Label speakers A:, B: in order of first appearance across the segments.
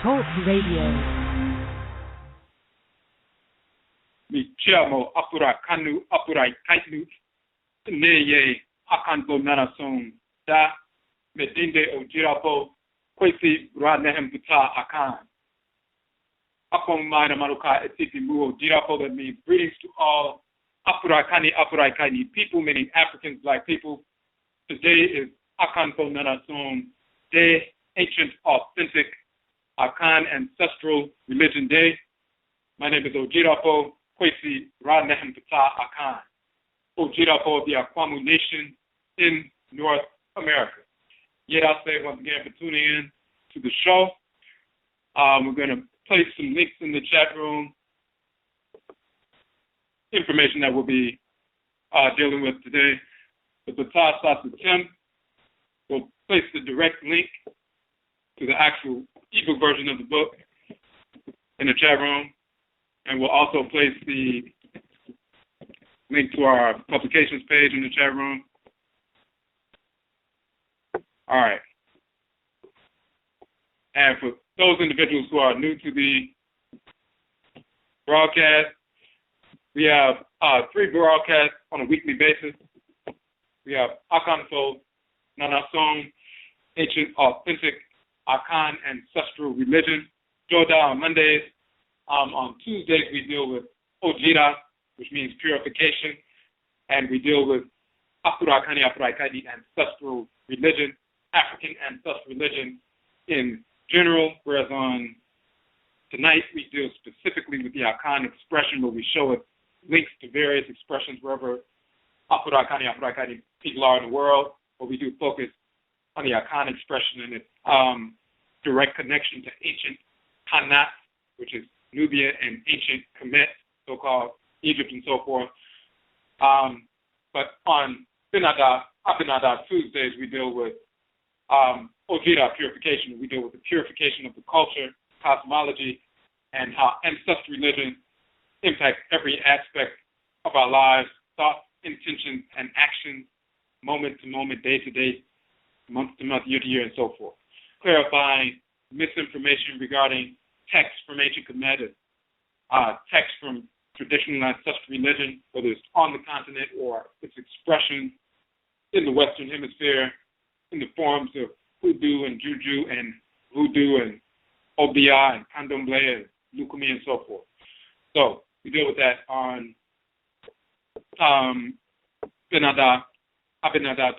A: Talk Radio.
B: Michamo Afurakani Afuraitkaitnit Nyamewaa-Nyame AKANFO NANASOM Da Medinde Odwirafo Kwesi Nehem Ptah Akhan. Akwamuman Amaruka Atifi Odwirafo, that means greetings to all Afurakani Afuraitkaitnit people, meaning Africans, black people. Today is AKANFO NANASOM Day, ancient, authentic Akan ancestral religion day. My name is Odwirafo Kwesi Nehem Ptah Akhan. Odwirafo of the Akwamu nation in North America. Yet I'll say once again for tuning in to the show. We're going to place some links in the chat room. Information that we'll be dealing with today. The Ptah SASETEM will place the direct link to the actual ebook version of the book in the chat room. And we'll also place the link to our publications page in the chat room. All right. And for those individuals who are new to the broadcast, we have 3 broadcasts on a weekly basis. We have AKANFO NANASOM, ancient, authentic Akan ancestral religion. Joda on Mondays. On Tuesdays, we deal with Ojira, which means purification, and we deal with Afurakani Afuraitkaitnit ancestral religion, African ancestral religion in general, whereas on tonight we deal specifically with the Akan expression, where we show it links to various expressions wherever Afurakani Afuraitkaitnit people are in the world, but we do focus on the Akan expression and its direct connection to ancient Kanat, which is Nubia, and ancient Kemet, so-called Egypt and so forth. But on Abinada Tuesdays, we deal with Ojira purification. We deal with the purification of the culture, cosmology, and how ancestral religion impacts every aspect of our lives, thoughts, intentions, and actions, moment to moment, day to day, month to month, year to year, and so forth. Clarifying misinformation regarding texts from ancient Kemet, texts from traditional ancestral religion, whether it's on the continent or its expression in the Western Hemisphere in the forms of hoodoo and juju and voodoo and obia and candomblé and lukumi and so forth. So we deal with that on Abinada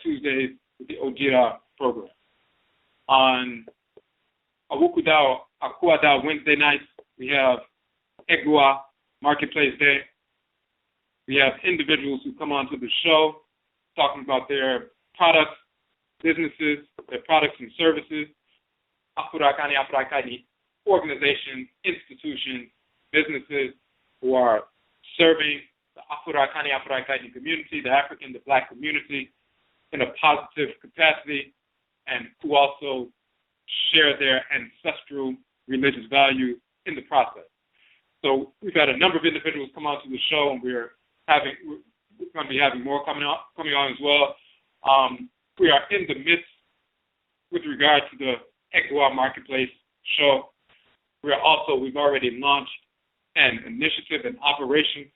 B: Tuesdays with the Ojira program. On Awukuda Wednesday nights, we have Egua Marketplace Day. We have individuals who come onto the show talking about their products, businesses, their products and services. Afurakani Afuraitkaitnit organizations, institutions, businesses who are serving the Afurakani Afuraitkaitnit community, the African, the Black community, in a positive capacity, and who also share their ancestral religious values in the process. So we've had a number of individuals come onto the show, and we're going to be having more coming on as well. We are in the midst with regard to the Egua Marketplace show. We've already launched an initiative, an operation.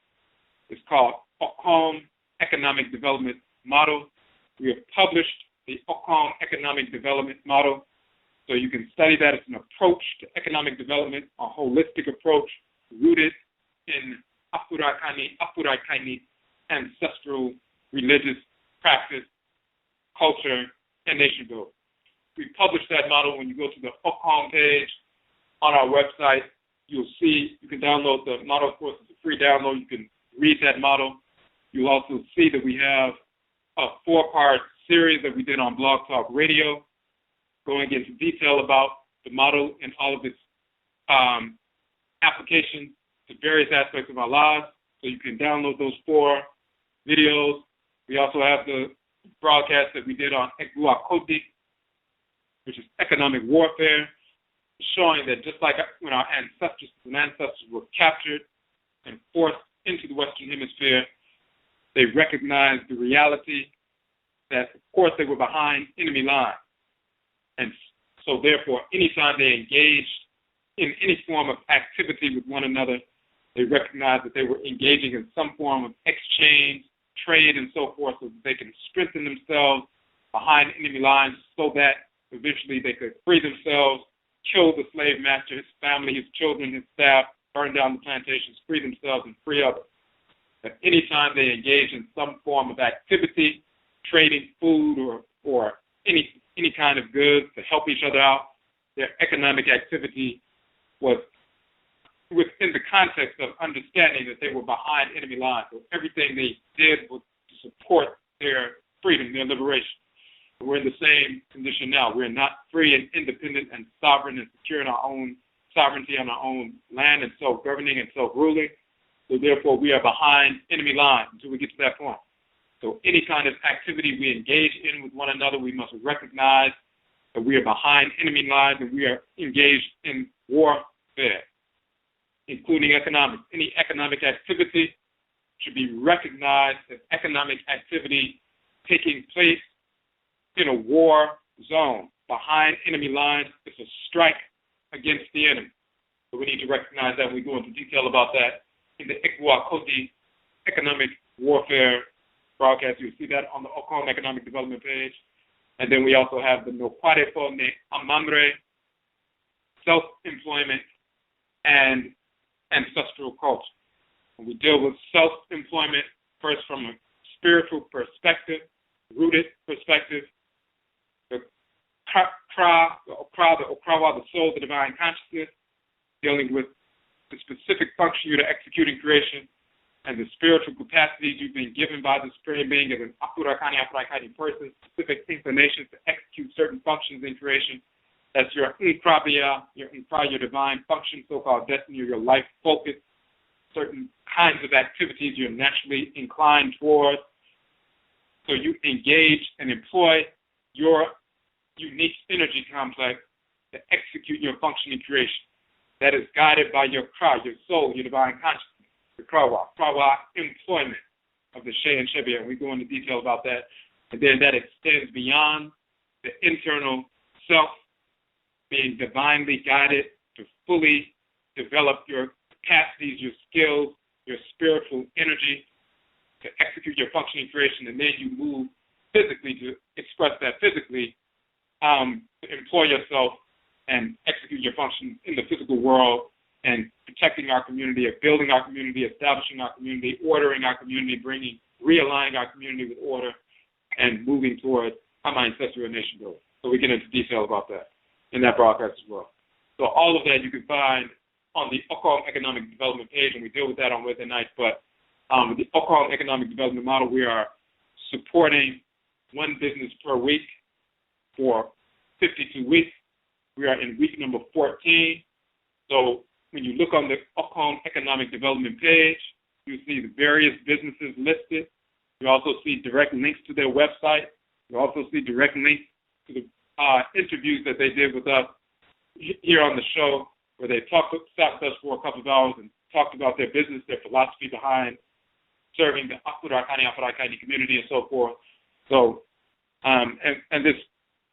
B: It's called Honhom Economic Development Model. We have published the Honhom Economic Development Model, so you can study that. It's an approach to economic development, a holistic approach rooted in Afurakani Afuraitkaitnit ancestral religious practice, culture, and nation building. We published that model. When you go to the Honhom page on our website, you'll see you can download the model. Of course, it's a free download. You can read that model. You'll also see that we have a 4-part series that we did on Blog Talk Radio, going into detail about the model and all of its applications to various aspects of our lives. So you can download those 4 videos. We also have the broadcast that we did on Aakhuamuman, which is economic warfare, showing that just like when our ancestors were captured and forced into the Western Hemisphere, they recognized the reality that, of course, they were behind enemy lines. And so, therefore, anytime they engaged in any form of activity with one another. They recognized that they were engaging in some form of exchange, trade, and so forth, so that they can strengthen themselves behind enemy lines so that eventually they could free themselves, kill the slave master, his family, his children, his staff, burn down the plantations, free themselves, and free others. At any time they engage in some form of activity, trading food or any kind of goods to help each other out, their economic activity was within the context of understanding that they were behind enemy lines. So everything they did was to support their freedom, their liberation. We're in the same condition now. We're not free and independent and sovereign and secure in our own sovereignty on our own land and self-governing and self-ruling. So therefore, we are behind enemy lines until we get to that point. So any kind of activity we engage in with one another, we must recognize that we are behind enemy lines and we are engaged in warfare, including economics. Any economic activity should be recognized as economic activity taking place in a war zone. Behind enemy lines, it's a strike against the enemy. So we need to recognize that. We go into detail about that in the Aakhuamuman economic warfare broadcast. You'll see that on the Okraa economic development page. And then we also have the Nyamewaa-Nyame Nhyehyee, self-employment, and ancestral culture. And we deal with self-employment first from a spiritual perspective, rooted perspective. The Okraa, the soul, the divine consciousness, dealing with the specific function you're to execute in creation, and the spiritual capacities you've been given by the Supreme Being as an Afurakani, Afuraitkaitnit person, specific inclinations to execute certain functions in creation. That's your Okraa, your divine function, so-called destiny, or your life focus, certain kinds of activities you're naturally inclined towards. So you engage and employ your unique energy complex to execute your function in creation. That is guided by your Okraa, your soul, your divine consciousness. The Okraa employment of the Sheh and Shebia, and we go into detail about that. And then that extends beyond the internal self, being divinely guided to fully develop your capacities, your skills, your spiritual energy to execute your functioning creation, and then you move physically to express that physically, to employ yourself and execute your function in the physical world, and protecting our community, or building our community, establishing our community, ordering our community, realigning our community with order, and moving towards our ancestral nation building. So we get into detail about that in that broadcast as well. So all of that you can find on the Okraa Economic Development page, and we deal with that on Wednesday nights. But with the Okraa Economic Development model, we are supporting one business per week for 52 weeks. We are in week number 14. So when you look on the Okraa Economic Development page, you see the various businesses listed. You also see direct links to their website. You also see direct links to the interviews that they did with us here on the show, where they sat with us for a couple of hours and talked about their business, their philosophy behind serving the Afurakani, Afuraitkaitnit community, and so forth. So, and this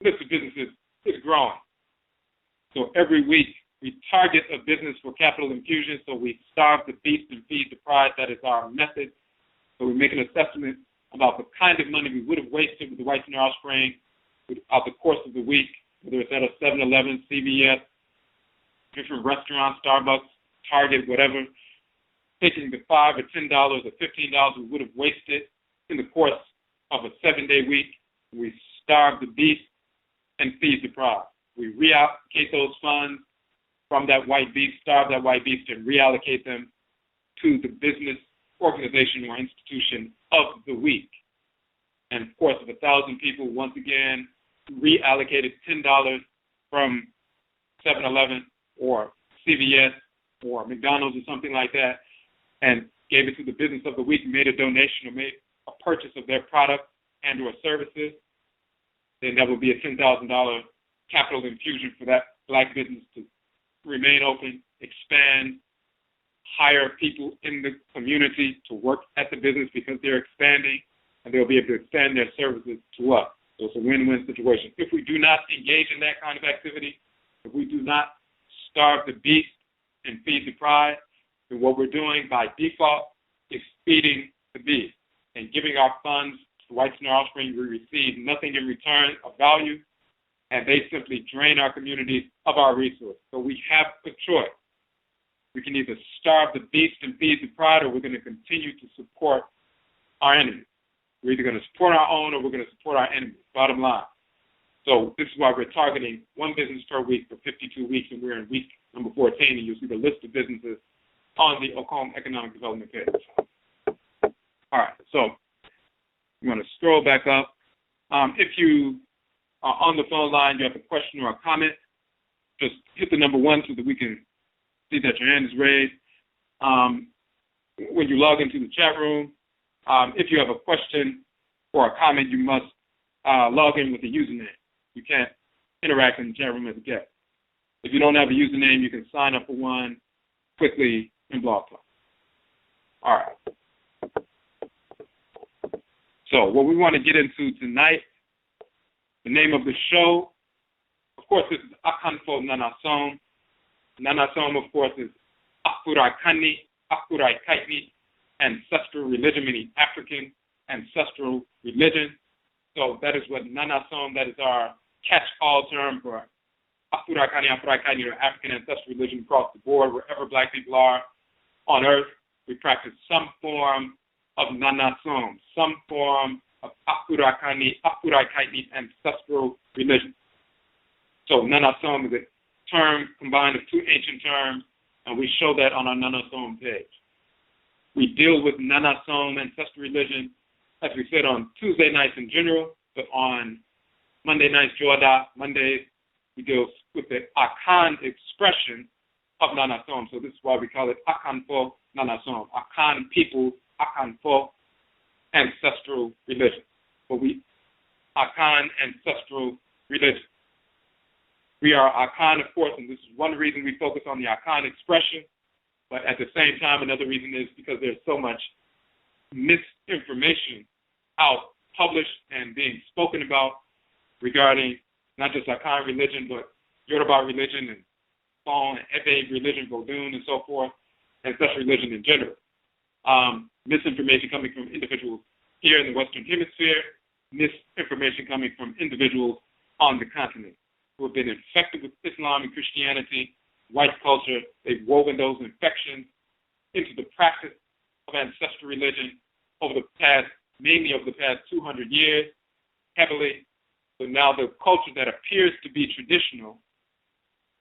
B: list of businesses is growing. So every week we target a business for capital infusion. So we starve the beast and feed the pride. That is our method. So we make an assessment about the kind of money we would have wasted with the whites in our offspring throughout the course of the week, whether it's at a 7-Eleven, CVS, different restaurants, Starbucks, Target, whatever, taking the $5 or $10 or $15 we would have wasted in the course of a 7-day week. We starve the beast and feed the pride. We reallocate those funds from that white beast, starve that white beast, and reallocate them to the business organization or institution of the week. And of course, if 1,000 people once again reallocated $10 from 7-Eleven or CVS or McDonald's or something like that, and gave it to the business of the week, made a donation or made a purchase of their product and or services, then that would be a $10,000 capital infusion for that black business to remain open, expand, hire people in the community to work at the business because they're expanding, and they'll be able to expand their services to us. So it's a win-win situation. If we do not engage in that kind of activity, if we do not starve the beast and feed the pride, then what we're doing by default is feeding the beast and giving our funds to the whites and their offspring. We receive nothing in return of value, and they simply drain our communities of our resources. So we have a choice. We can either starve the beast and feed the pride, or we're going to continue to support our enemies. We're either going to support our own or we're going to support our enemies, bottom line. So this is why we're targeting one business per week for 52 weeks, and we're in week number 14, and you'll see the list of businesses on the Honhom Economic Development page. All right, so I'm going to scroll back up. If you are on the phone line, you have a question or a comment, just hit the number 1 so that we can see that your hand is raised. When you log into the chat room, if you have a question or a comment, you must log in with a username. You can't interact in the chat room as a guest. If you don't have a username, you can sign up for one quickly in Blog Talk. All right. So what we want to get into tonight, the name of the show, of course, this is AKANFO NANASOM. NANASOM, of course, is Afurakani, Afuraitkaitnit, ancestral religion, meaning African ancestral religion. So that is what NANASOM, that is our catch-all term for Afurakani, Afuraitkaitnit, or African ancestral religion across the board. Wherever black people are on earth, we practice some form of NANASOM, some form of Afurakani, Afuraitkaitnit, ancestral religion. So NANASOM is a term combined of 2 ancient terms, and we show that on our NANASOM page. We deal with NANASOM, ancestral religion, as we said, on Tuesday nights in general, but on Monday nights, Joada, Mondays, we deal with the Akan expression of NANASOM. So this is why we call it AKANFO NANASOM. Akan people, AKANFO, ancestral religion. But we, Akan ancestral religion. We are Akan, of course, and this is one reason we focus on the Akan expression. But at the same time, another reason is because there's so much misinformation out, published, and being spoken about regarding not just Akan religion, but Yoruba religion and Fon and Ebe religion, Vodun, and so forth, and such religion in general. Misinformation coming from individuals here in the Western Hemisphere, misinformation coming from individuals on the continent who have been infected with Islam and Christianity, white culture. They've woven those infections into the practice of ancestral religion over the past, mainly over the past 200 years, heavily. So now the culture that appears to be traditional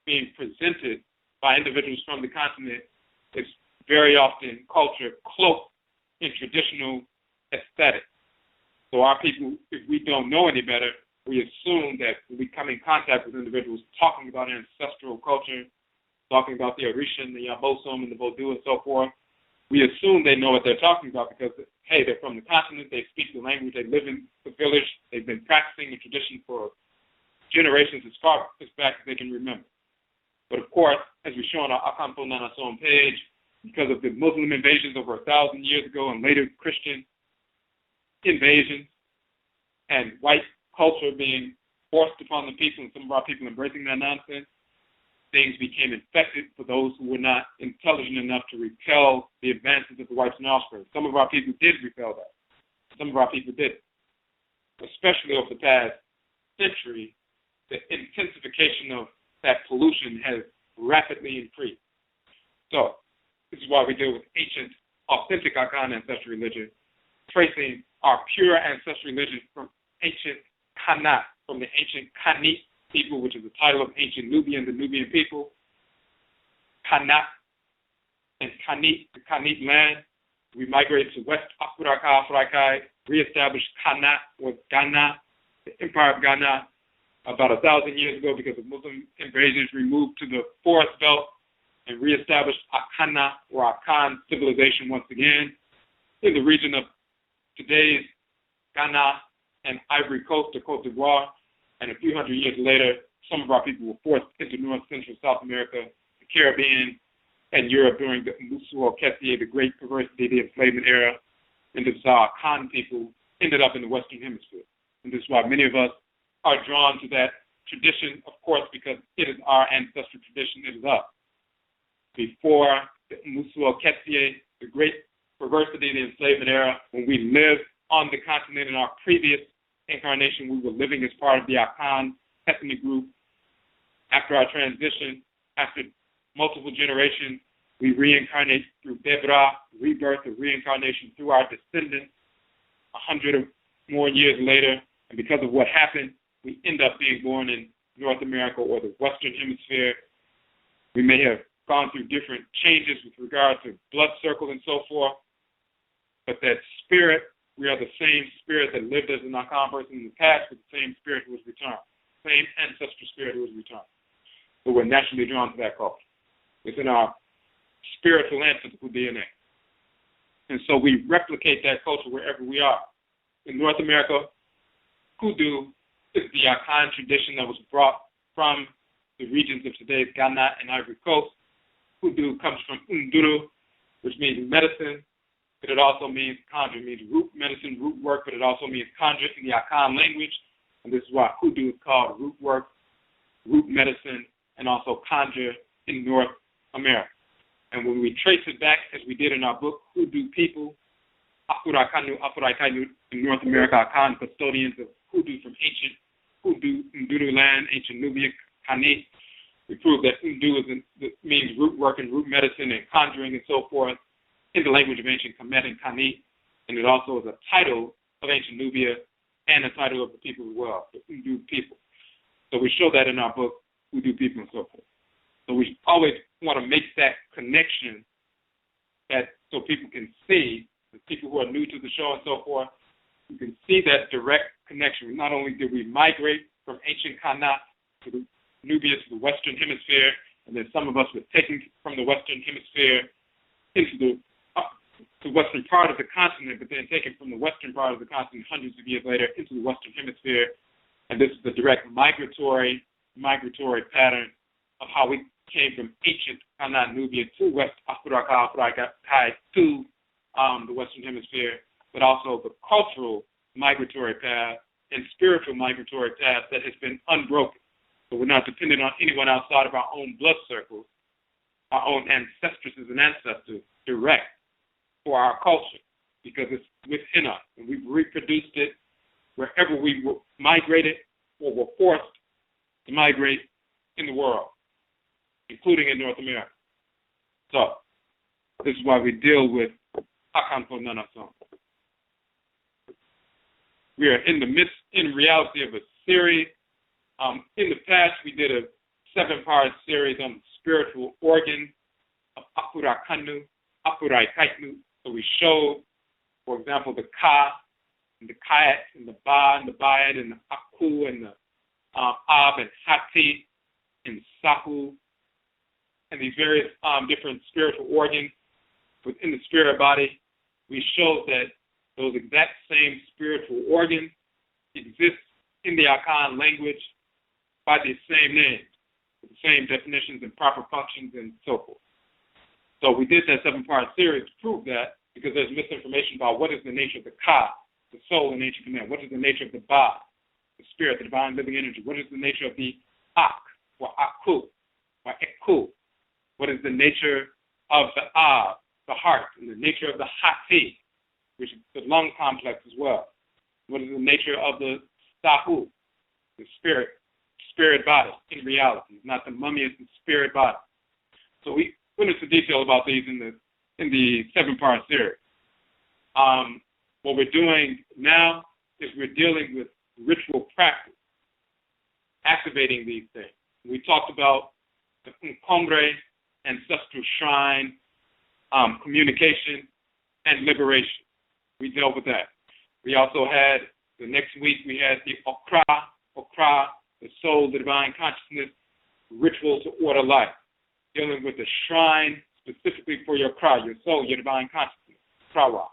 B: being presented by individuals from the continent is very often culture cloaked in traditional aesthetics. So our people, if we don't know any better, we assume that when we come in contact with individuals talking about ancestral culture, talking about the Orisha, the Yabosom, and the Vodou, and so forth, we assume they know what they're talking about because, hey, they're from the continent, they speak the language, they live in the village, they've been practicing the tradition for generations as far back as they can remember. But of course, as we show on our AKANFO NANASOM page, because of the Muslim invasions over 1,000 years ago and later Christian invasions and white culture being forced upon the people and some of our people embracing that nonsense, things became infected for those who were not intelligent enough to repel the advances of the whites and offspring. Some of our people did repel that. Some of our people didn't. Especially over the past century, the intensification of that pollution has rapidly increased. So this is why we deal with ancient, authentic Akan ancestral religion, tracing our pure ancestral religion from ancient Kanat, from the ancient Kanit people, which is the title of ancient Nubians and Nubian people. Kanat and Kanit, the Kanit land. We migrated to West Afurakai, reestablished Kanat or Ghana, the Empire of Ghana, about 1,000 years ago because of Muslim invasions. We moved to the forest belt and reestablished Akana or Akan civilization once again in the region of today's Ghana and Ivory Coast or Cote d'Ivoire. And a few hundred years later, some of our people were forced into North Central South America, the Caribbean, and Europe during the Musu or Kwesi, the great perversity of the enslavement era. And this is how Akan people ended up in the Western Hemisphere. And this is why many of us are drawn to that tradition, of course, because it is our ancestral tradition. It is us. Before the Musuo Ketsie, the great perversity of the enslavement era, when we lived on the continent in our previous incarnation, we were living as part of the Akan ethnic group. After our transition, after multiple generations, we reincarnate through Bebra, rebirth or reincarnation through our descendants 100 or more years later. And because of what happened, we end up being born in North America or the Western Hemisphere. We may have gone through different changes with regard to blood circle and so forth, but that spirit, we are the same spirit that lived as an Akan person in the past, with the same spirit who was returned, same ancestral spirit who was returned. So we're naturally drawn to that culture. It's in our spiritual ancestral DNA. And so we replicate that culture wherever we are. In North America, Kudu is the Akan tradition that was brought from the regions of today's Ghana and Ivory Coast. Kudu comes from Unduru, which means medicine, but it also means conjure. It means root medicine, root work, but it also means conjure in the Akan language. And this is why Kudu is called root work, root medicine, and also conjure in North America. And when we trace it back, as we did in our book, Kudu people, Afurakani, Afuraitkaitnit in North America, Akan, custodians of Kudu from ancient Kudu, Nduru land, ancient Nubia, Kait. We prove that Undu means root work and root medicine and conjuring and so forth in the language of ancient Kemet and Kait. And it also is a title of ancient Nubia and a title of the people as well, the Undu people. So we show that in our book, Undu people and so forth. So we always want to make that connection that so people can see, the people who are new to the show and so forth, you can see that direct connection. Not only did we migrate from ancient Kanat to the Nubia to the Western Hemisphere, and then some of us were taken from the Western Hemisphere into the western part of the continent, but then taken from the western part of the continent hundreds of years later into the Western Hemisphere. And this is the direct migratory pattern of how we came from ancient Kanat Nubia to West Afuraitkaitnit to the Western Hemisphere, but also the cultural migratory path and spiritual migratory path that has been unbroken. So we're not dependent on anyone outside of our own blood circles, our own ancestresses and ancestors direct for our culture, because it's within us. And we've reproduced it wherever we migrated or were forced to migrate in the world, including in North America. So this is why we deal with AKANFO NANASOM. We are in the midst, in reality, of a series. In the past, we did a 7-part series on the spiritual organs of Afurakani, Afuraitkaitnit. So we showed, for example, the Ka, and the Kait, and the Ba, and the Bayad, and the Aakhu, and the Ab, and Hati, and Sahu, and these various different spiritual organs within the spirit body. We showed that those exact same spiritual organs exist in the Akan language by the same names, with the same definitions and proper functions and so forth. So we did that 7-part series to prove that, because there's misinformation about what is the nature of the Ka, the soul in ancient Kemet, what is the nature of the Ba, the spirit, the divine living energy, what is the nature of the Ak, or Aakhu, or Ekhu, what is the nature of the Ab, the heart, and the nature of the Hati, which is the lung complex as well. What is the nature of the Sahu, the spirit body in reality, not the mummy, it's the spirit body. So we went into detail about these in the 7-part series. What we're doing now is we're dealing with ritual practice, activating these things. We talked about the Nkongre, ancestral shrine, communication, and liberation. We dealt with that. We also had, the next week, we had the Okra, the soul, the divine consciousness, ritual to order life, dealing with the shrine specifically for your Okra, your soul, your divine consciousness, Okra.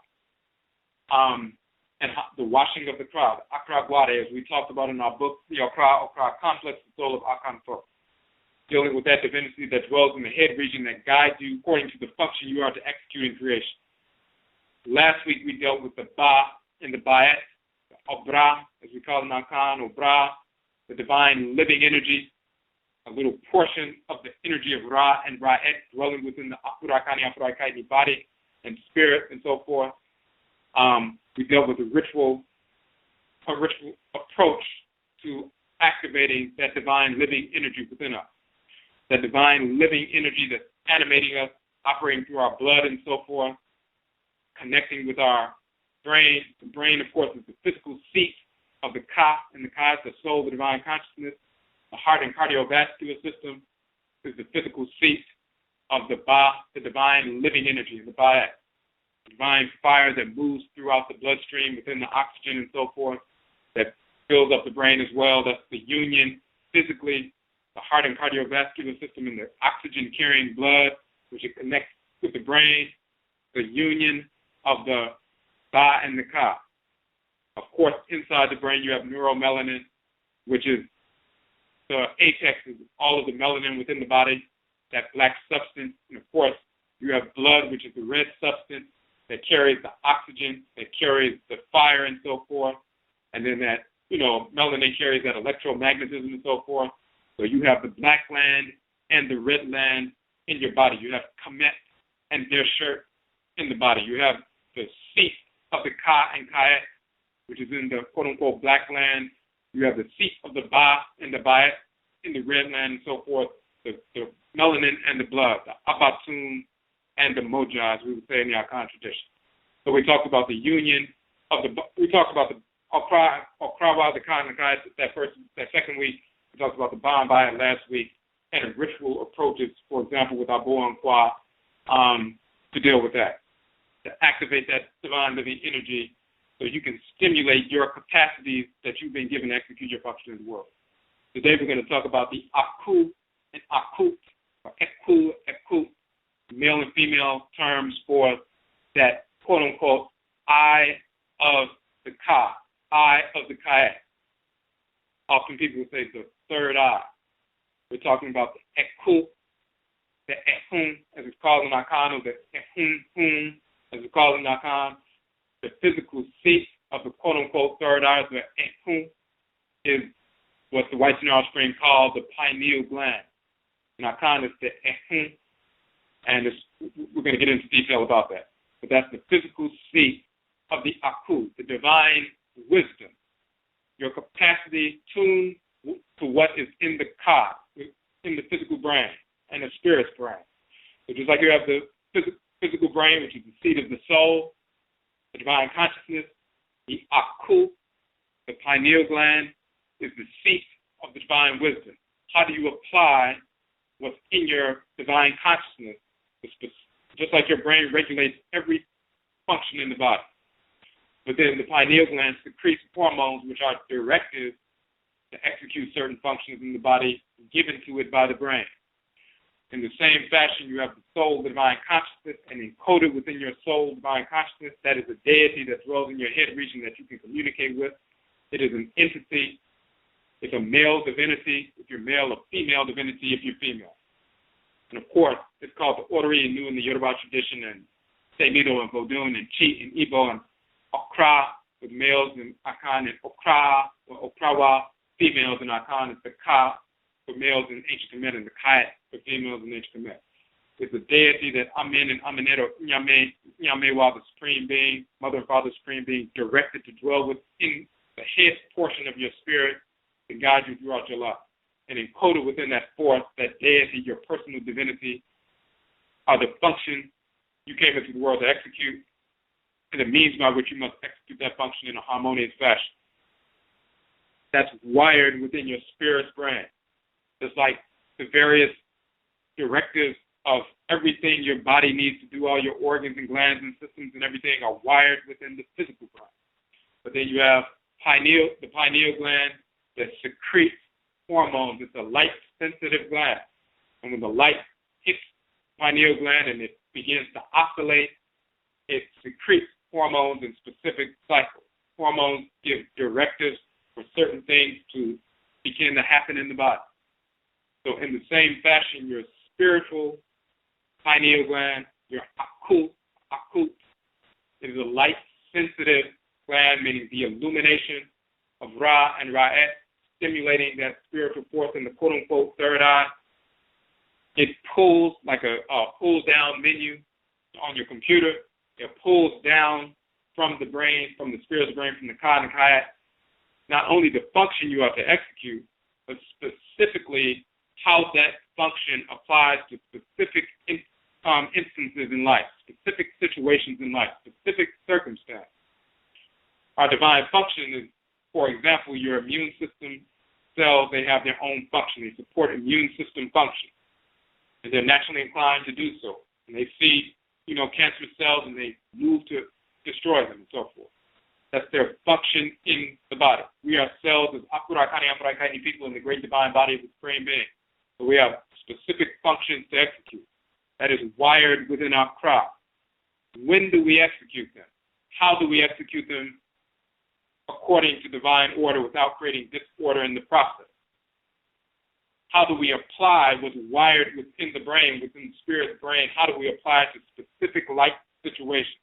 B: And the washing of the Okra, the Okra Guade, as we talked about in our book, the Okra complex, the soul of AKANFO, dealing with that divinity that dwells in the head region that guides you according to the function you are to execute in creation. Last week we dealt with the Ba and the Bayat, the Obra, as we call it in Akan, Obra, the divine living energy, a little portion of the energy of Ra and Ra'et dwelling within the Afurakani, Afuraitkaitnit body and spirit and so forth. We dealt with a ritual approach to activating that divine living energy within us. That divine living energy that's animating us, operating through our blood and so forth, connecting with our brain. The brain, of course, is the physical seat of the Ka, and the Ka is the soul, the divine consciousness. The heart and cardiovascular system is the physical seat of the Ba, the divine living energy, the Ba'et, the divine fire that moves throughout the bloodstream within the oxygen and so forth, that fills up the brain as well. That's the union physically, the heart and cardiovascular system and the oxygen-carrying blood, which it connects with the brain, the union of the Ba and the Ka. Of course, inside the brain you have neuromelanin, which is the apex of all of the melanin within the body, that black substance. And of course, you have blood, which is the red substance that carries the oxygen, that carries the fire and so forth. And then that, melanin carries that electromagnetism and so forth. So you have the black gland and the red gland in your body. You have Kamet and Dershert in the body. You have the seat of the Ka and Kait, which is in the quote-unquote black gland. You have the seat of the Ba and the Ba'et in the red gland and so forth, the melanin and the blood, the Abatun and the Moja, as we would say in the Akan tradition. So we talked about the union of we talked about the Okraa, the Khan, and the Kait that second week. We talked about the Ba and Ba'et last week, and ritual approaches, for example, with Abu and Kwa, to deal with that, to activate that divine living energy so you can stimulate your capacities that you've been given to execute your function in the world. Today we're going to talk about the Aakhu and Aakut, or Aakhu, male and female terms for that quote-unquote eye of the Ka, eye of the Kait. Often people will say the third eye. We're talking about the Aakhu, the Ehum, as it's called in Akan, or the Ehum, as it's called in Akan. The physical seat of the quote-unquote third eye, the Ehum, is what the white general spring called the pineal gland. In Akan, it's the Ehum, and we're going to get into detail about that. But that's the physical seat of the Aakhu, the divine wisdom, your capacity tuned to what is in the Ka, in the physical brain, and the spirit's brain. So just like you have the physical brain, which is the seat of the soul, the divine consciousness, the Aakhu, the pineal gland, is the seat of the divine wisdom. How do you apply what's in your divine consciousness? Just like your brain regulates every function in the body. But then the pineal gland secretes hormones which are directed to execute certain functions in the body given to it by the brain. In the same fashion, you have the soul, the divine consciousness, and encoded within your soul, divine consciousness, that is a deity that dwells in your head region that you can communicate with. It is an entity. It's a male divinity if you're male, a female divinity if you're female. And of course, it's called the Odwirafo in the Yoruba tradition, and Semido and Vodun and Chi and Igbo and Okra with males in Akan, and Okra or Okrawa, females in Akan. It's the Ka for males in ancient Kemet, and the Kait for females in ancient Kemet. It's a deity that Amen and Amenet, or Nyamewaa, the supreme being, mother and father supreme being, directed to dwell within the head portion of your spirit to guide you throughout your life. And encoded within that force, that deity, your personal divinity, are the function you came into the world to execute, and the means by which you must execute that function in a harmonious fashion. That's wired within your spirit's brain. Just like the various directives of everything your body needs to do, all your organs and glands and systems and everything are wired within the physical brain. But then you have the pineal gland that secretes hormones. It's a light-sensitive gland. And when the light hits the pineal gland and it begins to oscillate, it secretes hormones in specific cycles. Hormones give directives for certain things to begin to happen in the body. So in the same fashion, your spiritual pineal gland, your Aakhu, is a light-sensitive gland, meaning the illumination of Ra and Ra'et, stimulating that spiritual force in the quote-unquote third eye. It pulls like a pull-down menu on your computer. It pulls down from the brain, from the spirit's brain, from the Ka and Kait, not only the function you have to execute, but specifically how that function applies to specific instances in life, specific situations in life, specific circumstances. Our divine function is, for example, your immune system cells, they have their own function. They support immune system function. And they're naturally inclined to do so. And they see, cancerous cells and they move to destroy them and so forth. That's their function in the body. We are cells as Afurakani, Afuraitkaitnit people in the great divine body of the Supreme Being. So we have specific functions to execute. That is wired within our Okraa. When do we execute them? How do we execute them according to divine order without creating disorder in the process? How do we apply what's wired within the brain, within the spirit's brain? How do we apply it to specific life situations?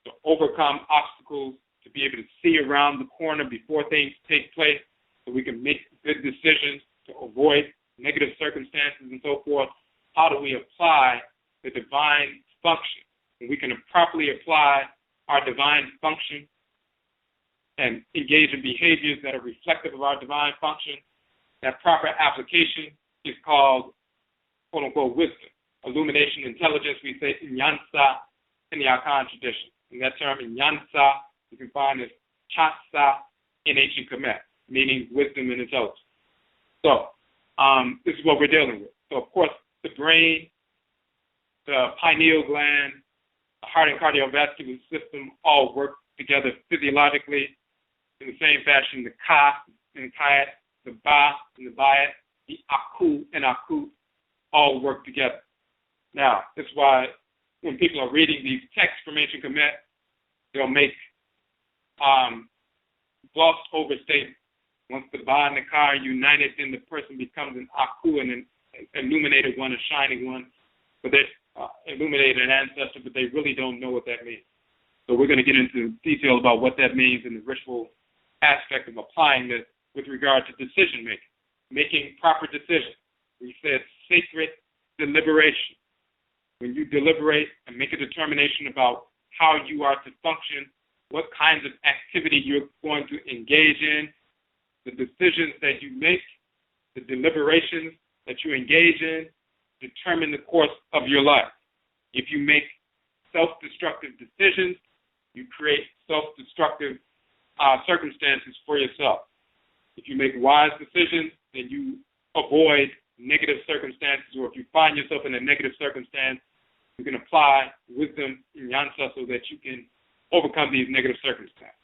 B: To overcome obstacles, to be able to see around the corner before things take place, so we can make good decisions, to avoid negative circumstances and so forth. How do we apply the divine function? And we can properly apply our divine function and engage in behaviors that are reflective of our divine function. That proper application is called, quote unquote, wisdom, illumination, intelligence. We say Nyansa in the Akan tradition. And that term Nyansa you can find as Chasa in ancient Kemet, meaning wisdom and intelligence. So this is what we're dealing with. So of course the brain, the pineal gland, the heart and cardiovascular system all work together physiologically in the same fashion. The Ka and Kait, the Ba and the Bayat, the Aakhu and Aakhut all work together. Now, that's why when people are reading these texts from ancient Kemet, they'll make glossed over statements. Once the Ba and the Ka are united, then the person becomes an Aakhu, an illuminated one, a shining one. But they illuminated an ancestor, but they really don't know what that means. So we're going to get into detail about what that means in the ritual aspect of applying this with regard to decision making proper decisions. We said sacred deliberation. When you deliberate and make a determination about how you are to function, what kinds of activity you're going to engage in, the decisions that you make, the deliberations that you engage in, determine the course of your life. If you make self-destructive decisions, you create self-destructive circumstances for yourself. If you make wise decisions, then you avoid negative circumstances, or if you find yourself in a negative circumstance, you can apply wisdom in Yansa so that you can overcome these negative circumstances.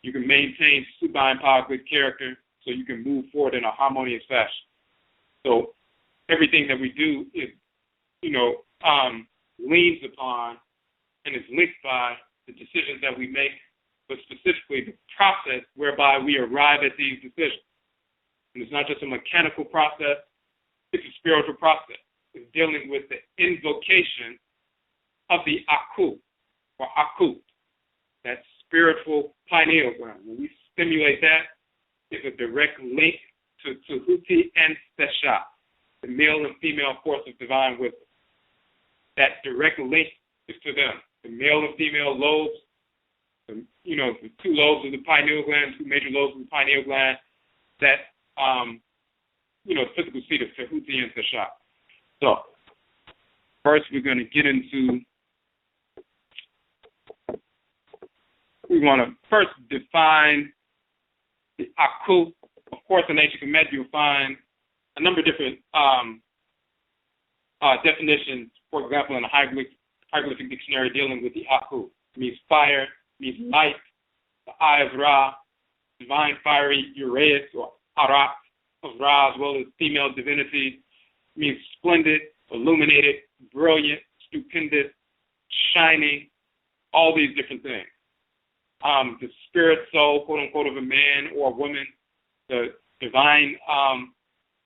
B: You can maintain sublime power, good character, so you can move forward in a harmonious fashion. So everything that we do is, leans upon and is linked by the decisions that we make, but specifically the process whereby we arrive at these decisions. And it's not just a mechanical process, it's a spiritual process. It's dealing with the invocation of the Aakhu, or Aakhut, that spiritual pineal gland. When we stimulate that, it's a direct link to Huti and Sesha, the male and female force of divine wisdom. That direct link is to them. The male and female lobes, the two lobes of the pineal gland, two major lobes of the pineal gland, that, physical seat of Tehuti and Sesha. So, first we're going to get into, we want to first define the Aakhu. Of course, in ancient Kemet, you'll find a number of different definitions. For example, in the hieroglyphic dictionary dealing with the Aakhu. It means fire, means light, the eye of Ra, divine fiery Uraeus or Arat of Ra, as well as female divinity. It means splendid, illuminated, brilliant, stupendous, shining, all these different things. The spirit soul, quote unquote, of a man or a woman, the divine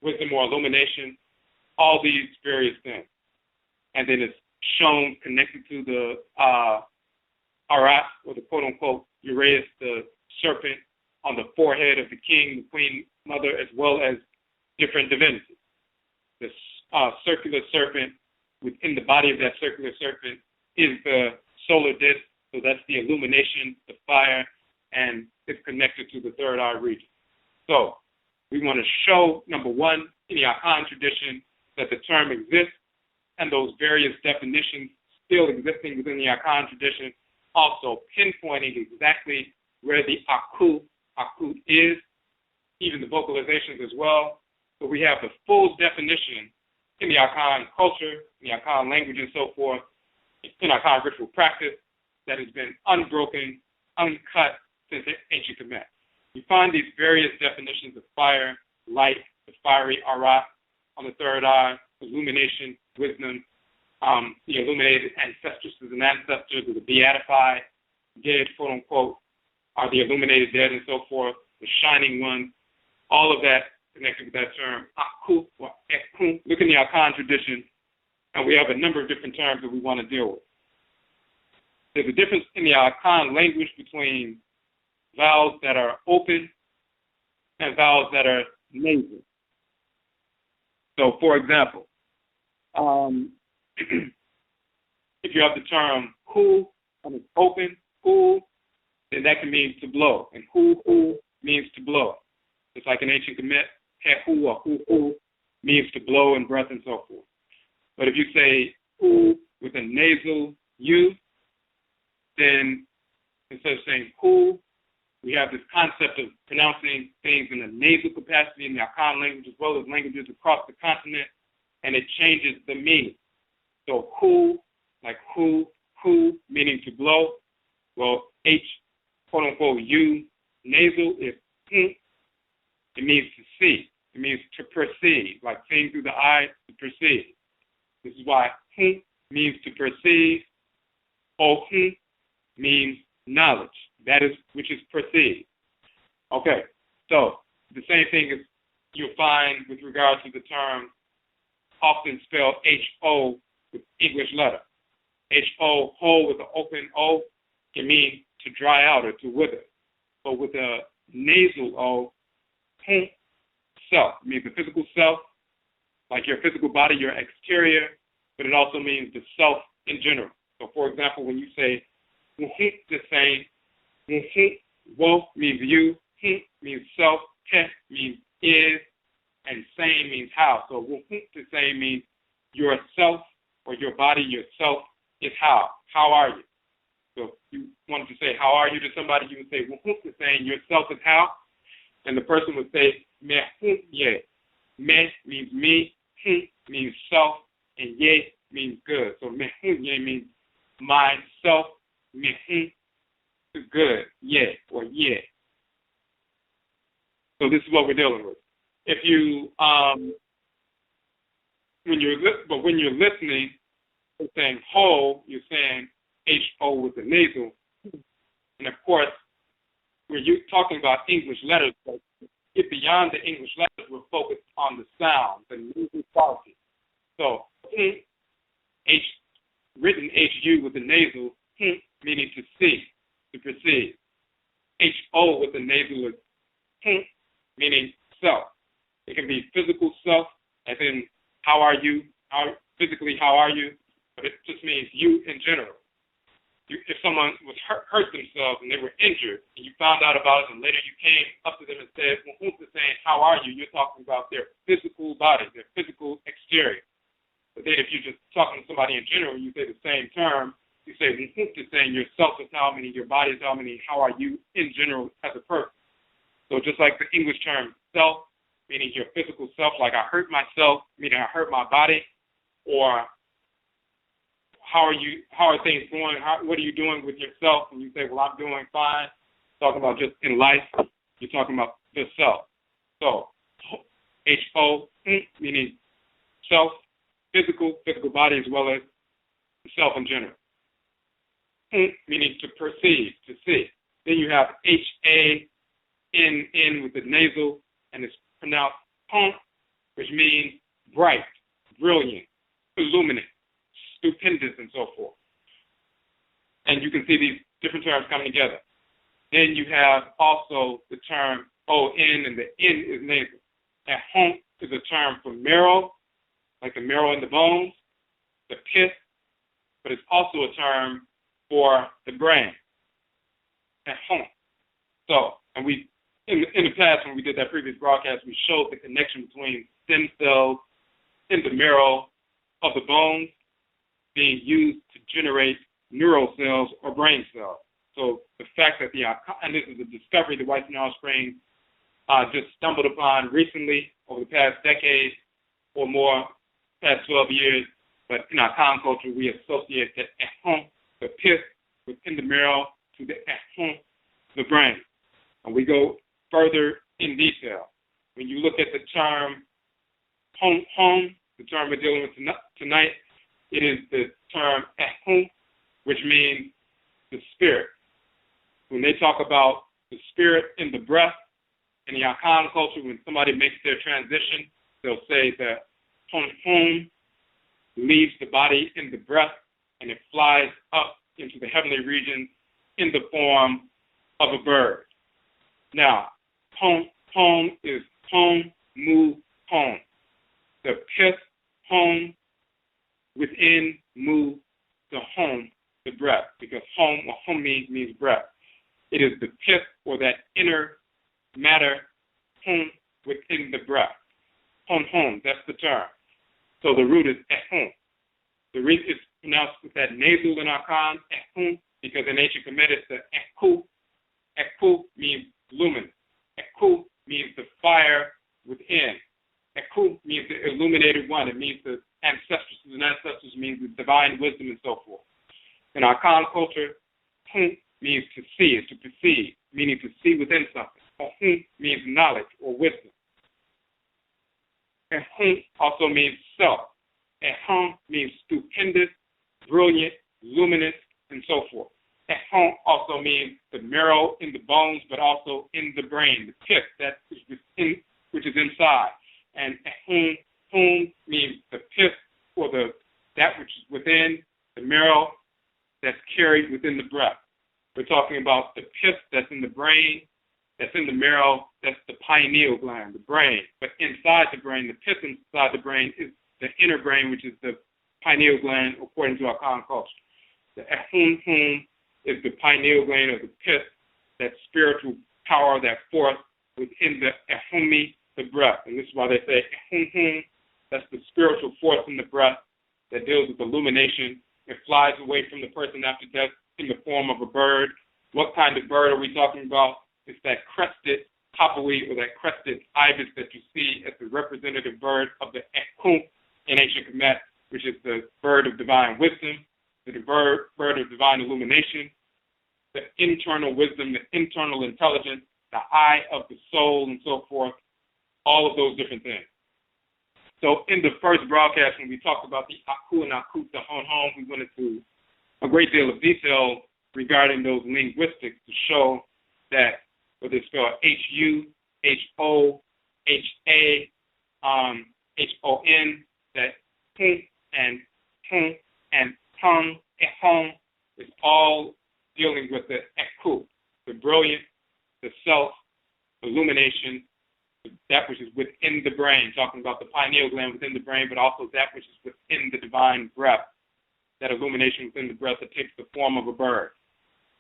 B: wisdom or illumination, all these various things. And then it's shown connected to the Arat, or the quote unquote Uraeus, the serpent on the forehead of the king, the queen mother, as well as different divinities. The circular serpent, within the body of that circular serpent is the solar disk, so that's the illumination, the fire, and it's connected to the third eye region. So we want to show, number one, in the Akhan tradition, that the term exists, and those various definitions still existing within the Akhan tradition, also pinpointing exactly where the Aakhu is, even the vocalizations as well. So we have the full definition in the Akhan culture, in the Akhan language and so forth, in Akhan ritual practice that has been unbroken, uncut since ancient Kemet. You find these various definitions of fire, light, the fiery Arat on the third eye, illumination, wisdom, the illuminated ancestresses and ancestors of the beatified, dead, quote unquote, are the illuminated dead and so forth, the shining ones, all of that connected with that term, Aakhu or Aakhu. Look in the Akhan tradition, and we have a number of different terms that we want to deal with. There's a difference in the Akhan language between vowels that are open and vowels that are nasal. So, for example, if you have the term hu and it's open, hu, then that can mean to blow, and hu means to blow. It's like in ancient Kemet, he-hu or hu means to blow in breath and so forth. But if you say hu with a nasal u, then instead of saying hu, we have this concept of pronouncing things in a nasal capacity in the Akhan language as well as languages across the continent, and it changes the meaning. So hu, like hu, meaning to blow. Well, H, quote unquote, U, nasal is hu. It means to see. It means to perceive, like seeing through the eye to perceive. This is why hu means to perceive. Hu means knowledge. That is, which is perceived. Okay, so the same thing is you'll find with regard to the term often spelled H-O with English letter. H-O, ho with an open O, can mean to dry out or to wither. But with a nasal O, hu, self, means the physical self, like your physical body, your exterior, but it also means the self in general. So for example, when you say the same, wo means you, means self, he means is, and same means how. So the same means yourself or your body, yourself is how. How are you? So if you wanted to say how are you to somebody, you would say the same, yourself is how, and the person would say me ye. Me means me, means self, and ye means good. So me ye means myself, me is good, yeah, or yeah. So this is what we're dealing with. If you, when you're listening, you're saying ho, you're saying H-O with the nasal. And of course, when you're talking about English letters, but get beyond the English letters, we're focused on the sound, the nasal quality. So, H, written H-U with the nasal, meaning to see, to perceive. H-O with the nasal is meaning self. It can be physical self, as in how are you, physically how are you, but it just means you in general. If someone was hurt themselves and they were injured, and you found out about it, and later you came up to them and said, well, who's saying, how are you? You're talking about their physical body, their physical exterior. But then if you're just talking to somebody in general, you say the same term, you say, who's saying yourself is how many, your body is how many, how are you in general as a person. So just like the English term self, meaning your physical self, like I hurt myself, meaning I hurt my body, or how are things going? What are you doing with yourself? And you say, well, I'm doing fine. Talking about just in life, you're talking about the self. So, H-O, meaning self, physical body as well as the self in general. Meaning to perceive, to see. Then you have H-A-N-N with the nasal, and it's pronounced hon, which means bright, brilliant, illuminate, stupendous, and so forth. And you can see these different terms coming together. Then you have also the term H-O-N, and the N is nasal. Honhom is a term for marrow, like the marrow in the bones, the pith, but it's also a term for the brain. Honhom. So, and we, in the past when we did that previous broadcast, we showed the connection between stem cells in the marrow of the bones being used to generate neural cells or brain cells. So the fact that the Akan, and this is a discovery the White Snow Spring just stumbled upon recently over the past decade or more, past 12 years, but in our Akan culture, we associate the Honhom, the pith within the marrow, to the Honhom, the brain. And we go further in detail. When you look at the term Honhom, the term we're dealing with tonight, it is the term Aakhu, which means the spirit. When they talk about the spirit in the breath, in the Akan culture, when somebody makes their transition, they'll say that Honhom leaves the body in the breath and it flies up into the heavenly regions in the form of a bird. Now, Honhom is home, move, home. The pith, home, within, move, the home, the breath, because home or home means breath. It is the pith or that inner matter, home, within the breath. Honhom, that's the term. So the root is Ehum. The root is pronounced with that nasal in Akan, Ehum, because in ancient Kemet it's the Aakhu. Aakhu means luminous. Aakhu means the fire within. Aakhu means the illuminated one. It means the ancestors. And ancestors means the divine wisdom and so forth. In our Akan culture, Hum means to see, is to perceive, meaning to see within something. Hum means knowledge or wisdom. And Hum also means self. And Hum means stupendous, brilliant, luminous, and so forth. And Hum also means the marrow in the bones, but also in the brain, the pith that is within, which is inside. And Hum means the pith or that which is within the marrow that's carried within the breath. We're talking about the pith that's in the brain, that's in the marrow, that's the pineal gland, the brain. But inside the brain, the pith inside the brain is the inner brain, which is the pineal gland, according to our Akan culture. The Hum is the pineal gland or the pith, that spiritual power, that force within the Humi, the breath. And this is why they say Hum, that's the spiritual force in the breath that deals with illumination. It flies away from the person after death in the form of a bird. What kind of bird are we talking about? It's that crested hopawee or that crested ibis that you see as the representative bird of the Aakhu in ancient Kemet, which is the bird of divine wisdom, the bird of divine illumination, the internal wisdom, the internal intelligence, the eye of the soul, and so forth, all of those different things. So in the first broadcast, when we talked about the Aakhu and Aakhut, the Honhom, we went into a great deal of detail regarding those linguistics to show that whether it's spelled H-U, H-O-H-A, H-O-N, that Hum and Hum, Ehom is all dealing with the Aakhu, the brilliant, the self, illumination, that which is within the brain, talking about the pineal gland within the brain, but also that which is within the divine breath, that illumination within the breath that takes the form of a bird.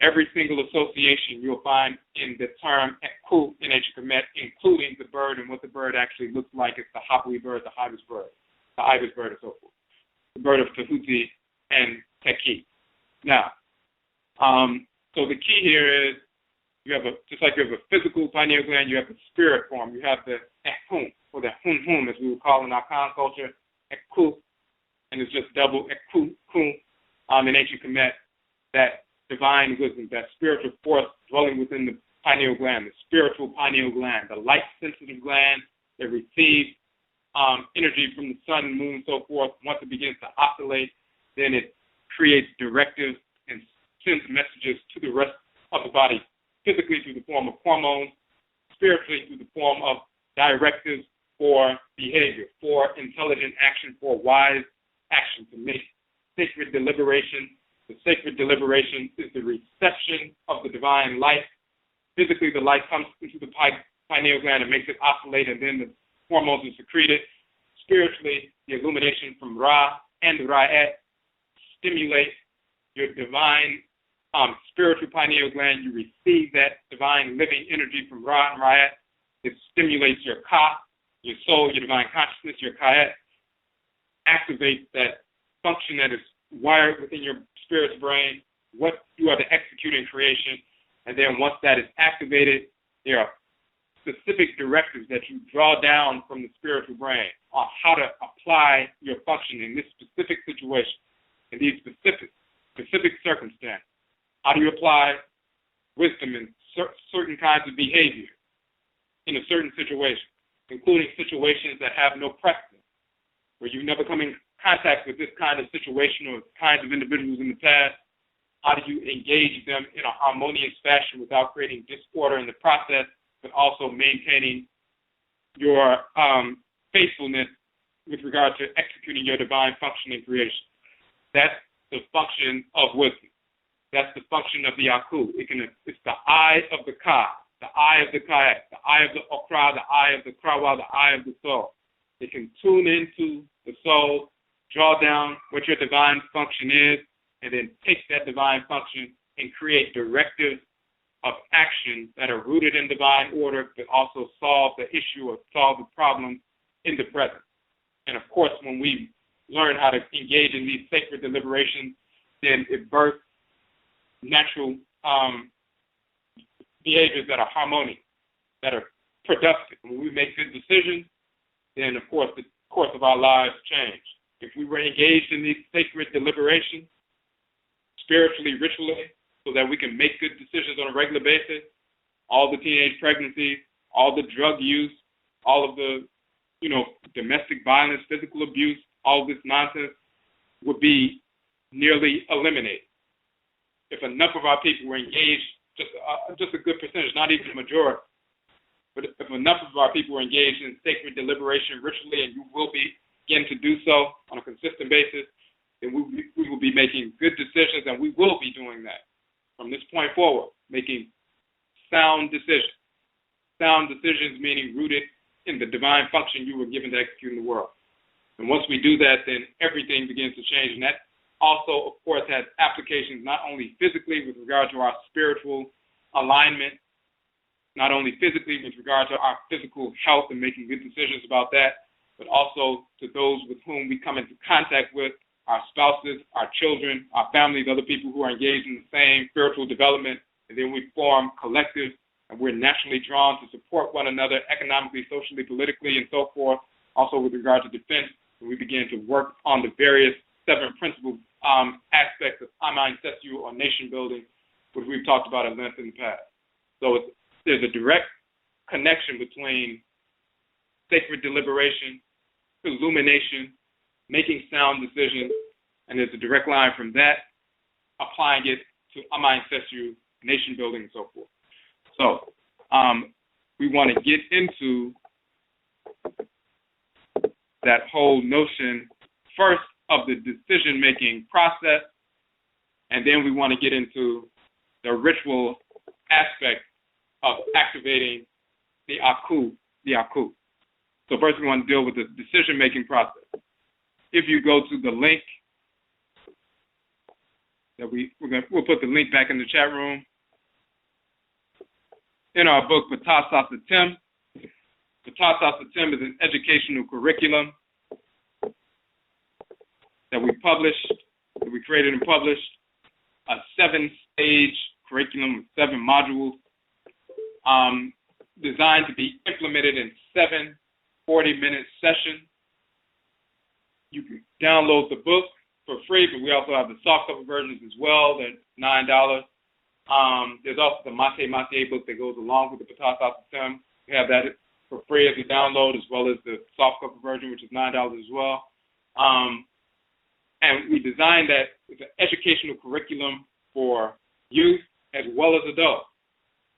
B: Every single association you'll find in the term Aakhu in ancient Kemet, including the bird and what the bird actually looks like. It's the hopawee bird, the ibis bird, and so forth. The bird of Tahuti and Teki. Now, so the key here is you have just like you have a physical pineal gland, you have the spirit form. You have the Aakhu, or the Honhom, as we would call in our Akan culture, Aakhu, and it's just double Aakhu in ancient Kemet, that divine wisdom, that spiritual force dwelling within the pineal gland, the spiritual pineal gland, the light-sensitive gland that receives energy from the sun, moon, and so forth. Once it begins to oscillate, then it creates directives and sends messages to the rest of the body, physically through the form of hormones, spiritually through the form of directives for behavior, for intelligent action, for wise action, to make sacred deliberation. The sacred deliberation is the reception of the divine light. Physically, the light comes into the pineal gland and makes it oscillate, and then the hormones are secreted. Spiritually, the illumination from Ra and the Ra'at stimulate your divine spiritual pineal gland. You receive that divine living energy from Ra and Ra'at. It stimulates your Ka, your soul, your divine consciousness, your Kait, activates that function that is wired within your spirit's brain, what you are to execute in creation. And then once that is activated, there are specific directives that you draw down from the spiritual brain on how to apply your function in this specific situation, in these specific circumstances. How do you apply wisdom in certain kinds of behavior in a certain situation, including situations that have no precedent, where you never come in contact with this kind of situation or kinds of individuals in the past? How do you engage them in a harmonious fashion without creating disorder in the process, but also maintaining your faithfulness with regard to executing your divine function in creation? That's the function of wisdom. That's the function of the Aakhu. It's the eye of the Ka, the eye of the Kait, the eye of the Okra, the eye of the Krawa, the eye of the soul. It can tune into the soul, draw down what your divine function is, and then take that divine function and create directives of action that are rooted in divine order, but also solve the issue or solve the problem in the present. And of course, when we learn how to engage in these sacred deliberations, then it births natural behaviors that are harmonious, that are productive. When we make good decisions, then of course the course of our lives change. If we were engaged in these sacred deliberations, spiritually, ritually, so that we can make good decisions on a regular basis, all the teenage pregnancies, all the drug use, all of the, domestic violence, physical abuse, all this nonsense would be nearly eliminated. If enough of our people were engaged, just a good percentage, not even a majority, but if enough of our people were engaged in sacred deliberation ritually, and you will begin to do so on a consistent basis, then we will be making good decisions, and we will be doing that from this point forward, making sound decisions. Sound decisions meaning rooted in the divine function you were given to execute in the world. And once we do that, then everything begins to change. And that also, of course, has applications not only physically with regard to our spiritual alignment, not only physically with regard to our physical health and making good decisions about that, but also to those with whom we come into contact with, our spouses, our children, our families, other people who are engaged in the same spiritual development, and then we form collectives, and we're naturally drawn to support one another economically, socially, politically, and so forth. Also with regard to defense, we begin to work on the various 7 principal aspects of ancestral or nation building, which we've talked about at length in the past. So there's a direct connection between sacred deliberation, illumination, making sound decisions, and there's a direct line from that, applying it to ancestral nation building and so forth. So we want to get into that whole notion first of the decision-making process, and then we want to get into the ritual aspect of activating the Aakhu. So first we want to deal with the decision-making process. If you go to the link that we'll put the link back in the chat room. In our book, Ptah SASETEM, Ptah SASETEM is an educational curriculum that we created and published, a 7-stage curriculum with 7 modules designed to be implemented in 7 40-minute sessions. You can download the book for free, but we also have the softcover versions as well. They're $9. There's also the Mate book that goes along with the Ptah SASETEM. We have that for free as a download, as well as the softcover version, which is $9 as well. And we designed that as an educational curriculum for youth as well as adults.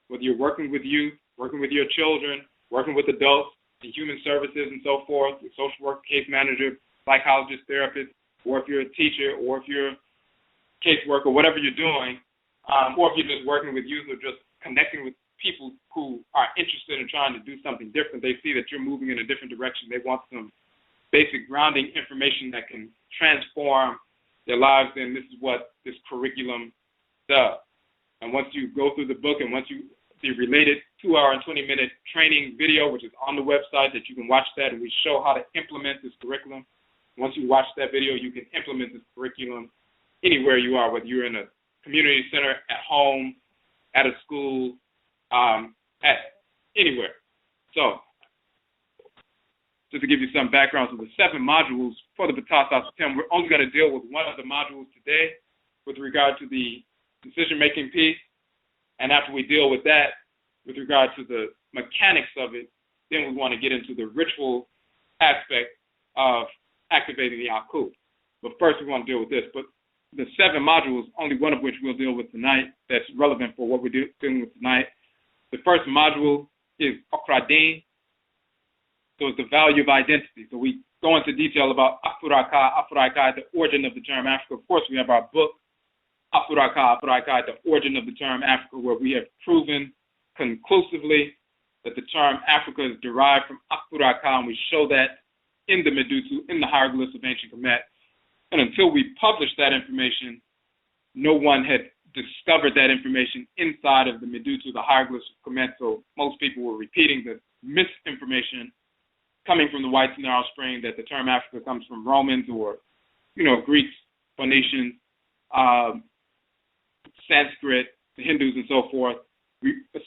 B: Whether you're working with youth, working with your children, working with adults in human services and so forth, your social worker, case manager, psychologist, therapist, or if you're a teacher, or if you're a caseworker, whatever you're doing, or if you're just working with youth or just connecting with people who are interested in trying to do something different. They see that you're moving in a different direction. They want some basic grounding information that can transform their lives. And this is what this curriculum does. And once you go through the book and once you the related 2-hour and 20-minute training video, which is on the website that you can watch that, and we show how to implement this curriculum. Once you watch that video, you can implement this curriculum anywhere you are, whether you're in a community center, at home, at a school, at anywhere. So, just to give you some background, so the 7 modules for the Ptah SASETEM, we're only going to deal with one of the modules today with regard to the decision-making piece. And after we deal with that, with regard to the mechanics of it, then we want to get into the ritual aspect of activating the Aakhu. But first we want to deal with this. But the 7 modules, only one of which we'll deal with tonight, that's relevant for what we're dealing with tonight. The first module is Okraa Ani. So it's the value of identity. So we go into detail about Afuraitkaitnit, the origin of the term Africa. Of course, we have our book, Afuraitkaitnit, the origin of the term Africa, where we have proven conclusively that the term Africa is derived from Afurakani, and we show that in the Medutu, in the hieroglyphs of ancient Kemet. And until we published that information, no one had discovered that information inside of the Medutu, the hieroglyphs of Kemet. So most people were repeating the misinformation coming from the whites in their offspring that the term Africa comes from Romans or, Greeks, Phoenicians, Sanskrit, the Hindus, and so forth.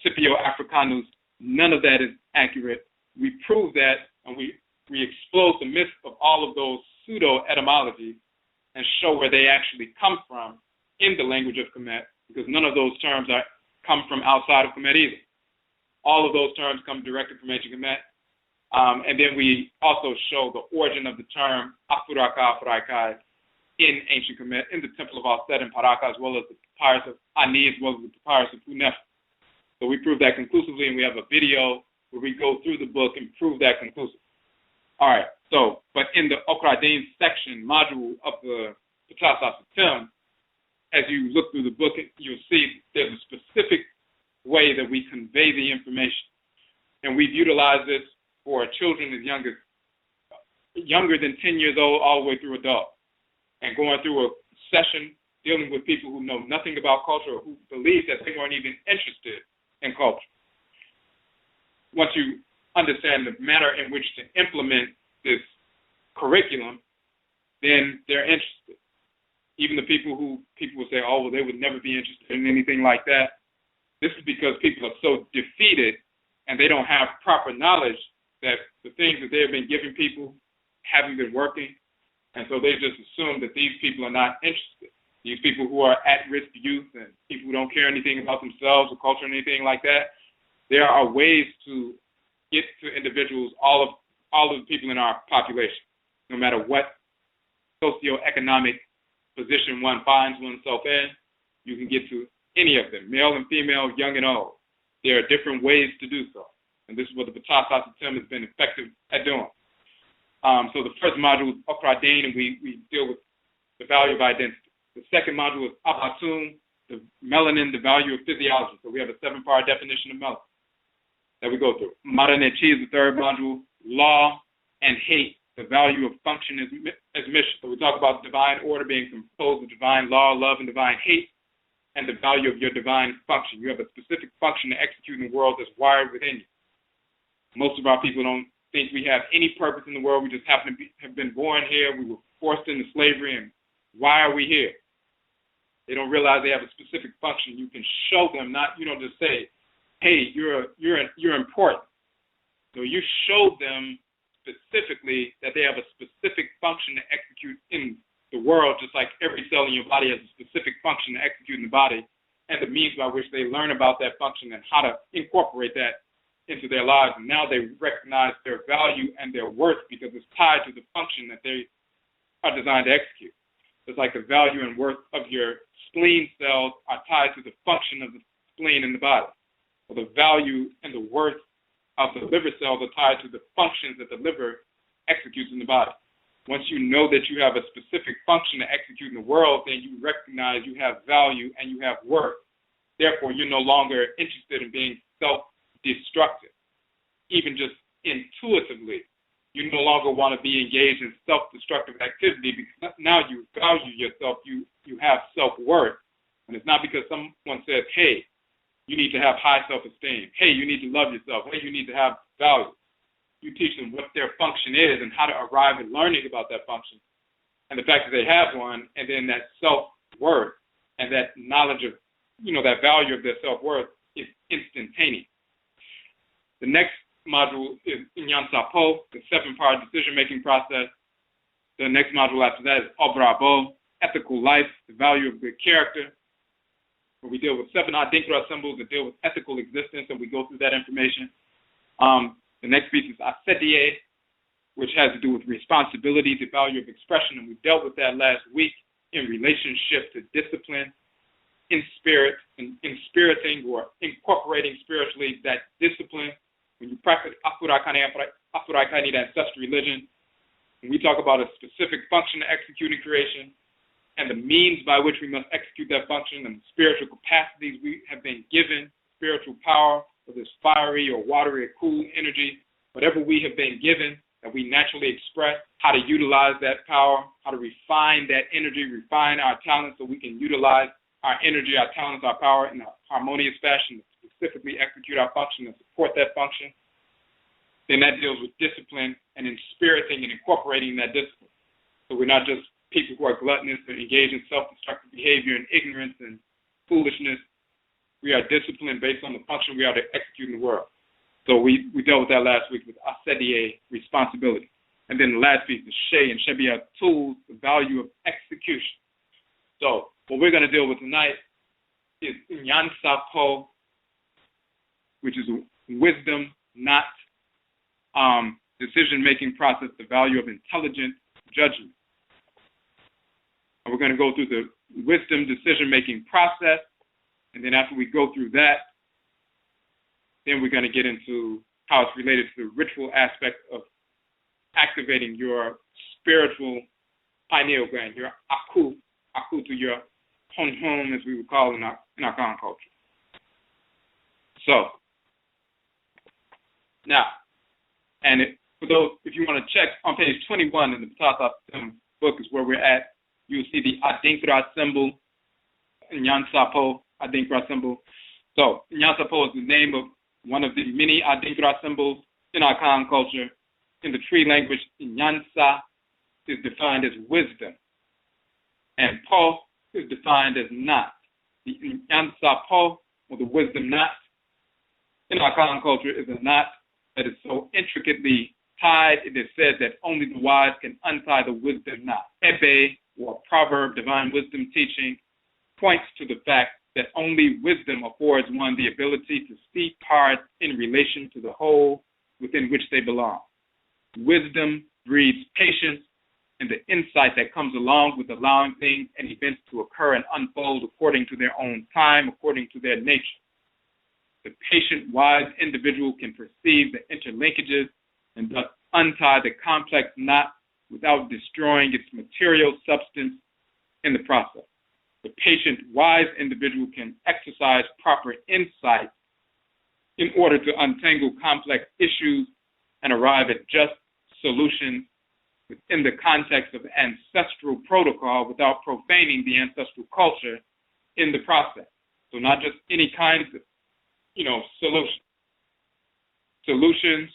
B: Scipio Africanus, none of that is accurate. We prove that, and we explode the myth of all of those pseudo-etymologies and show where they actually come from in the language of Kemet, because none of those terms come from outside of Kemet either. All of those terms come directly from ancient Kemet. And then we also show the origin of the term Afuraitkaitnit in ancient Kemet, in the Temple of Aset in Paraka, as well as the papyrus of Ani, as well as the papyrus of Nehem. So we prove that conclusively, and we have a video where we go through the book and prove that conclusively. All right, so, but in the Okraa Ani section, module of the Ptah SASETEM, as you look through the book, you'll see there's a specific way that we convey the information. And we've utilized this for children as younger than 10 years old, all the way through adults. And going through a session dealing with people who know nothing about culture or who believe that they weren't even interested in culture. Once you understand the manner in which to implement this curriculum, then they're interested. Even the people will say, oh, well, they would never be interested in anything like that. This is because people are so defeated and they don't have proper knowledge that the things that they have been giving people haven't been working. And so they just assume that these people are not interested. These people who are at-risk youth and people who don't care anything about themselves or culture or anything like that, there are ways to get to individuals, all of the people in our population, no matter what socioeconomic position one finds oneself in, you can get to any of them, male and female, young and old. There are different ways to do so. And this is what the Ptah SASETEM has been effective at doing. So the first module is Okraa Ani, and we deal with the value of identity. The second module is Abatum, the melanin, the value of physiology. So we have a 7-part definition of melanin that we go through. Maranechi is the third module, law and hate, the value of function as mission. So we talk about divine order being composed of divine law, love, and divine hate, and the value of your divine function. You have a specific function to execute in the world that's wired within you. Most of our people don't think we have any purpose in the world. We just happen to have been born here. We were forced into slavery, and why are we here? They don't realize they have a specific function. You can show them, not just say, "Hey, you're important." So you show them specifically that they have a specific function to execute in the world, just like every cell in your body has a specific function to execute in the body, and the means by which they learn about that function and how to incorporate that into their lives. And now they recognize their value and their worth because it's tied to the function that they are designed to execute. It's like the value and worth of your spleen cells are tied to the function of the spleen in the body. Or the value and the worth of the liver cells are tied to the functions that the liver executes in the body. Once you know that you have a specific function to execute in the world, then you recognize you have value and you have worth. Therefore, you're no longer interested in being self-destructive. Even just intuitively, you no longer want to be engaged in self-destructive activity because now you value yourself, you have self-worth. And it's not because someone says, hey, you need to have high self-esteem. Hey, you need to love yourself. Hey, you need to have value. You teach them what their function is and how to arrive at learning about that function. And the fact that they have one, and then that self-worth and that knowledge of, that value of their self-worth is instantaneous. The next module is Nyansapo, the 7-part decision-making process. The next module after that is Obrabo, ethical life, the value of good character, where we deal with 7 Adinkra symbols that deal with ethical existence, and we go through that information. The next piece is SASETEM, which has to do with responsibility, the value of expression, and we dealt with that last week in relationship to discipline, in spirit, in inspiriting or incorporating spiritually that discipline. When you practice Afurakani, Afuraitkaitnit ancestral religion, when we talk about a specific function to execute in creation and the means by which we must execute that function and the spiritual capacities we have been given, spiritual power, whether it's fiery or watery or cool energy, whatever we have been given that we naturally express, how to utilize that power, how to refine that energy, refine our talents so we can utilize our energy, our talents, our power in a harmonious fashion to specifically execute our function and support that function. Then that deals with discipline and inspiriting and incorporating that discipline. So we're not just people who are gluttonous and engage in self-destructive behavior and ignorance and foolishness. We are disciplined based on the function we are to execute in the world. So we dealt with that last week with SASETEM, responsibility. And then the last piece is She, and She are tools, the value of execution. So what we're going to deal with tonight is Nyansapo, which is wisdom, not decision-making process, the value of intelligent judgment. And we're going to go through the wisdom decision-making process, and then after we go through that, then we're going to get into how it's related to the ritual aspect of activating your spiritual pineal gland, your Aakhu to your Honhom, as we would call in our Akan culture. So, now, and for those, if you want to check on page 21 in the Ptah book is where we're at, you'll see the Adinkra symbol, Nyansapo, Adinkra symbol. So, Nyansapo is the name of one of the many Adinkra symbols in our Akan culture. In the tree language, Nyansa is defined as wisdom, and Po is defined as not. The Nyansapo, or the wisdom not, in our Akan culture is a knot that is so intricately tied, it is said that only the wise can untie the wisdom knot. Ebe, or proverb, divine wisdom teaching, points to the fact that only wisdom affords one the ability to see parts in relation to the whole within which they belong. Wisdom breeds patience and the insight that comes along with allowing things and events to occur and unfold according to their own time, according to their nature. The patient, wise individual can perceive the interlinkages and thus untie the complex knot without destroying its material substance in the process. The patient, wise individual can exercise proper insight in order to untangle complex issues and arrive at just solutions within the context of ancestral protocol without profaning the ancestral culture in the process. So not just any kind of, solution. Solutions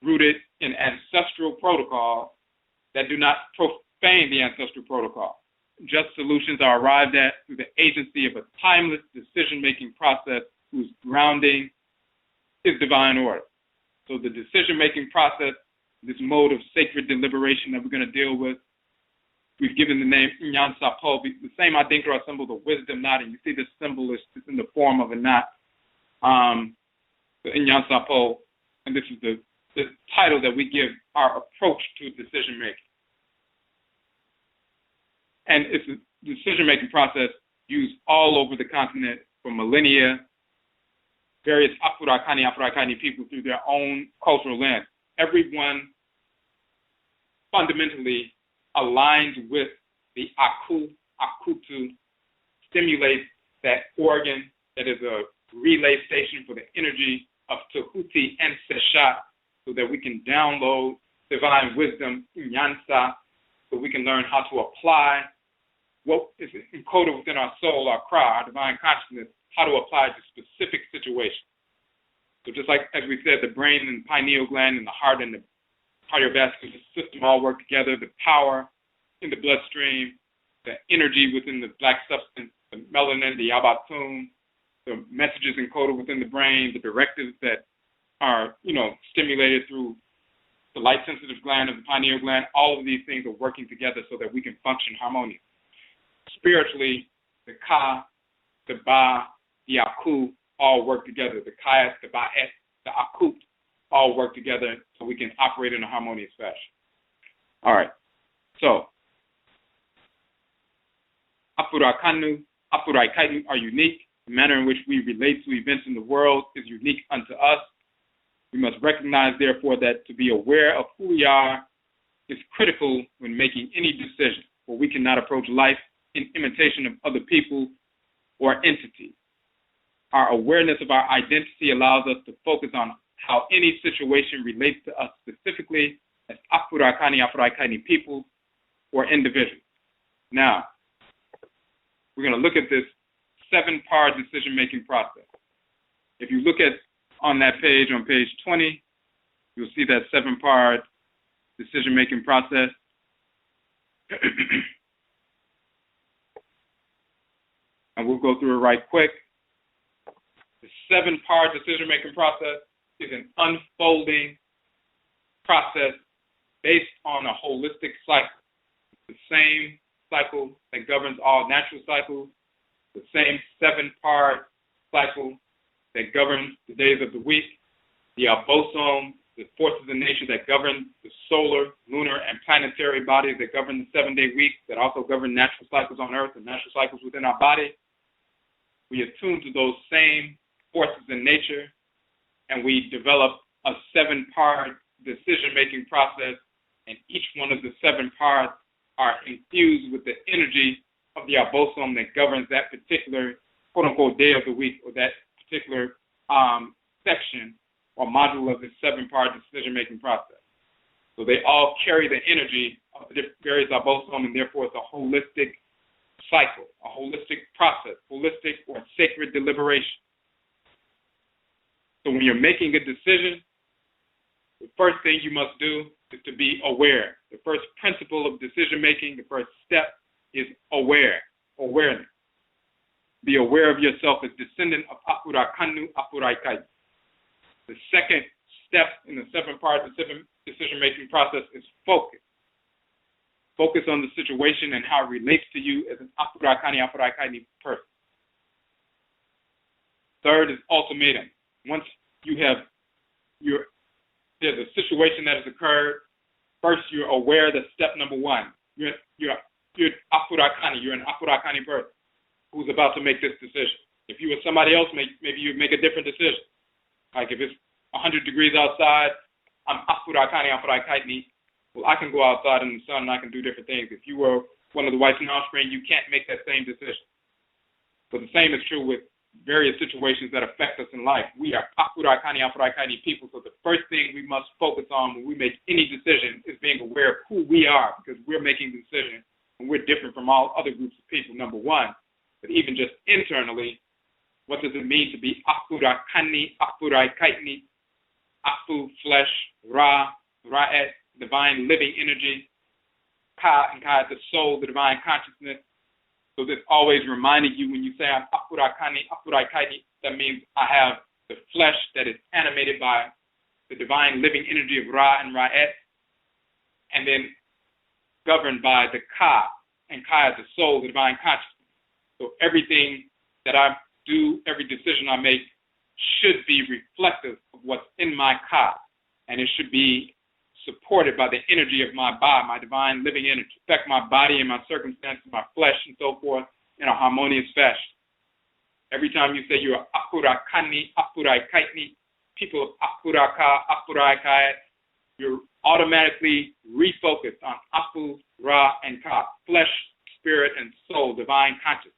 B: rooted in ancestral protocol that do not profane the ancestral protocol. Just solutions are arrived at through the agency of a timeless decision-making process whose grounding is divine order. So the decision-making process, this mode of sacred deliberation that we're going to deal with, we've given the name Nyansapo, the same Adinkra symbol, the wisdom knot, and you see this symbol is in the form of a knot, the Nyansapo, and this is the title that we give our approach to decision-making. And it's a decision-making process used all over the continent for millennia, various Afurakani, Afuraitkaitnit people through their own cultural lens. Everyone fundamentally aligns with the Aakhu to stimulate that organ that is a relay station for the energy of Tahuti and Seshat, so that we can download divine wisdom, Nyansa, so we can learn how to apply what is encoded within our soul, our Okraa, our divine consciousness, how to apply it to specific situations. So just like, as we said, the brain and pineal gland and the heart and the cardiovascular system all work together, the power in the bloodstream, the energy within the black substance, the melanin, the yabatum, the messages encoded within the brain, the directives that are, stimulated through the light-sensitive gland of the pineal gland, all of these things are working together so that we can function harmoniously. Spiritually, the Ka, the Ba, the Aakhu all work together. The Kait, the Ba'et, the Aakhut all work together so we can operate in a harmonious fashion. All right. So, Afurakani, Afuraitkaitnit are unique. The manner in which we relate to events in the world is unique unto us. We must recognize, therefore, that to be aware of who we are is critical when making any decision, for we cannot approach life in imitation of other people or entities. Our awareness of our identity allows us to focus on how any situation relates to us specifically as Afurakani, Afuraitkaitnit people or individuals. Now, we're going to look at this 7-part decision-making process. If you look at on that page, on page 20, you'll see that 7-part decision-making process. And we'll go through it right quick. The 7-part decision-making process is an unfolding process based on a holistic cycle. It's the same cycle that governs all natural cycles, the same 7-part cycle that governs the days of the week, the bosom, the forces of nature that govern the solar, lunar, and planetary bodies that govern the 7-day week, that also govern natural cycles on Earth and natural cycles within our body. We attune to those same forces in nature, and we develop a 7-part decision-making process, and each one of the 7 parts are infused with the energy of the bosom that governs that particular, quote-unquote, day of the week, or that particular section or module of the 7-part decision-making process. So they all carry the energy of the various bosom, and therefore it's a holistic cycle, a holistic process, holistic or sacred deliberation. So when you're making a decision, the first thing you must do is to be aware. The first principle of decision-making, the first step is awareness. Be aware of yourself as descendant of Afurakani, Afuraitkaitnit. The second step in the 7-part decision-making process is focus. Focus on the situation and how it relates to you as an Afurakani, Afuraitkaitnit person. Third is ultimatum. Once you have there's a situation that has occurred, first you're aware that step number 1, you're Afurakani, you're an Afurakani person who's about to make this decision. If you were somebody else, maybe you'd make a different decision. Like if it's 100 degrees outside, I'm Afurakani, Afuraitkaitnit. Well, I can go outside in the sun and I can do different things. If you were one of the whites and offspring, you can't make that same decision. But the same is true with various situations that affect us in life. We are Afurakani, Afuraitkaitnit people, so the first thing we must focus on when we make any decision is being aware of who we are, because we're making the decision and we're different from all other groups of people, number 1. But even just internally, what does it mean to be Afurakani, Afuraitkaitnit, Afu, flesh, Ra, Ra'et, divine living energy, Ka, and Kait, the soul, the divine consciousness. So this always reminding you when you say I'm Afurakani, Afuraitkaitnit, that means I have the flesh that is animated by the divine living energy of Ra and Ra'et, and then governed by the Ka, and Kait, the soul, the divine consciousness. So everything that I do, every decision I make should be reflective of what's in my Ka, and it should be supported by the energy of my Ba, my divine living energy, affect my body and my circumstances, my flesh and so forth in a harmonious fashion. Every time you say you're Afurakani, Afuraitkaitnit, people of Afuraka, Afuraitkaitnit, you're automatically refocused on Afu, Ra, and Ka, flesh, spirit, and soul, divine consciousness.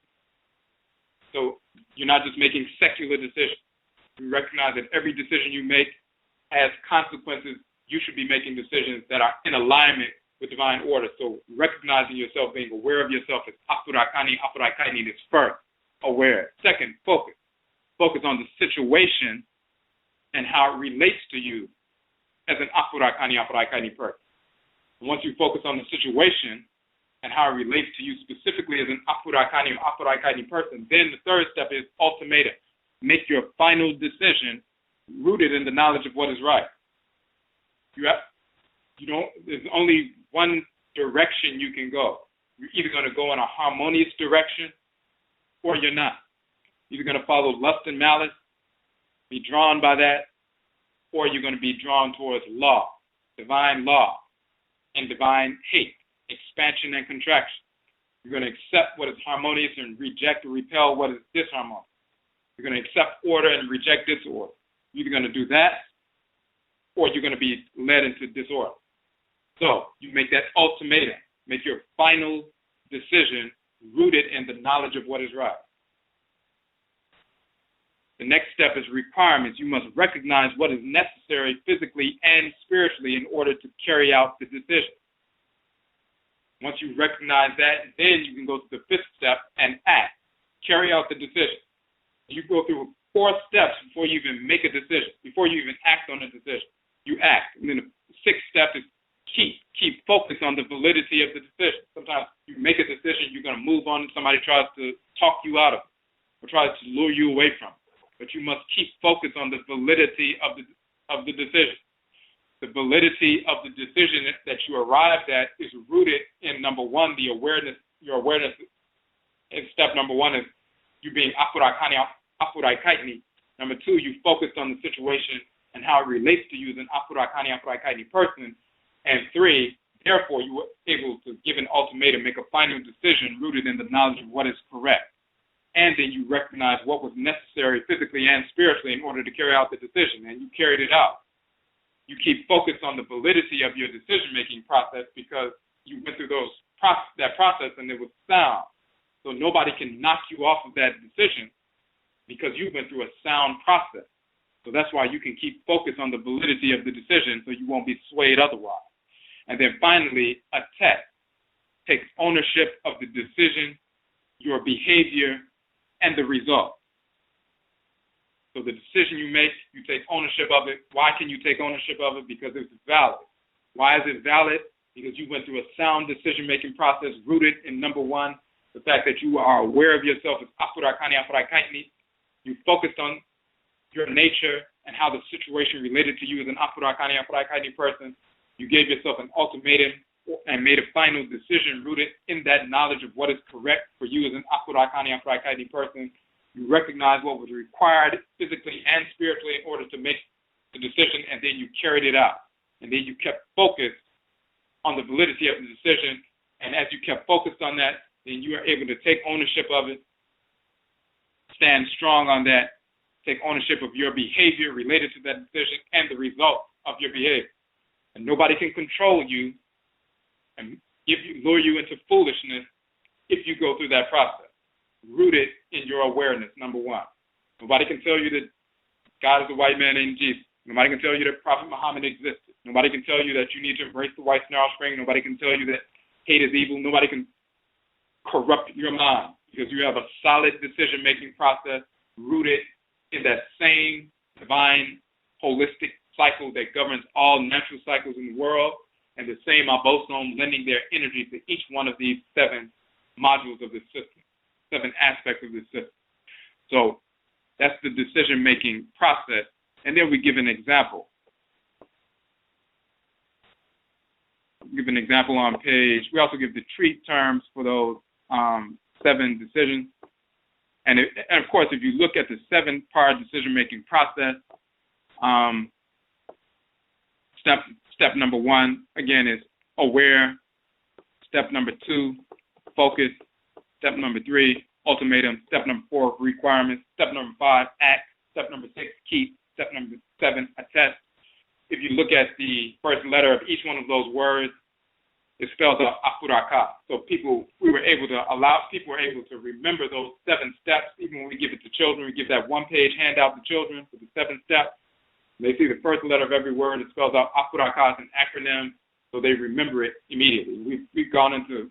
B: So You're not just making secular decisions. You recognize that every decision you make has consequences. You should be making decisions that are in alignment with divine order. So recognizing yourself, being aware of yourself as Afurakani, Afuraitkaitnit is first, aware. Second, focus. Focus on the situation and how it relates to you as an Afurakani, Afuraitkaitnit person. Once you focus on the situation and how it relates to you specifically as an Afurakani or Afuraitkaitnit person, then the third step is ultimatum. Make your final decision rooted in the knowledge of what is right. There's only one direction you can go. You're either going to go in a harmonious direction or you're not. You're either going to follow lust and malice, be drawn by that, or you're going to be drawn towards law, divine law, and divine hate, expansion and contraction. You're going to accept what is harmonious and reject or repel what is disharmonious. You're going to accept order and reject disorder. You're either going to do that or you're going to be led into disorder. So you make that ultimatum. Make your final decision rooted in the knowledge of what is right. The next step is requirements. You must recognize what is necessary physically and spiritually in order to carry out the decision. Once you recognize that, then you can go to the fifth step and act. Carry out the decision. You go through 4 steps before you even make a decision, before you even act on a decision. You act. And then the 6th step is keep focus on the validity of the decision. Sometimes you make a decision, you're going to move on, somebody tries to talk you out of it or tries to lure you away from it. But you must keep focus on the validity of the decision. The validity of the decision that you arrived at is rooted in, number 1, the awareness. Your awareness in step number 1 is you being Afurakani, Afuraitkaitnit. Number 2, you focused on the situation and how it relates to you as an Afurakani, Afuraitkaitnit person. And 3, therefore, you were able to give an ultimatum, make a final decision rooted in the knowledge of what is correct. And then you recognize what was necessary physically and spiritually in order to carry out the decision, and you carried it out. You keep focused on the validity of your decision-making process because you went through that process and it was sound. So nobody can knock you off of that decision because you went through a sound process. So that's why you can keep focused on the validity of the decision so you won't be swayed otherwise. And then finally, a test. Takes ownership of the decision, your behavior, and the result. So the decision you make, you take ownership of it. Why can you take ownership of it? Because it's valid. Why is it valid? Because you went through a sound decision-making process rooted in, number 1, the fact that you are aware of yourself as Afurakani, Afuraitkaitnit. You focused on your nature and how the situation related to you as an Afurakani, Afuraitkaitnit person. You gave yourself an ultimatum and made a final decision rooted in that knowledge of what is correct for you as an Afurakani, Afuraitkaitnit person. You recognize what was required physically and spiritually in order to make the decision, and then you carried it out. And then you kept focused on the validity of the decision, and as you kept focused on that, then you are able to take ownership of it, stand strong on that, take ownership of your behavior related to that decision and the result of your behavior. And nobody can control you and lure you into foolishness if you go through that process, rooted in your awareness, number 1. Nobody can tell you that God is a white man named Jesus. Nobody can tell you that Prophet Muhammad existed. Nobody can tell you that you need to embrace the white snarl string. Nobody can tell you that hate is evil. Nobody can corrupt your mind because you have a solid decision-making process rooted in that same divine, holistic cycle that governs all natural cycles in the world, and the same Abosom lending their energy to each one of these 7 modules of the system, 7 aspects of the system. So that's the decision-making process. And then we give an example. Give an example on page. We also give the treat terms for those 7 decisions. And of course, if you look at the 7-part decision-making process, step number 1, again, is aware. Step number 2, focus. Step number 3, ultimatum. Step number 4, requirements. Step number 5, act. Step number 6, keep. Step number 7, attest. If you look at the first letter of each one of those words, it spells out Afuraitkaitnit. So we were able to remember those 7 steps. Even when we give it to children, we give that 1-page handout to children for the 7 steps. They see the first letter of every word. It spells out Afuraitkaitnit, an acronym, so they remember it immediately. We've gone into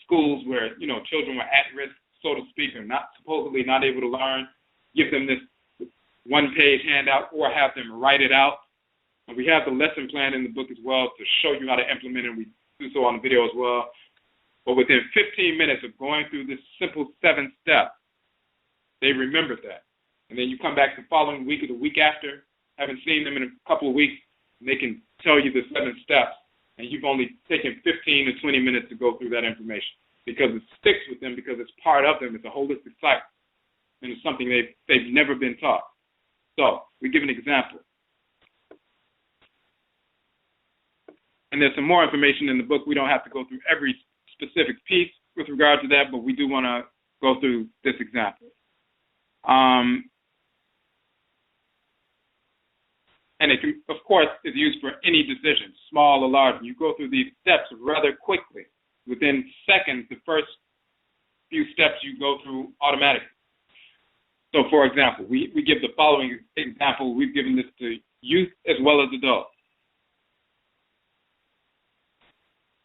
B: schools where, children were at risk, so to speak, or supposedly not able to learn, give them this 1-page handout or have them write it out. And we have the lesson plan in the book as well to show you how to implement it, and we do so on the video as well. But within 15 minutes of going through this simple 7 steps, they remembered that. And then you come back the following week or the week after, haven't seen them in a couple of weeks, and they can tell you the 7 steps, and you've only taken 15 to 20 minutes to go through that information because it sticks with them, because it's part of them. It's a holistic cycle, and it's something they've never been taught. So we give an example. And there's some more information in the book. We don't have to go through every specific piece with regard to that, but we do want to go through this example. And it, of course, is used for any decision, small or large. You go through these steps rather quickly. Within seconds, the first few steps you go through automatically. So, for example, we give the following example. We've given this to youth as well as adults.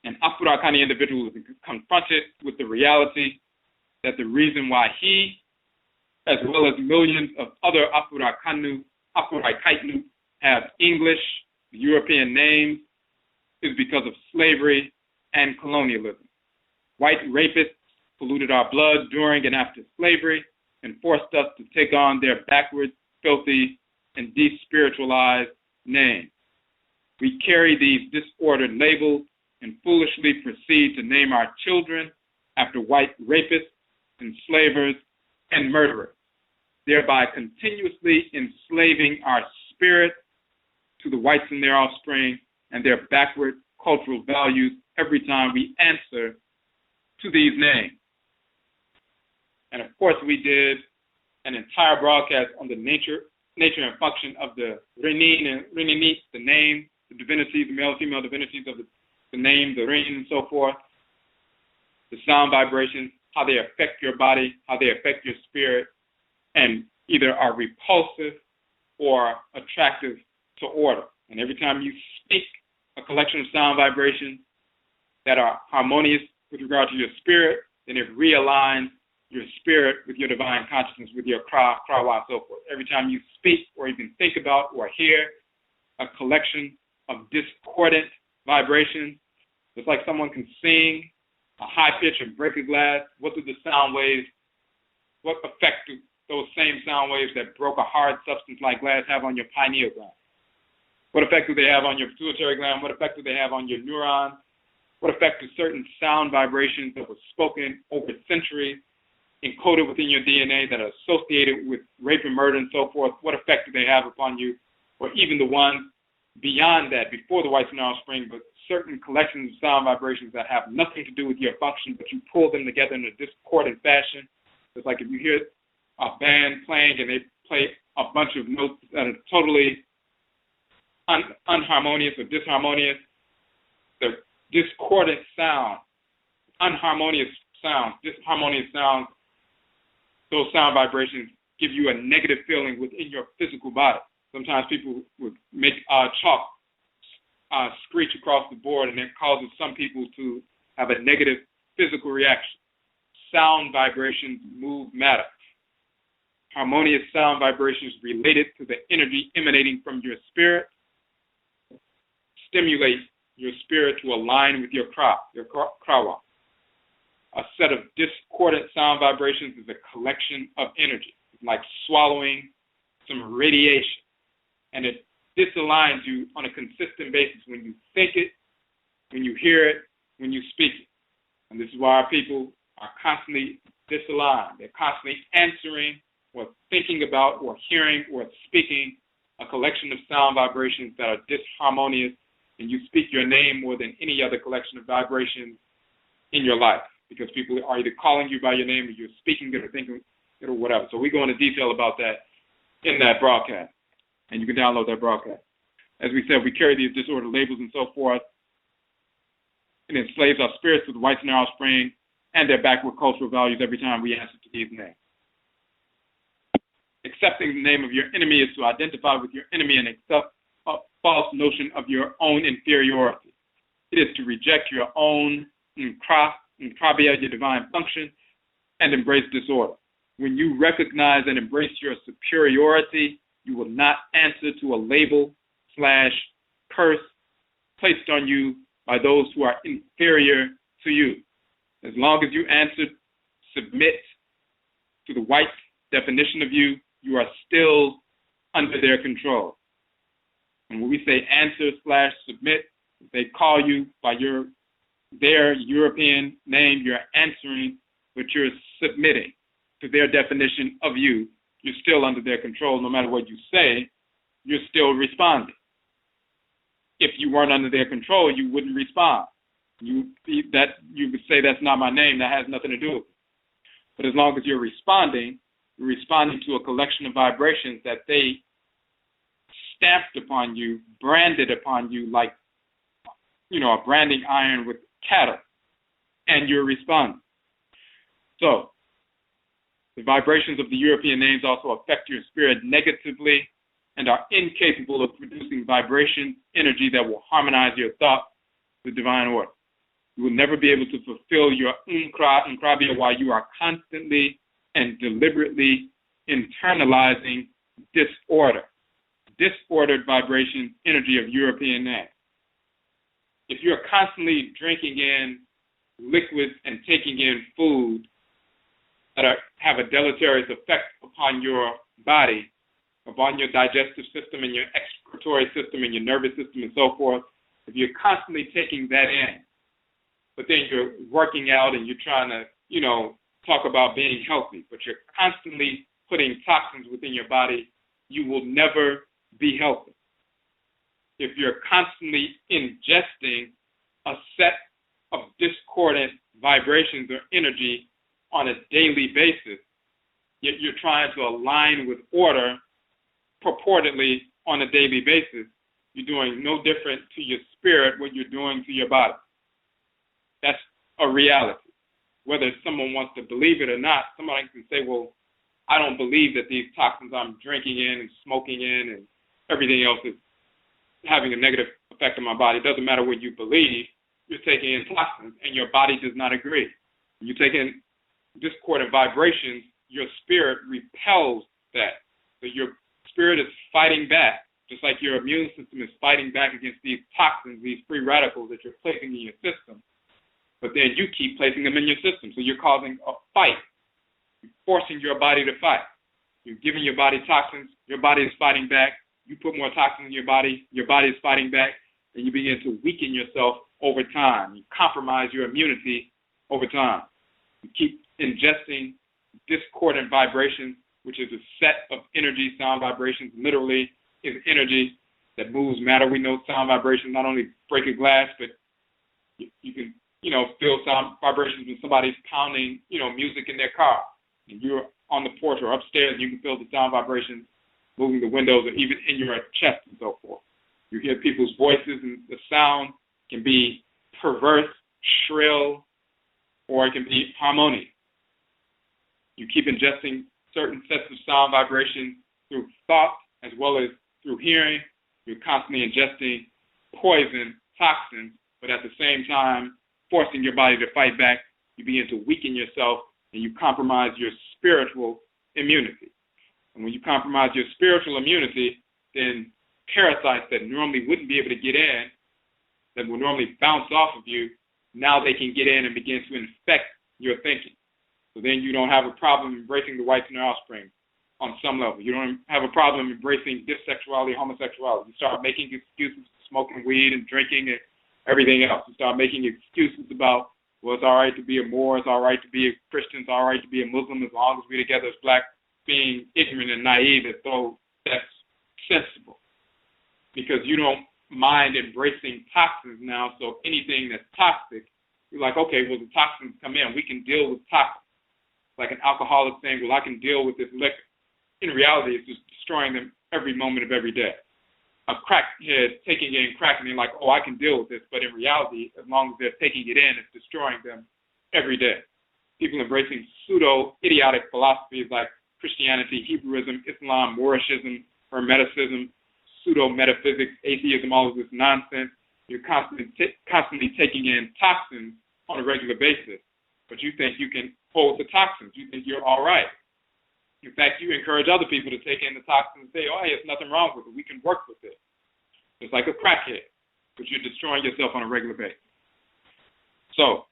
B: An Afurakani individual is confronted with the reality that the reason why he, as well as millions of other Afuraitkaitnit, have English, European names, is because of slavery and colonialism. White rapists polluted our blood during and after slavery and forced us to take on their backwards, filthy, and despiritualized names. We carry these disordered labels and foolishly proceed to name our children after white rapists, enslavers, and murderers, thereby continuously enslaving our spirit to the whites and their offspring and their backward cultural values every time we answer to these names. And of course, we did an entire broadcast on the nature and function of the Renin and Reninit, the name, the divinities, the male and female divinities of the name, the Rin, and so forth, the sound vibrations, how they affect your body, how they affect your spirit, and either are repulsive or attractive to order. And every time you speak a collection of sound vibrations that are harmonious with regard to your spirit, then it realigns your spirit with your divine consciousness, with your Okraa, and so forth. Every time you speak or even think about or hear a collection of discordant vibrations, it's like someone can sing a high pitch and break a glass. What effect do those same sound waves that broke a hard substance like glass have on your pineal gland? What effect do they have on your pituitary gland? What effect do they have on your neurons? What effect do certain sound vibrations that were spoken over centuries, encoded within your DNA, that are associated with rape and murder and so forth, what effect do they have upon you? Or even the ones beyond that, before the whites and offspring, but certain collections of sound vibrations that have nothing to do with your function, but you pull them together in a discordant fashion. It's like if you hear a band playing and they play a bunch of notes that are totally unharmonious or disharmonious, the discordant sound, disharmonious sounds, those sound vibrations give you a negative feeling within your physical body. Sometimes people would make chalk screech across the board, and it causes some people to have a negative physical reaction. Sound vibrations move matter. Harmonious sound vibrations related to the energy emanating from your spirit stimulate your spirit to align with your krawa. A set of discordant sound vibrations is a collection of energy, like swallowing some radiation. And it disaligns you on a consistent basis when you think it, when you hear it, when you speak it. And this is why our people are constantly disaligned. They're constantly answering or thinking about or hearing or speaking a collection of sound vibrations that are disharmonious, and you speak your name more than any other collection of vibrations in your life, because people are either calling you by your name or you're speaking it or thinking it or whatever. So we go into detail about that in that broadcast, and you can download that broadcast. As we said, we carry these disorder labels and so forth. It enslaves our spirits with the whites in our offspring and their backward cultural values every time we answer to these names. Accepting the name of your enemy is to identify with your enemy and accept a false notion of your own inferiority. It is to reject your own Nkrabia, your divine function, and embrace disorder. When you recognize and embrace your superiority, you will not answer to a label/curse placed on you by those who are inferior to you. As long as you submit to the white definition of you, you are still under their control. And when we say answer/submit, if they call you by their European name, you're answering, but you're submitting to their definition of you. You're still under their control. No matter what you say, you're still responding. If you weren't under their control, you wouldn't respond. You would say, that's not my name, that has nothing to do with it. But as long as you're responding to a collection of vibrations that they stamped upon you, branded upon you like, a branding iron with cattle, and you're responding. So, the vibrations of the European names also affect your spirit negatively and are incapable of producing vibration energy that will harmonize your thought with divine order. You will never be able to fulfill your Nkrabia while you are constantly and deliberately internalizing disordered vibration energy of European names. If you're constantly drinking in liquids and taking in food that have a deleterious effect upon your body, upon your digestive system and your excretory system and your nervous system and so forth, if you're constantly taking that in, but then you're working out and you're trying to, talk about being healthy, but you're constantly putting toxins within your body, you will never be healthy. If you're constantly ingesting a set of discordant vibrations or energy on a daily basis, yet you're trying to align with order purportedly on a daily basis, you're doing no different to your spirit what you're doing to your body. That's a reality. Whether someone wants to believe it or not, somebody can say, well, I don't believe that these toxins I'm drinking in and smoking in and everything else is having a negative effect on my body. It doesn't matter what you believe, you're taking in toxins and your body does not agree. You take in discordant vibrations, your spirit repels that. So your spirit is fighting back, just like your immune system is fighting back against these toxins, these free radicals that you're placing in your system. But then you keep placing them in your system. So you're causing a fight. You're forcing your body to fight. You're giving your body toxins. Your body is fighting back. You put more toxins in your body is fighting back, and you begin to weaken yourself over time. You compromise your immunity over time. You keep ingesting discordant vibrations, which is a set of energy. Sound vibrations literally is energy that moves matter. We know sound vibrations not only break a glass, but you can feel sound vibrations when somebody's pounding, music in their car. And you're on the porch or upstairs, and you can feel the sound vibrations moving the windows or even in your chest and so forth. You hear people's voices, and the sound can be perverse, shrill, or it can be harmonious. You keep ingesting certain sets of sound vibrations through thought as well as through hearing. You're constantly ingesting poison, toxins, but at the same time, forcing your body to fight back. You begin to weaken yourself, and you compromise your spiritual immunity. And when you compromise your spiritual immunity, then parasites that normally wouldn't be able to get in, that would normally bounce off of you, now they can get in and begin to infect your thinking. So then you don't have a problem embracing the whites in their offspring on some level. You don't have a problem embracing dissexuality, homosexuality. You start making excuses for smoking weed and drinking and everything else. You start making excuses about, well, it's all right to be a Moor, it's all right to be a Christian, it's all right to be a Muslim as long as we're together as black, being ignorant and naive as though that's sensible. Because you don't mind embracing toxins now, so anything that's toxic, you're like, okay, well, the toxins come in. We can deal with toxins. Like an alcoholic saying, well, I can deal with this liquor. In reality, it's just destroying them every moment of every day. a crackhead taking in crack and they're like, oh, I can deal with this. But in reality, as long as they're taking it in, it's destroying them every day. People embracing pseudo-idiotic philosophies like Christianity, Hebrewism, Islam, Moorishism, Hermeticism, pseudo-metaphysics, atheism, all of this nonsense. You're constantly taking in toxins on a regular basis. But you think you can hold the toxins. You think you're all right. In fact, you encourage other people to take in the toxins and say, oh, hey, there's nothing wrong with it. We can work with it. It's like a crackhead, but you're destroying yourself on a regular basis. So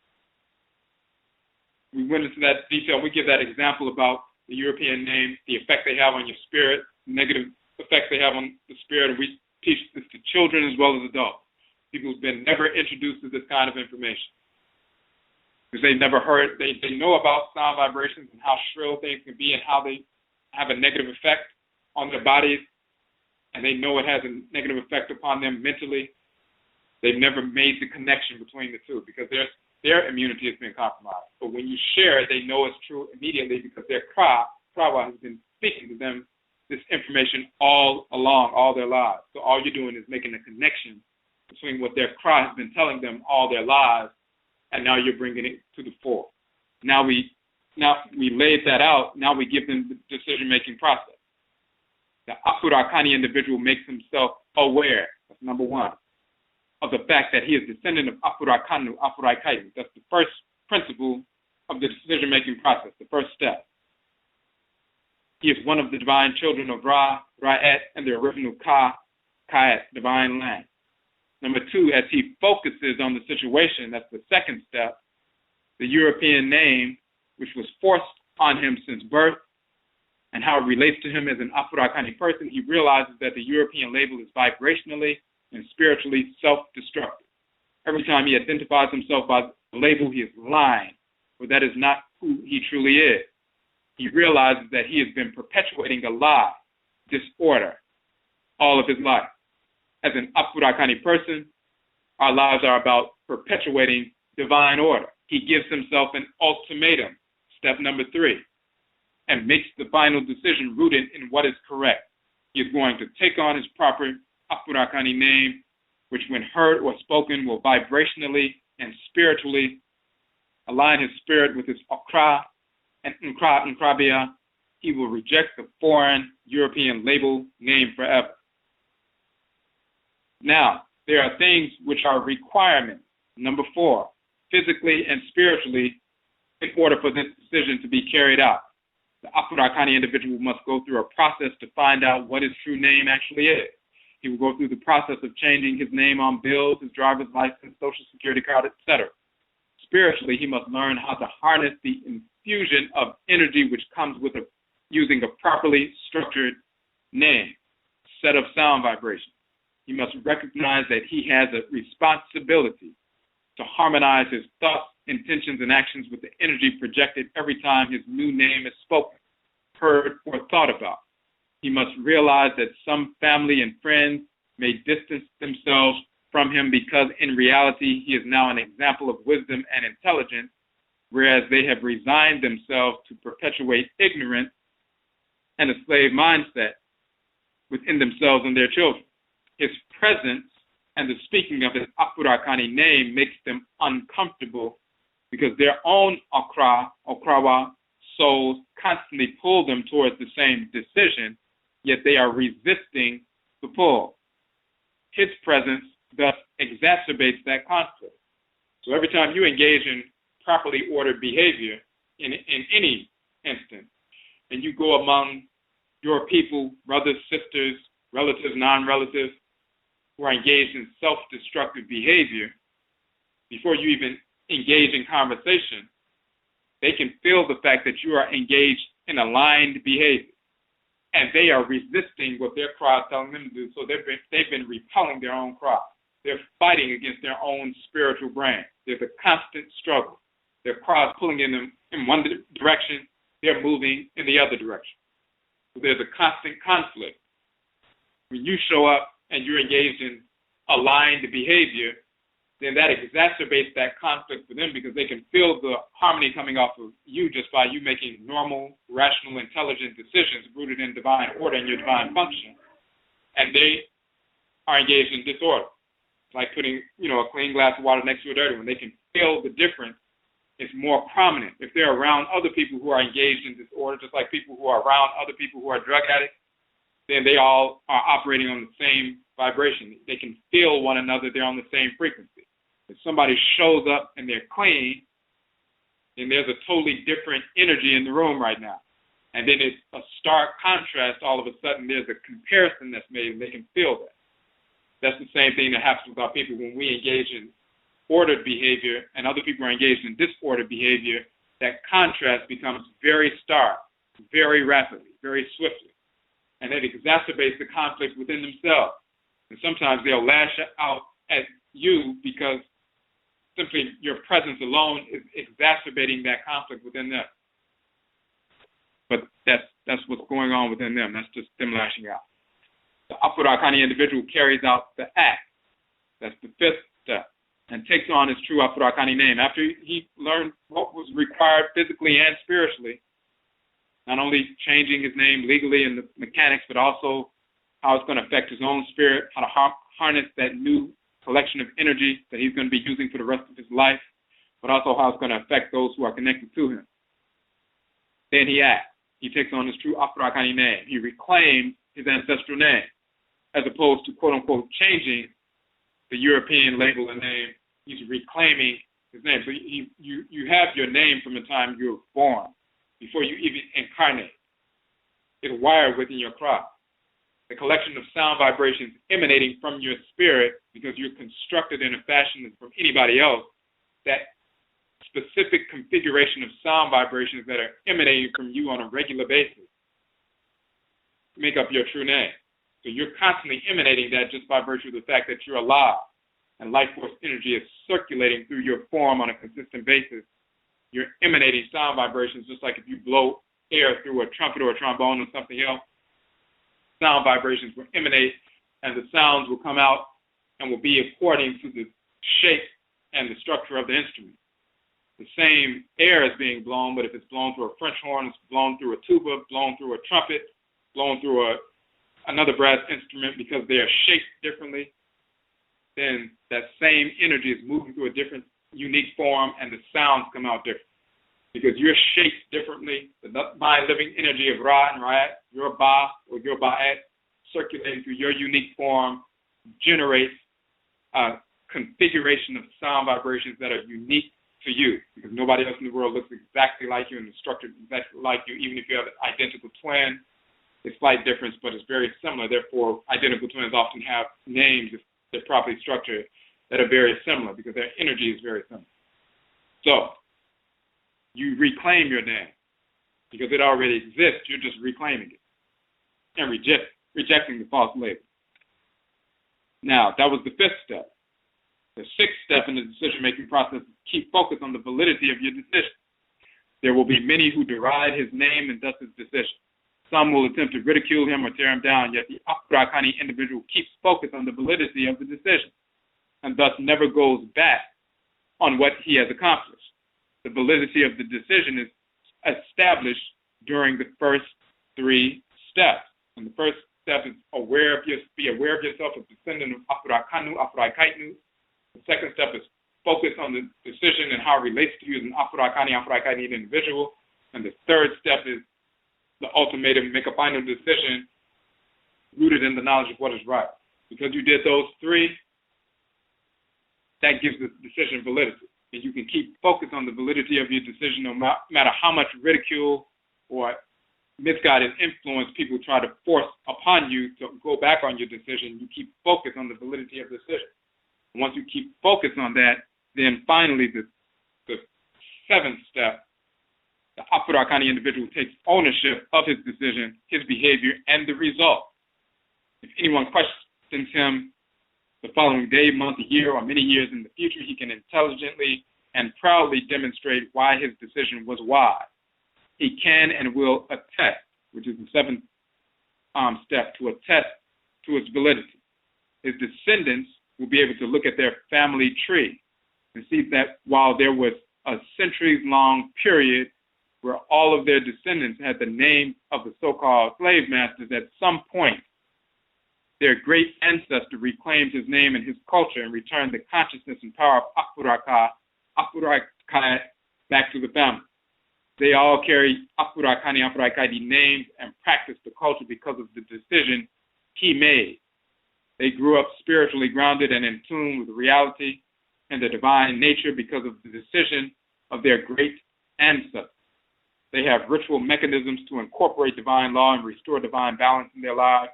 B: we went into that detail. We give that example about the European names, the effect they have on your spirit, negative effects they have on the spirit, and we teach this to children as well as adults. People who've been never introduced to this kind of information. Because they never heard, they know about sound vibrations and how shrill things can be and how they have a negative effect on their bodies, and they know it has a negative effect upon them mentally. They've never made the connection between the two because their immunity has been compromised. But when you share it, they know it's true immediately because their Krawa has been speaking to them this information all along, all their lives. So all you're doing is making a connection between what their Kra has been telling them all their lives, and now you're bringing it to the fore. Now we laid that out. Now we give them the decision-making process. The Afurakani individual makes himself aware, that's number one, of the fact that he is descendant of Afurakani, Afuraitkaitnit. That's the first principle of the decision-making process, the first step. He is one of the divine children of Ra, Ra'et, and the original Ka, Kait, divine land. Number two, as he focuses on the situation, that's the second step, the European name, which was forced on him since birth, and how it relates to him as an Afurakani person, he realizes that the European label is vibrationally and spiritually self-destructive. Every time he identifies himself by the label, he is lying, for that is not who he truly is. He realizes that he has been perpetuating a lie, disorder, all of his life. As an Afurakani person, our lives are about perpetuating divine order. He gives himself an ultimatum, step number 3, and makes the final decision rooted in what is correct. He is going to take on his proper Afurakani name, which when heard or spoken will vibrationally and spiritually align his spirit with his Okra and Nkrabia. He will reject the foreign European label name forever. Now, there are things which are requirements. Number 4, physically and spiritually, in order for this decision to be carried out. The Afurakani individual must go through a process to find out what his true name actually is. He will go through the process of changing his name on bills, his driver's license, social security card, etc. Spiritually, he must learn how to harness the infusion of energy which comes with using a properly structured name, set of sound vibrations. He must recognize that he has a responsibility to harmonize his thoughts, intentions, and actions with the energy projected every time his new name is spoken, heard, or thought about. He must realize that some family and friends may distance themselves from him because in reality he is now an example of wisdom and intelligence, whereas they have resigned themselves to perpetuate ignorance and a slave mindset within themselves and their children. His presence and the speaking of his Afurakani name makes them uncomfortable because their own Okrawa souls constantly pull them towards the same decision, yet they are resisting the pull. His presence thus exacerbates that conflict. So every time you engage in properly ordered behavior in any instance, and you go among your people, brothers, sisters, relatives, non-relatives, who are engaged in self-destructive behavior, before you even engage in conversation, they can feel the fact that you are engaged in aligned behavior. And they are resisting what their Kra is telling them to do, so they've been repelling their own Kra. They're fighting against their own spiritual brain. There's a constant struggle. Their Kra is pulling in them in one direction, they're moving in the other direction. So there's a constant conflict. When you show up and you're engaged in aligned behavior, then that exacerbates that conflict for them because they can feel the harmony coming off of you just by you making normal, rational, intelligent decisions rooted in divine order and your divine function. And they are engaged in disorder. It's like putting, a clean glass of water next to a dirty one. They can feel the difference. It's more prominent. If they're around other people who are engaged in disorder, just like people who are around other people who are drug addicts, then they all are operating on the same vibration. They can feel one another. They're on the same frequency. If somebody shows up and they're clean, then there's a totally different energy in the room right now. And then it's a stark contrast. All of a sudden, there's a comparison that's made, and they can feel that. That's the same thing that happens with our people when we engage in ordered behavior and other people are engaged in disordered behavior. That contrast becomes very stark, very rapidly, very swiftly. And it exacerbates the conflict within themselves. And sometimes they'll lash out at you because simply your presence alone is exacerbating that conflict within them. But that's what's going on within them. That's just them lashing out. The Afurakani individual carries out the act. That's the fifth step. And takes on his true Afurakani name. After he learned what was required physically and spiritually, not only changing his name legally and the mechanics, but also how it's going to affect his own spirit, how to harness that new collection of energy that he's going to be using for the rest of his life, but also how it's going to affect those who are connected to him. Then he acts. He takes on his true Afurakani name. He reclaims his ancestral name, as opposed to, quote-unquote, changing the European label and name. He's reclaiming his name. So you have your name from the time you were born, before you even incarnate. It's wired within your crop. The collection of sound vibrations emanating from your spirit, because you're constructed in a fashion that's from anybody else, that specific configuration of sound vibrations that are emanating from you on a regular basis make up your true name. So you're constantly emanating that just by virtue of the fact that you're alive and life force energy is circulating through your form on a consistent basis. You're emanating sound vibrations just like if you blow air through a trumpet or a trombone or something else. Sound vibrations will emanate and the sounds will come out and will be according to the shape and the structure of the instrument. The same air is being blown, but if it's blown through a French horn, it's blown through a tuba, blown through a trumpet, blown through another brass instrument, because they are shaped differently, then that same energy is moving through a different, unique form, and the sounds come out different. Because you're shaped differently. The mind-living energy of Ra and Ra'at, your Ba or your Ba'at, circulating through your unique form, generates a configuration of sound vibrations that are unique to you, because nobody else in the world looks exactly like you and is structured exactly like you, even if you have an identical twin. It's slight difference, but it's very similar. Therefore, identical twins often have names, if they're properly structured, that are very similar because their energy is very similar. So, you reclaim your name because it already exists. You're just reclaiming it and rejecting the false label. Now, that was the fifth step. The sixth step in the decision-making process is keep focus on the validity of your decision. There will be many who deride his name and thus his decision. Some will attempt to ridicule him or tear him down, yet the Afurakani individual keeps focus on the validity of the decision and thus never goes back on what he has accomplished. The validity of the decision is established during the first three steps. And the first step is be aware of yourself as descendant of Afurakani, Afuraitkaitnit. The second step is focus on the decision and how it relates to you as an Afurakani, Afuraitkaitnit individual. And the third step is the ultimatum, make a final decision rooted in the knowledge of what is right. Because you did those three, that gives the decision validity. And you can keep focused on the validity of your decision no matter how much ridicule or misguided influence people try to force upon you to go back on your decision. You keep focused on the validity of the decision. And once you keep focused on that, then finally the seventh step, the Afurakani individual takes ownership of his decision, his behavior, and the result. If anyone questions him the following day, month, year, or many years in the future, he can intelligently and proudly demonstrate why his decision was wise. He can and will attest, which is the seventh step, to attest to its validity. His descendants will be able to look at their family tree and see that while there was a centuries-long period where all of their descendants had the name of the so-called slave masters, at some point their great ancestor reclaimed his name and his culture and returned the consciousness and power of Afuraitkaitnit back to the family. They all carry Afurakani, Afuraitkaitnit names and practiced the culture because of the decision he made. They grew up spiritually grounded and in tune with reality and the divine nature because of the decision of their great ancestors. They have ritual mechanisms to incorporate divine law and restore divine balance in their lives,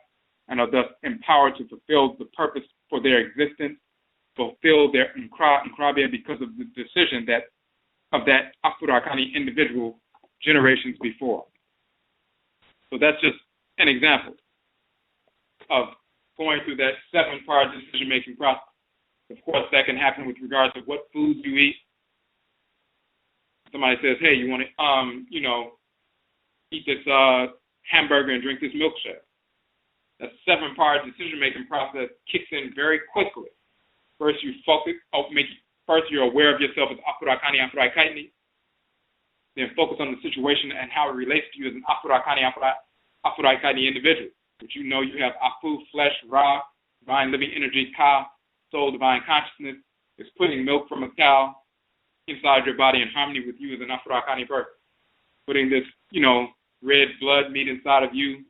B: and are thus empowered to fulfill the purpose for their existence, fulfill their Okraa because of the decision of that Afurakani individual generations before. So that's just an example of going through that 7-part decision-making process. Of course, that can happen with regards to what foods you eat. Somebody says, hey, you want to, eat this hamburger and drink this milkshake. That 7-part decision-making process kicks in very quickly. First, you focus. First, you're aware of yourself as Afurakani, Afuraitkaitnit. Then focus on the situation and how it relates to you as an Afurakani, Afuraitkaitnit individual. Which you know you have Aakhu, flesh, Ra, divine living energy, Ka, soul, divine consciousness, is putting milk from a cow inside your body in harmony with you as an Afurakani person. Putting this, red blood meat inside of you,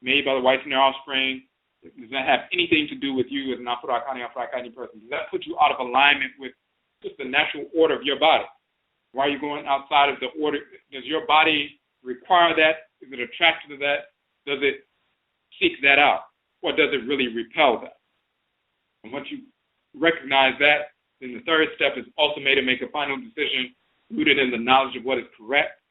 B: made by the whites in their offspring, does that have anything to do with you as an Afurakani, Afuraitkaitnit person? Does that put you out of alignment with just the natural order of your body? Why are you going outside of the order? Does your body require that? Is it attracted to that? Does it seek that out? Or does it really repel that? And once you recognize that, then the third step is ultimately to make a final decision rooted in the knowledge of what is correct.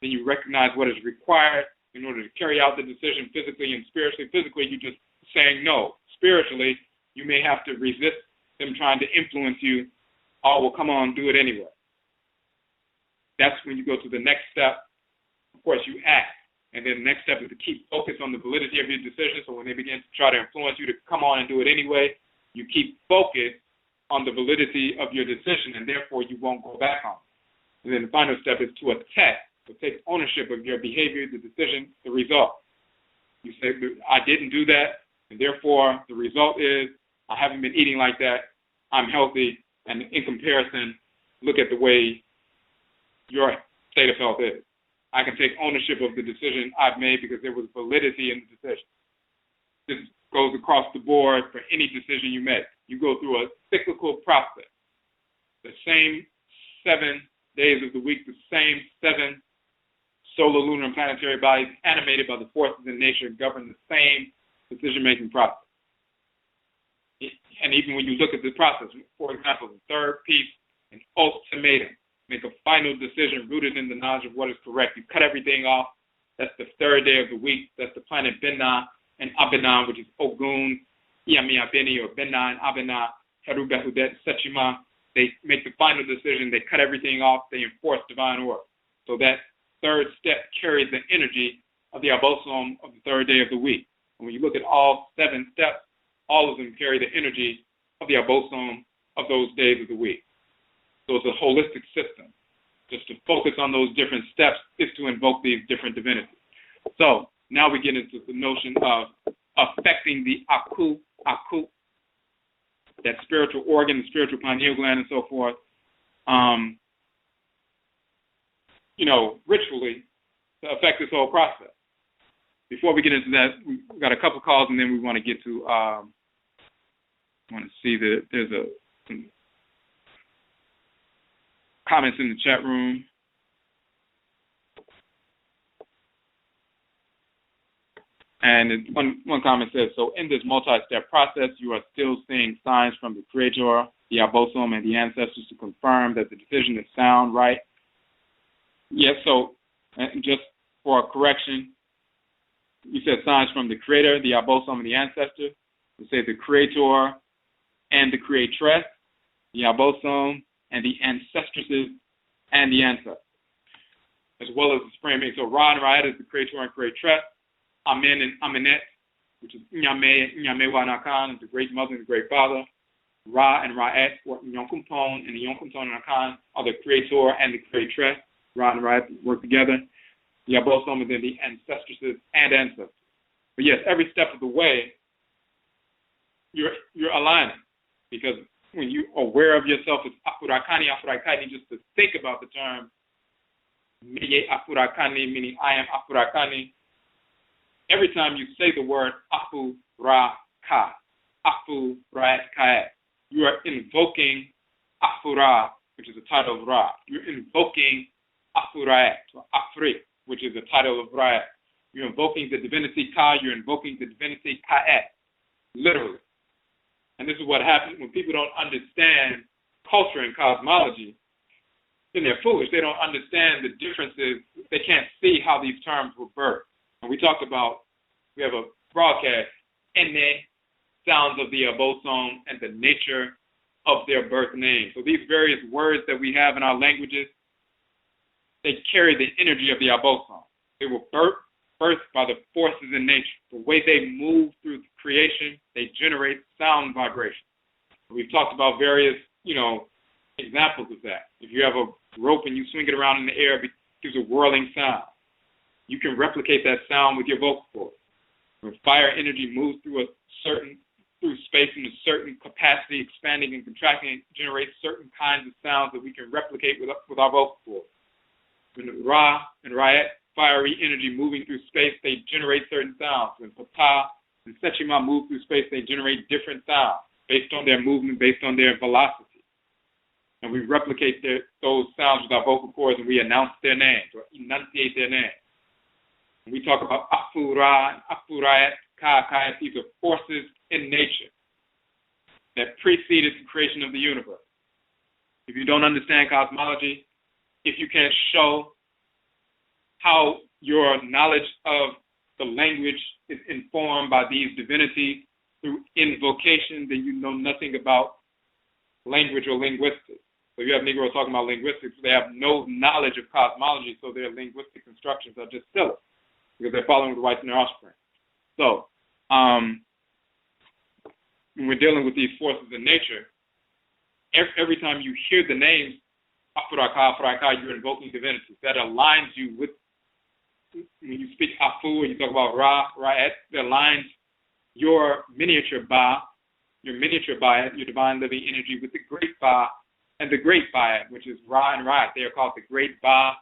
B: Then you recognize what is required in order to carry out the decision physically and spiritually. Physically, you're just saying no. Spiritually, you may have to resist them trying to influence you. Oh, well, come on, do it anyway. That's when you go to the next step. Of course, you act. And then the next step is to keep focused on the validity of your decision. So when they begin to try to influence you to come on and do it anyway, you keep focused on the validity of your decision, and therefore you won't go back on it. And then the final step is to attack, to take ownership of your behavior, the decision, the result. You say, I didn't do that, and therefore the result is I haven't been eating like that, I'm healthy, and in comparison, look at the way your state of health is. I can take ownership of the decision I've made because there was validity in the decision. This goes across the board for any decision you make. You go through a cyclical process. The same 7 days of the week, the same 7 solar, lunar, and planetary bodies animated by the forces in nature govern the same decision-making process. And even when you look at the process, for example, the third piece, an ultimatum. Make a final decision rooted in the knowledge of what is correct. You cut everything off. That's the 3rd day of the week. That's the planet Benna and Abenan, which is Ogun, Iyami Abeni, or Benna and Abena, Heru Behudet, Sechima. They make the final decision. They cut everything off. They enforce divine order. So that 3rd step carries the energy of the Abosom of the 3rd day of the week. And when you look at all 7 steps, all of them carry the energy of the Abosom of those days of the week. So it's a holistic system. Just to focus on those different steps is to invoke these different divinities. So now we get into the notion of affecting the Aakhu, that spiritual organ, the spiritual pineal gland, and so forth, ritually to affect this whole process. Before we get into that, we've got a couple calls, and then we want to get to, there's some comments in the chat room. And one comment says, so in this multi-step process, you are still seeing signs from the Creator, the Abosom, and the ancestors to confirm that the decision is sound, right? Yes, so just for a correction, you said signs from the Creator, the Abosom, and the ancestors. You say the Creator and the Creatress, the Abosom, and the ancestresses and the ancestors, as well as the supreme being. So Ra and Ra'et is the Creator and Creatress. Amen and Amenet, which is Nyamewaa-Nyame Nhyehyee, is the Great Mother and the Great Father. Ra and Ra'et, or Yonkumpon and the Yonkumpon and Akhan, are the Creator and the Creatress. Ra and Ra'et work together. The Abosom and then the ancestresses and ancestors. But yes, every step of the way, you're aligning, because when you're aware of yourself as Afurakani, Afuraitkaitnit, just to think about the term Afurakani, meaning I am Afurakani, every time you say the word Afuraka, Afuraitkaitnit, you are invoking Afura, which is the title of Ra. You're invoking Afurait, or Afrik, which is the title of Ra. You're invoking the divinity Ka, you're invoking the divinity Kait, literally. And this is what happens when people don't understand culture and cosmology. Then they're foolish. They don't understand the differences. They can't see how these terms were birthed. And we talked about, we have a broadcast, Ene, sounds of the abosom, and the nature of their birth name. So these various words that we have in our languages, they carry the energy of the abosom. They were birthed by the forces in nature. The way they move through creation, they generate sound vibration. We've talked about various, examples of that. If you have a rope and you swing it around in the air, it gives a whirling sound. You can replicate that sound with your vocal cords. When fire energy moves through space in a certain capacity, expanding and contracting, it generates certain kinds of sounds that we can replicate with our vocal cords. When Ra and Ra'et, fiery energy moving through space, they generate certain sounds. When Ptah and Sechima move through space, they generate different sounds based on their movement, based on their velocity. And we replicate those sounds with our vocal cords, and we announce their names or enunciate their names. When we talk about Afura and Afurait, Kait, these are forces in nature that preceded the creation of the universe. If you don't understand cosmology, if you can't show how your knowledge of the language is informed by these divinities through invocation, then you know nothing about language or linguistics. So you have Negroes talking about linguistics, they have no knowledge of cosmology, so their linguistic constructions are just silly because they're following the whites and their offspring. So when we're dealing with these forces in nature, every time you hear the names Afuraka, Afuraitkaitnit, you're invoking divinities. That aligns you with, when you speak Afu and you talk about Ra, Ra'et, that aligns your miniature Ba, your divine living energy with the great Ba and the great Ba'at, which is Ra and Ra'et. They are called the great Ba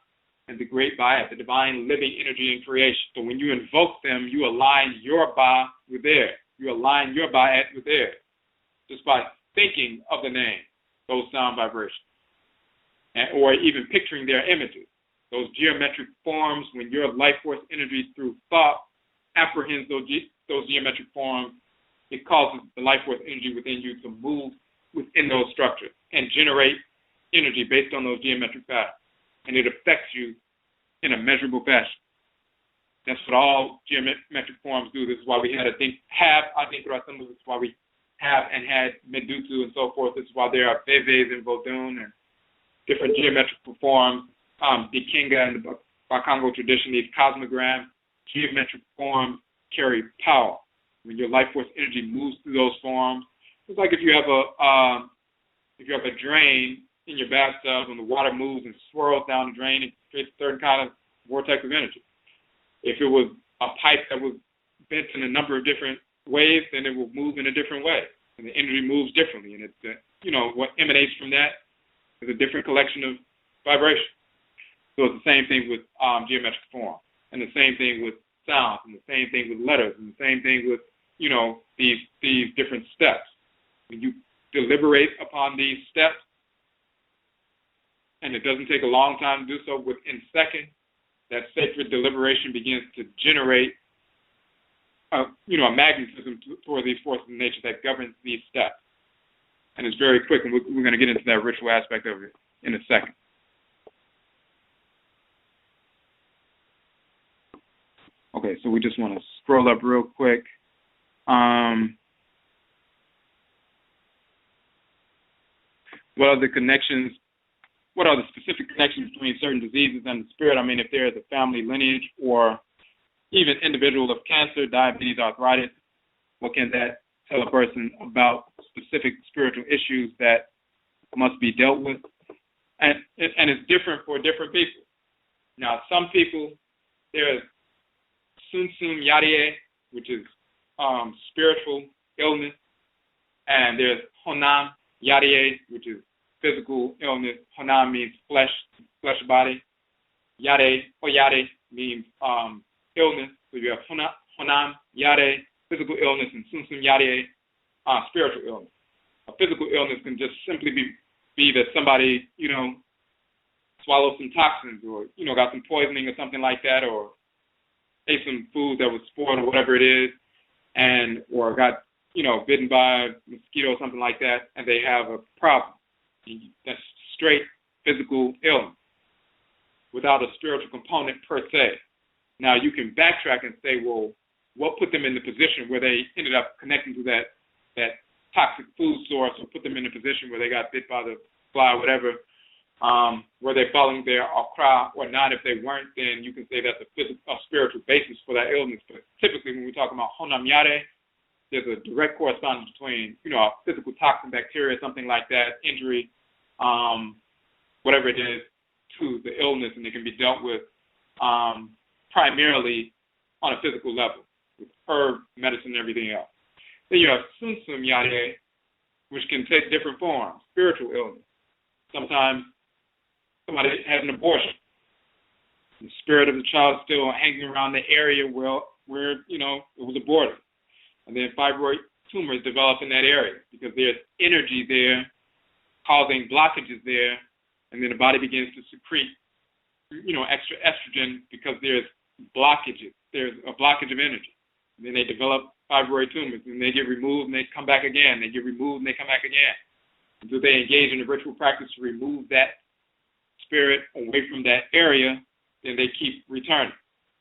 B: and the great Ba'at, the divine living energy in creation. So when you invoke them, you align your Ba with theirs. You align your Ba'at with theirs just by thinking of the name, those sound vibrations, or even picturing their images. Those geometric forms, when your life force energy through thought apprehends those geometric forms, it causes the life force energy within you to move within those structures and generate energy based on those geometric patterns. And it affects you in a measurable fashion. That's what all geometric forms do. This is why we had Adinkra symbols. This is why we have and had Medutu and so forth. This is why there are Veves and Vodun and different geometrical forms. The Kinga and the Bakongo tradition, these cosmograms, geometric forms carry power. When your life force energy moves through those forms, it's like if you have a drain in your bathtub and the water moves and swirls down the drain, it creates a certain kind of vortex of energy. If it was a pipe that was bent in a number of different ways, then it will move in a different way, and the energy moves differently. And it's what emanates from that is a different collection of vibration. So it's the same thing with geometric form, and the same thing with sounds, and the same thing with letters, and the same thing with these different steps. When you deliberate upon these steps, and it doesn't take a long time to do so, within seconds, that sacred deliberation begins to generate a magnetism toward these forces in nature that governs these steps. And it's very quick, and we're going to get into that ritual aspect of it in a second. Okay, so we just want to scroll up real quick. What are the specific connections between certain diseases and the spirit? I mean, if there is a family lineage or even individual of cancer, diabetes, arthritis, what can that tell a person about specific spiritual issues that must be dealt with? And it's different for different people. Now, some people, there's Sun Sun Yadie, which is spiritual illness. And there's Honhom Nyyehyee, which is physical illness. Honhom means flesh body. Nyyehyee or Nyyehyee means illness. So you have Honhom Nyyehyee, physical illness, and Sunsum Nyyehyee, spiritual illness. A physical illness can just simply be that somebody, swallowed some toxins or, got some poisoning or something like that, or ate some food that was spoiled or whatever it is, or got, bitten by a mosquito or something like that, and they have a problem. That's straight physical illness without a spiritual component per se. Now, you can backtrack and say, well, what put them in the position where they ended up connecting to that toxic food source, or put them in a position where they got bit by the fly or whatever? Were they following their Okraa or not? If they weren't, then you can say that's a spiritual basis for that illness. But typically when we talk about Honhom Nyyehyee, there's a direct correspondence between, a physical toxin, bacteria, something like that, injury, whatever it is, to the illness, and it can be dealt with primarily on a physical level with herb, medicine, and everything else. Then you have Sunsum Nyyehyee, which can take different forms, spiritual illness. Sometimes somebody has an abortion. The spirit of the child is still hanging around the area where it was aborted. And then fibroid tumors develop in that area because there's energy there causing blockages there, and then the body begins to secrete, extra estrogen because there's blockages. There's a blockage of energy. And then they develop fibroid tumors, and they get removed, and they come back again. They get removed, and they come back again. Until they engage in a ritual practice to remove that spirit away from that area, then they keep returning.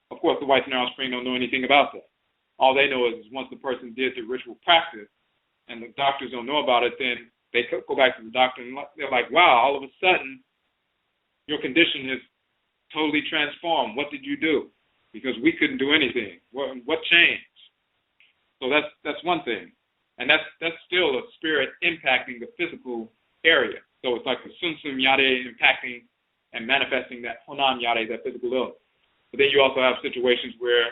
B: Of course, the whites in our spring don't know anything about that. All they know is once the person did the ritual practice and the doctors don't know about it, then they go back to the doctor and they're like, wow, all of a sudden your condition has totally transformed. What did you do? Because we couldn't do anything. What changed? So that's one thing. And that's still a spirit impacting the physical area. So it's like the Sunsum Nyyehyee impacting and manifesting that Honhom Nyyehyee, that physical illness. But then you also have situations where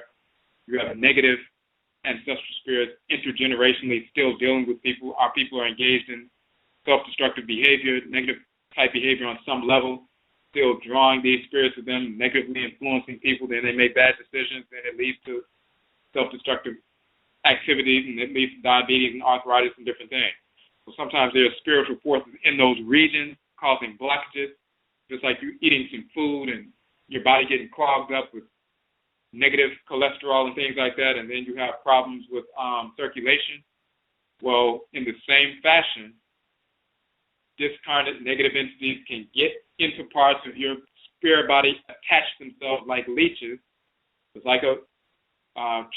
B: you have a negative ancestral spirit intergenerationally still dealing with people. Our people are engaged in self-destructive behavior, negative type behavior on some level, still drawing these spirits to them, negatively influencing people. Then they make bad decisions, and it leads to self-destructive activities, and it leads to diabetes and arthritis and different things. So sometimes there are spiritual forces in those regions causing blockages, just like you eating some food and your body getting clogged up with negative cholesterol and things like that, and then you have problems with circulation. Well, in the same fashion, discarnate negative entities can get into parts of your spirit body, attach themselves like leeches. It's like a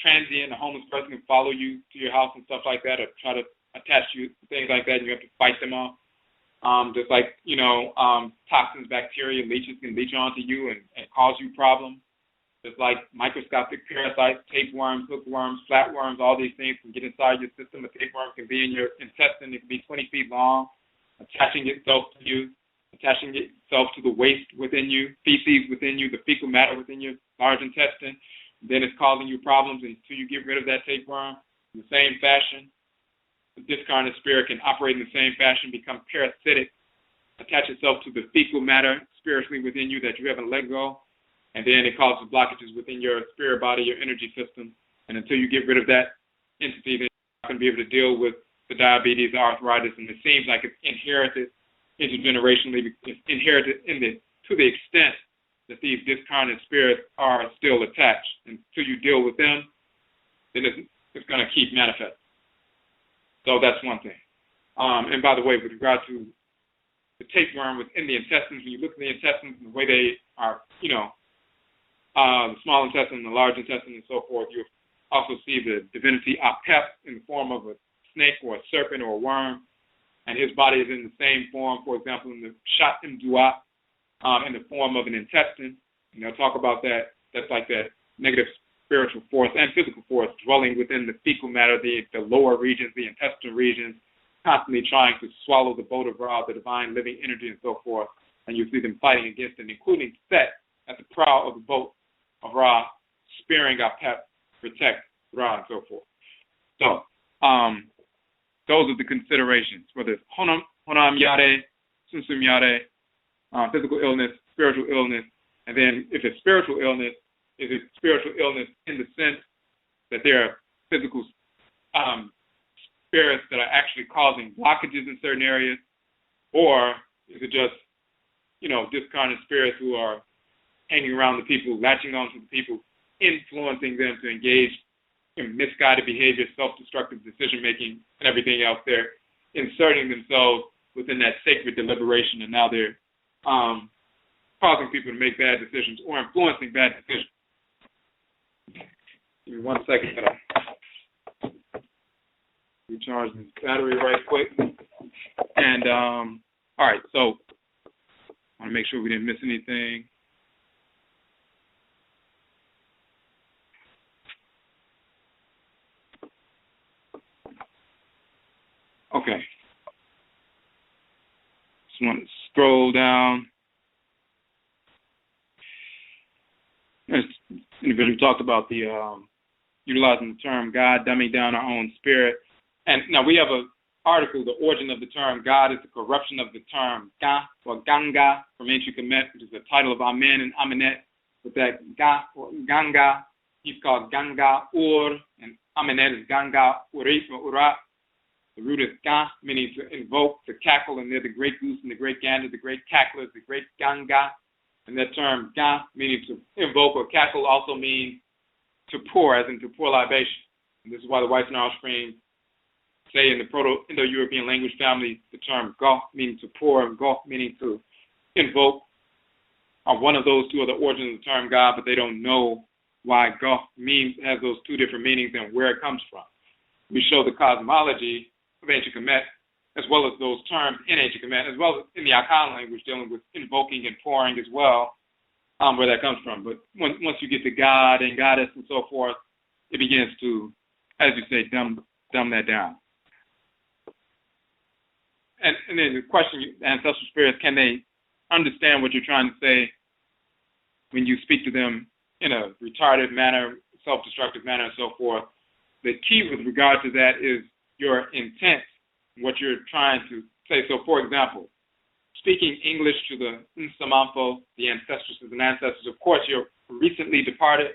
B: transient, a homeless person can follow you to your house and stuff like that, or try to attach you to things like that, and you have to fight them off. Just like, toxins, bacteria, leeches can leech onto you and cause you problems. Just like microscopic parasites, tapeworms, hookworms, flatworms, all these things can get inside your system. A tapeworm can be in your intestine. It can be 20 feet long, attaching itself to you, attaching itself to the waste within you, feces within you, the fecal matter within your large intestine. Then it's causing you problems until you get rid of that tapeworm. In the same fashion, the discarnate spirit can operate in the same fashion, become parasitic, attach itself to the fecal matter spiritually within you that you haven't let go, and then it causes blockages within your spirit body, your energy system. And until you get rid of that entity, then you're not going to be able to deal with the diabetes, the arthritis, and it seems like it's inherited intergenerationally. It's inherited to the extent that these discarnate spirits are still attached. Until you deal with them, then it's going to keep manifesting. So that's one thing. And by the way, with regard to the tapeworm within the intestines, when you look at the intestines and the way they are, the small intestine, the large intestine, and so forth, you also see the divinity Apep in the form of a snake or a serpent or a worm, and his body is in the same form, for example, in the Shat Imduat, in the form of an intestine. And they'll talk about that. That's like that negative spiritual force and physical force dwelling within the fecal matter, the lower regions, the intestinal regions, constantly trying to swallow the boat of Ra, the divine living energy, and so forth. And you see them fighting against it, including Set at the prow of the boat of Ra, spearing Apep, protect Ra, and so forth. So, those are the considerations, whether it's Honhom Yare, Sunsum Yare, physical illness, spiritual illness, and then if it's spiritual illness, is it spiritual illness in the sense that there are physical spirits that are actually causing blockages in certain areas, or is it just, discarnate spirits who are hanging around the people, latching on to the people, influencing them to engage in misguided behavior, self-destructive decision-making, and everything else. They're inserting themselves within that sacred deliberation, and now they're causing people to make bad decisions or influencing bad decisions. Give me 1 second. Recharge this battery right quick. And, all right, so I want to make sure we didn't miss anything. Okay. Just want to scroll down. This individual talked about the utilizing the term God, dumbing down our own spirit. And now we have an article, The Origin of the Term God is the Corruption of the Term Ga or Ganga from ancient Kemet, which is the title of Amen and Amenet. With that Ga or Ganga, he's called Ganga Ur, and Amenet is Ganga Urif or Urat. The root is Ga, meaning to invoke, to cackle, and they're the great goose and the great gander, the great cacklers, the great Ganga. And that term Ga, meaning to invoke or cackle, also means to pour, as in to pour libation. And this is why the whites and offspring say in the Proto-Indo-European language family, the term Go, meaning to pour, and Go, meaning to invoke, are one of those two are the origins of the term God, but they don't know why Go has those two different meanings and where it comes from. We show the cosmology of ancient Kemet, as well as those terms in ancient Kemet, as well as in the Akan language, dealing with invoking and pouring as well, where that comes from. But once you get to God and Goddess and so forth, it begins to, as you say, dumb that down. And then the question, ancestral spirits, can they understand what you're trying to say when you speak to them in a retarded manner, self-destructive manner, and so forth? The key with regard to that is your intent, what you're trying to say. So, for example, speaking English to the Nsamanfo, the ancestresses and ancestors, of course, your recently departed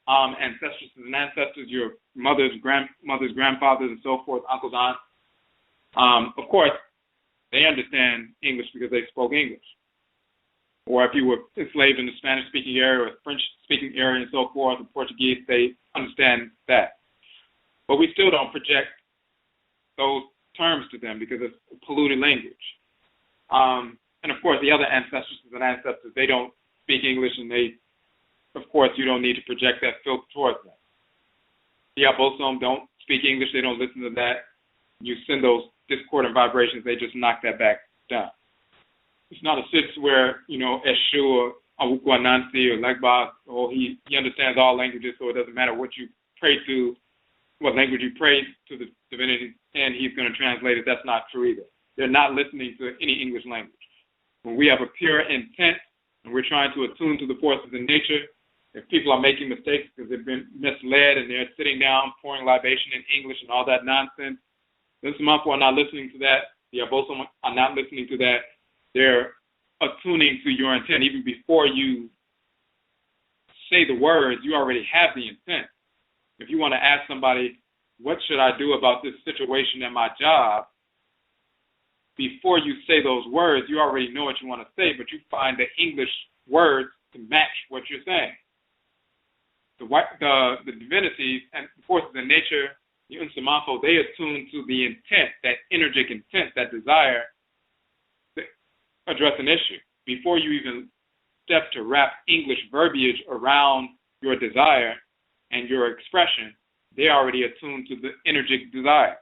B: ancestresses and ancestors, your mothers, grandmothers, grandfathers, and so forth, uncles, aunts. Of course, they understand English because they spoke English. Or if you were enslaved in the Spanish-speaking area or French-speaking area and so forth, or Portuguese, they understand that. But we still don't project those terms to them because it's a polluted language. And of course, the other ancestresses and ancestors, they don't speak English, and of course, you don't need to project that filth towards them. The Abosom don't speak English, they don't listen to that. You send those discordant vibrations, they just knock that back down. It's not a sense where, Eshu or Awukwa Nansi or Legba, he understands all languages, so it doesn't matter what you pray to, what language you pray to the divinity, and he's going to translate it. That's not true either. They're not listening to any English language. When we have a pure intent and we're trying to attune to the forces in nature, if people are making mistakes because they've been misled and they're sitting down pouring libation in English and all that nonsense, the Nsamanfo are not listening to that. The Abosom are not listening to that. They're attuning to your intent. Even before you say the words, you already have the intent. If you want to ask somebody, what should I do about this situation at my job? Before you say those words, you already know what you want to say, but you find the English words to match what you're saying. The divinities and forces in nature, the Nsamanfo, they attune to the intent, that energetic intent, that desire to address an issue. Before you even step to wrap English verbiage around your desire and your expression, they already attuned to the energetic desire.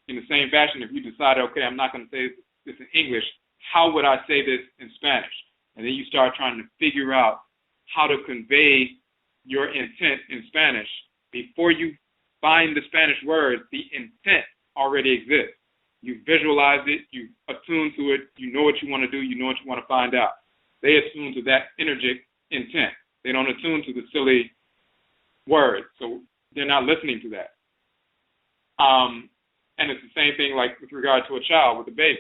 B: In the same fashion, if you decide, okay, I'm not going to say this in English, how would I say this in Spanish? And then you start trying to figure out how to convey your intent in Spanish. Before you find the Spanish words, the intent already exists. You visualize it, you attune to it, you know what you want to do, you know what you want to find out. They attune to that energetic intent. They don't attune to the silly words, so they're not listening to that. And it's the same thing like with regard to a child, with a baby.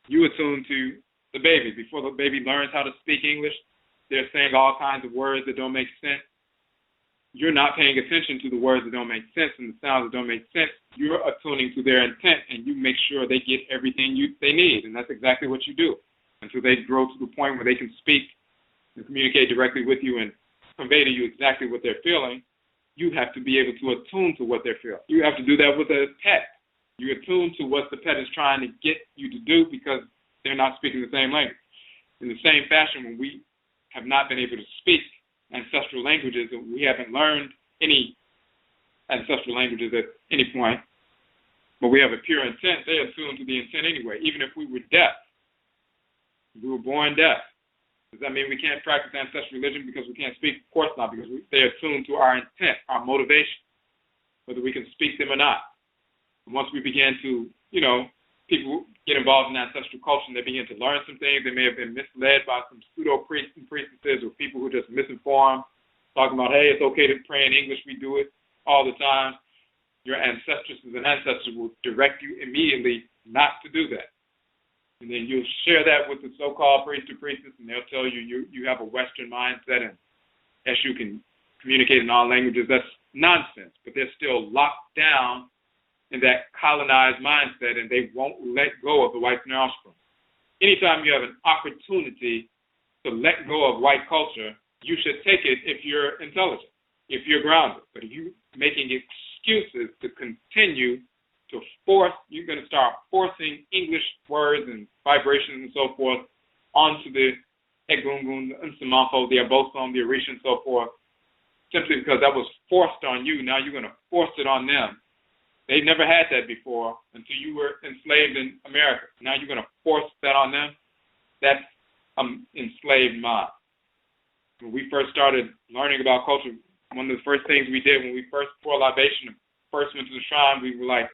B: You attune to the baby. Before the baby learns how to speak English, they're saying all kinds of words that don't make sense. You're not paying attention to the words that don't make sense and the sounds that don't make sense. You're attuning to their intent, and you make sure they get everything they need, and that's exactly what you do until they grow to the point where they can speak and communicate directly with you and convey to you exactly what they're feeling. You have to be able to attune to what they're feeling. You have to do that with a pet. You attune to what the pet is trying to get you to do because they're not speaking the same language. In the same fashion, when we have not been able to speak ancestral languages, and we haven't learned any ancestral languages at any point, but we have a pure intent, they attune to the intent anyway. Even if we were deaf, we were born deaf. Does that mean we can't practice ancestral religion because we can't speak? Of course not, because they attune to our intent, our motivation, whether we can speak them or not. And once we begin to, people get involved in ancestral culture and they begin to learn some things. They may have been misled by some pseudo-priests and priestesses or people who are just misinformed, talking about, hey, it's okay to pray in English, we do it all the time. Your ancestresses and ancestors will direct you immediately not to do that. And then you'll share that with the so-called priest or priestess, and they'll tell you you have a Western mindset, and as you can communicate in all languages, that's nonsense. But they're still locked down in that colonized mindset, and they won't let go of the white offspring. Anytime you have an opportunity to let go of white culture, you should take it if you're intelligent, if you're grounded. But if you're making excuses to continue to force, you're going to start forcing English words and vibrations and so forth onto the egungun, the unsamafo, the abosom, the orisha, and so forth, simply because that was forced on you. Now you're going to force it on them. They never had that before until you were enslaved in America. Now you're going to force that on them. That's enslaved mind. When we first started learning about culture, one of the first things we did when we first poured libation, first went to the shrine, we were like,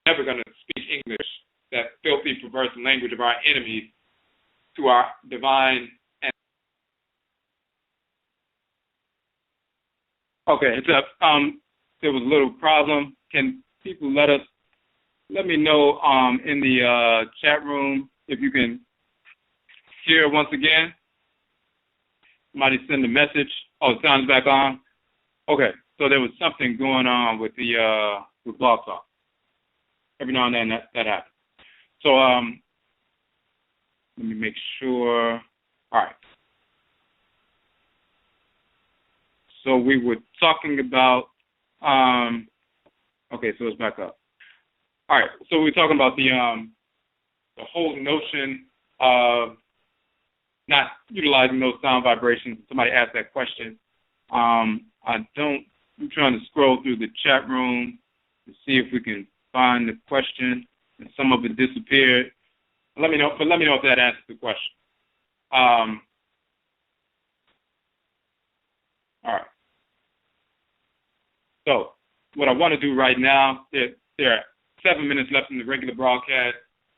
B: never going to speak English, that filthy, perverse language of our enemies, to our divine. Okay, it's up. There was a little problem. Can people let me know in the chat room if you can hear once again? Somebody send a message. Oh, the sound's back on. Okay, so there was something going on with the with Blog Talk. Every now and then that happens. So let me make sure. All right. So we were talking about. Okay, so it's back up. All right. So we were talking about the whole notion of not utilizing those sound vibrations. Somebody asked that question. I'm trying to scroll through the chat room to see if we can find the question, and some of it disappeared. Let me know if that answers the question. All right. So what I want to do right now, there are 7 minutes left in the regular broadcast,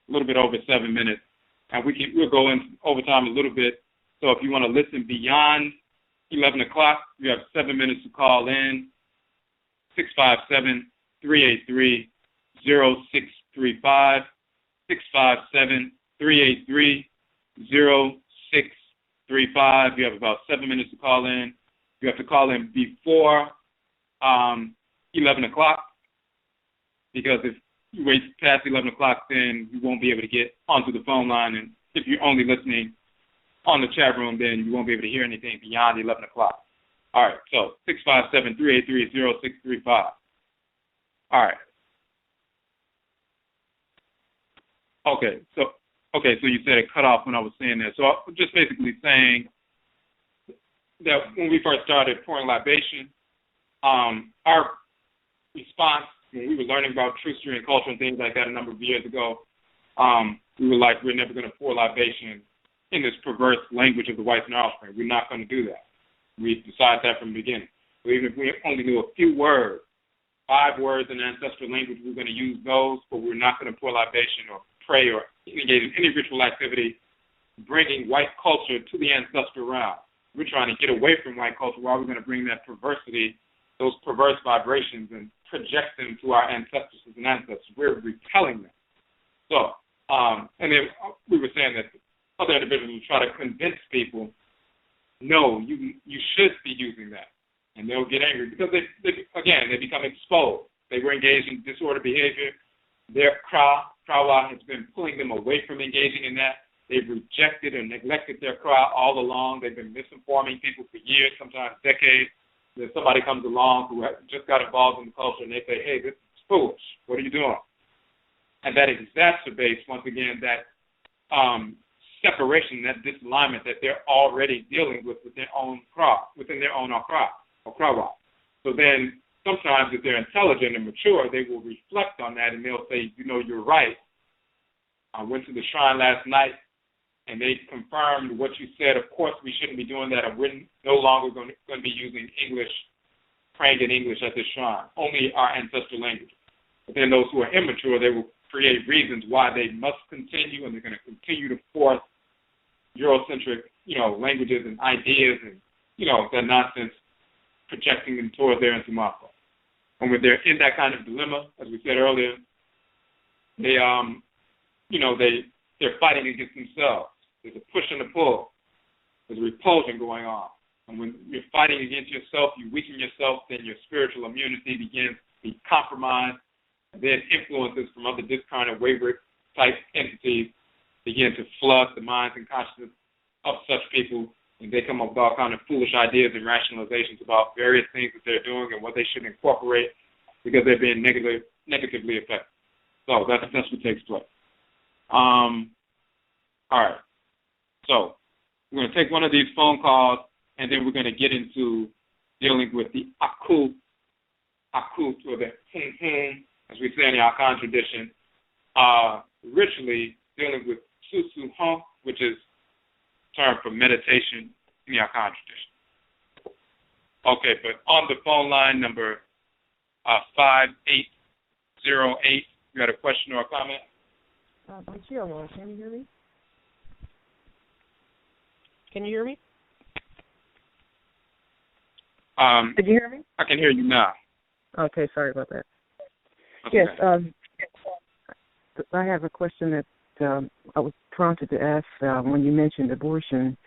B: a little bit over 7 minutes, and we'll go in overtime a little bit. So if you want to listen beyond 11 o'clock, you have 7 minutes to call in, 657-383-0635, 657-383-0635. You have about 7 minutes to call in. You have to call in before 11 o'clock, because if you wait past 11 o'clock, then you won't be able to get onto the phone line. And if you're only listening on the chat room, then you won't be able to hear anything beyond 11 o'clock. All right, so 657-383-0635. All right. Okay, so you said it cut off when I was saying that. So I was just basically saying that when we first started pouring libation, our response when we were learning about true history and culture and things like that a number of years ago, we were like, we're never going to pour libation in this perverse language of the white offspring. We're not going to do that. We decided that from the beginning. So even if we only knew a few words, 5 words in ancestral language, we're going to use those, but we're not going to pour libation or pray or engage in any ritual activity bringing white culture to the ancestral realm. We're trying to get away from white culture. Why we're going to bring that perversity, those perverse vibrations, and project them to our ancestresses and ancestors. We're repelling them. So, and then we were saying that other individuals will try to convince people, no, you should be using that. And they'll get angry because, they become exposed. They were engaged in disordered behavior. Their krawa has been pulling them away from engaging in that. They've rejected and neglected their krawa all along. They've been misinforming people for years, sometimes decades. Then somebody comes along who just got involved in the culture and they say, hey, this is foolish. What are you doing? And that exacerbates, once again, that separation, that disalignment that they're already dealing with their own within their own Okraa. So then sometimes if they're intelligent and mature, they will reflect on that and they'll say, you're right. I went to the shrine last night and they confirmed what you said. Of course, we shouldn't be doing that. And we're no longer going to be using English, praying in English at this shrine, only our ancestral language. But then those who are immature, they will create reasons why they must continue, and they're going to continue to force Eurocentric, languages and ideas and, that nonsense, projecting them toward their Ntomako. And when they're in that kind of dilemma, as we said earlier, they, they're fighting against themselves. There's a push and a pull. There's a repulsion going on. And when you're fighting against yourself, you weaken yourself, then your spiritual immunity begins to be compromised. And then influences from other discarnate, wayward type entities begin to flood the minds and consciousness of such people, and they come up with all kind of foolish ideas and rationalizations about various things that they're doing and what they should incorporate because they're being negatively affected. So that's what takes place. All right. So we're going to take one of these phone calls, and then we're going to get into dealing with the Aakhu, or the Honhom, as we say in the Akan tradition, ritually dealing with Susu, which is a term for meditation in the Akan tradition. Okay, but on the phone line, number 5808, you got a question or a comment?
A: Can you hear me? Can you hear me? Did you hear me?
B: I can hear you now.
A: Okay, sorry about that.
B: Okay.
A: Yes, I have a question that I was prompted to ask when you mentioned abortion,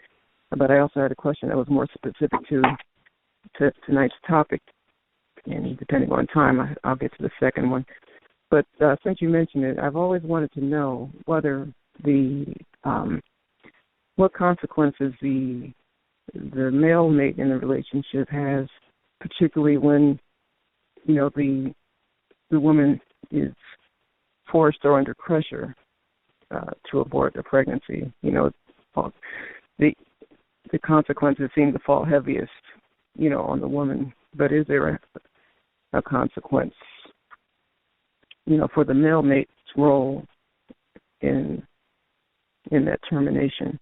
A: but I also had a question that was more specific to tonight's topic, and depending on time, I'll get to the second one. But since you mentioned it, I've always wanted to know whether what consequences the male mate in the relationship has, particularly when the woman is forced or under pressure to abort the pregnancy. The consequences seem to fall heaviest, on the woman. But is there a consequence, for the male mate's role in that termination?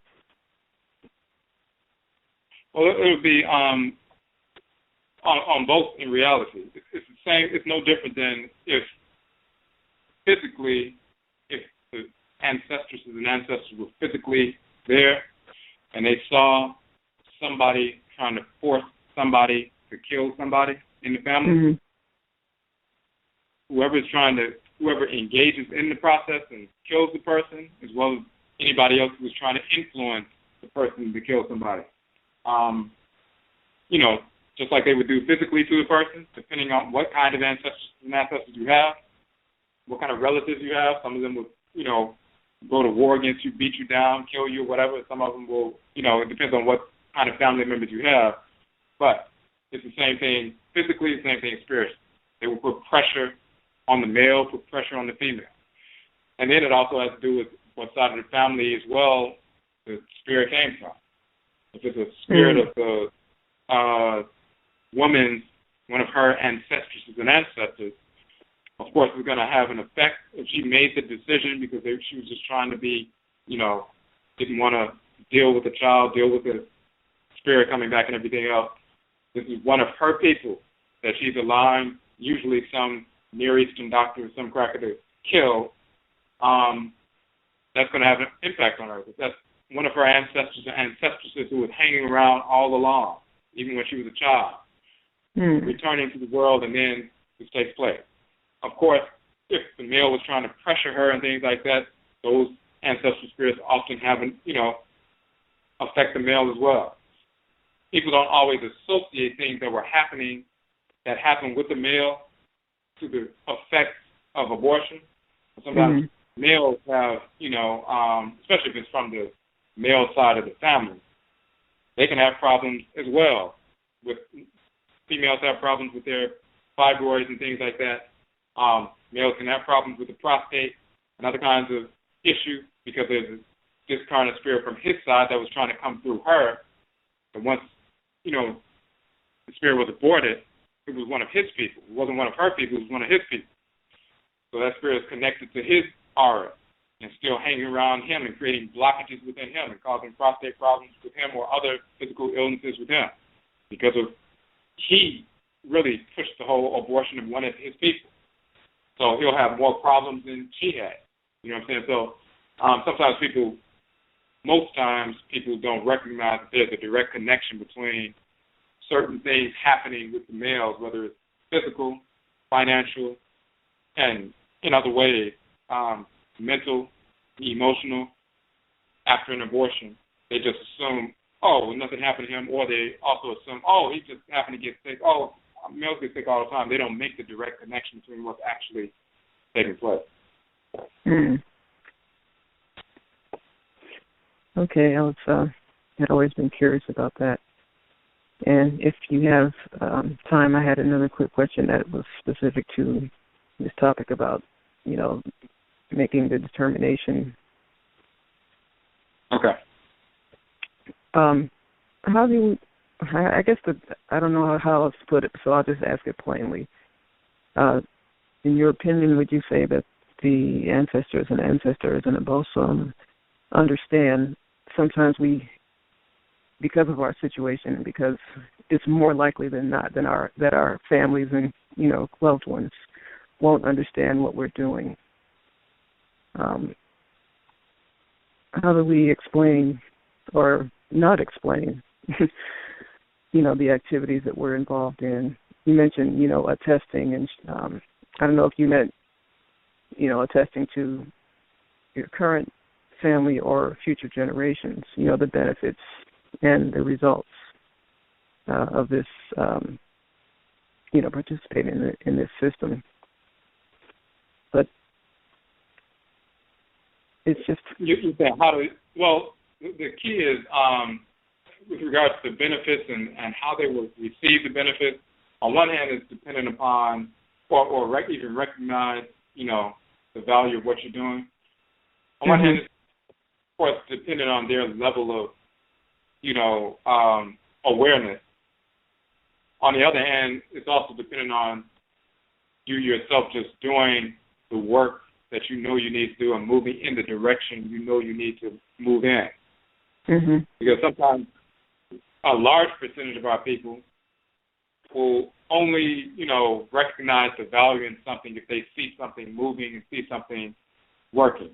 B: Well, it would be on both in reality. It's the same. It's no different than if the ancestresses and ancestors were physically there and they saw somebody trying to force somebody to kill somebody in the family. Mm-hmm. Whoever engages in the process and kills the person, as well as anybody else who's trying to influence the person to kill somebody. Just like they would do physically to the person, depending on what kind of ancestors you have, what kind of relatives you have. Some of them will, go to war against you, beat you down, kill you, whatever. Some of them will, it depends on what kind of family members you have. But it's the same thing physically, the same thing spiritually. They will put pressure on the male, put pressure on the female. And then it also has to do with what side of the family as well the spirit came from. If it's a spirit of the woman, one of her ancestresses and ancestors, of course it's going to have an effect if she made the decision because she was just trying to be, didn't want to deal with the child, deal with the spirit coming back and everything else. This is one of her people that she's allowing, usually some Near Eastern doctor or some cracker to kill. That's going to have an impact on her. That's one of her ancestors and ancestresses who was hanging around all along, even when she was a child, returning to the world and then which takes place. Of course, if the male was trying to pressure her and things like that, those ancestral spirits often have, affect the male as well. People don't always associate things that happened with the male to the effects of abortion. Sometimes males have, especially if it's from the male side of the family, they can have problems as well. With females have problems with their fibroids and things like that. Males can have problems with the prostate and other kinds of issues because there's a discarnate spirit from his side that was trying to come through her. And once, the spirit was aborted, it was one of his people. It wasn't one of her people, it was one of his people. So that spirit is connected to his aura and still hanging around him and creating blockages within him and causing prostate problems with him or other physical illnesses with him because of he really pushed the whole abortion of one of his people. So he'll have more problems than she had. You know what I'm saying? So sometimes most times people don't recognize that there's a direct connection between certain things happening with the males, whether it's physical, financial, and in other ways, mental, emotional, after an abortion. They just assume, nothing happened to him, or they also assume, he just happened to get sick. Males get sick all the time. They don't make the direct connection between what's actually taking place.
A: Okay, had always been curious about that. And if you have time, I had another quick question that was specific to this topic about, making the determination.
B: Okay.
A: How do you, I guess I don't know how else to put it, so I'll just ask it plainly. In your opinion, would you say that the ancestors and the bosom understand sometimes because of our situation, because it's more likely than not that our families and loved ones won't understand what we're doing? How do we explain or not explain, the activities that we're involved in? You mentioned, attesting, and I don't know if you meant, attesting to your current family or future generations, the benefits and the results of this, participating in this system. But it's just...
B: You say how do... Well, the key is, with regards to benefits and how they will receive the benefits, on one hand, it's dependent upon, or even recognize, the value of what you're doing. On one hand, it's, of course, dependent on their level of, awareness. On the other hand, it's also dependent on you yourself just doing the work that you know you need to do and moving in the direction you know you need to move in. Because sometimes a large percentage of our people will only, recognize the value in something if they see something moving and see something working.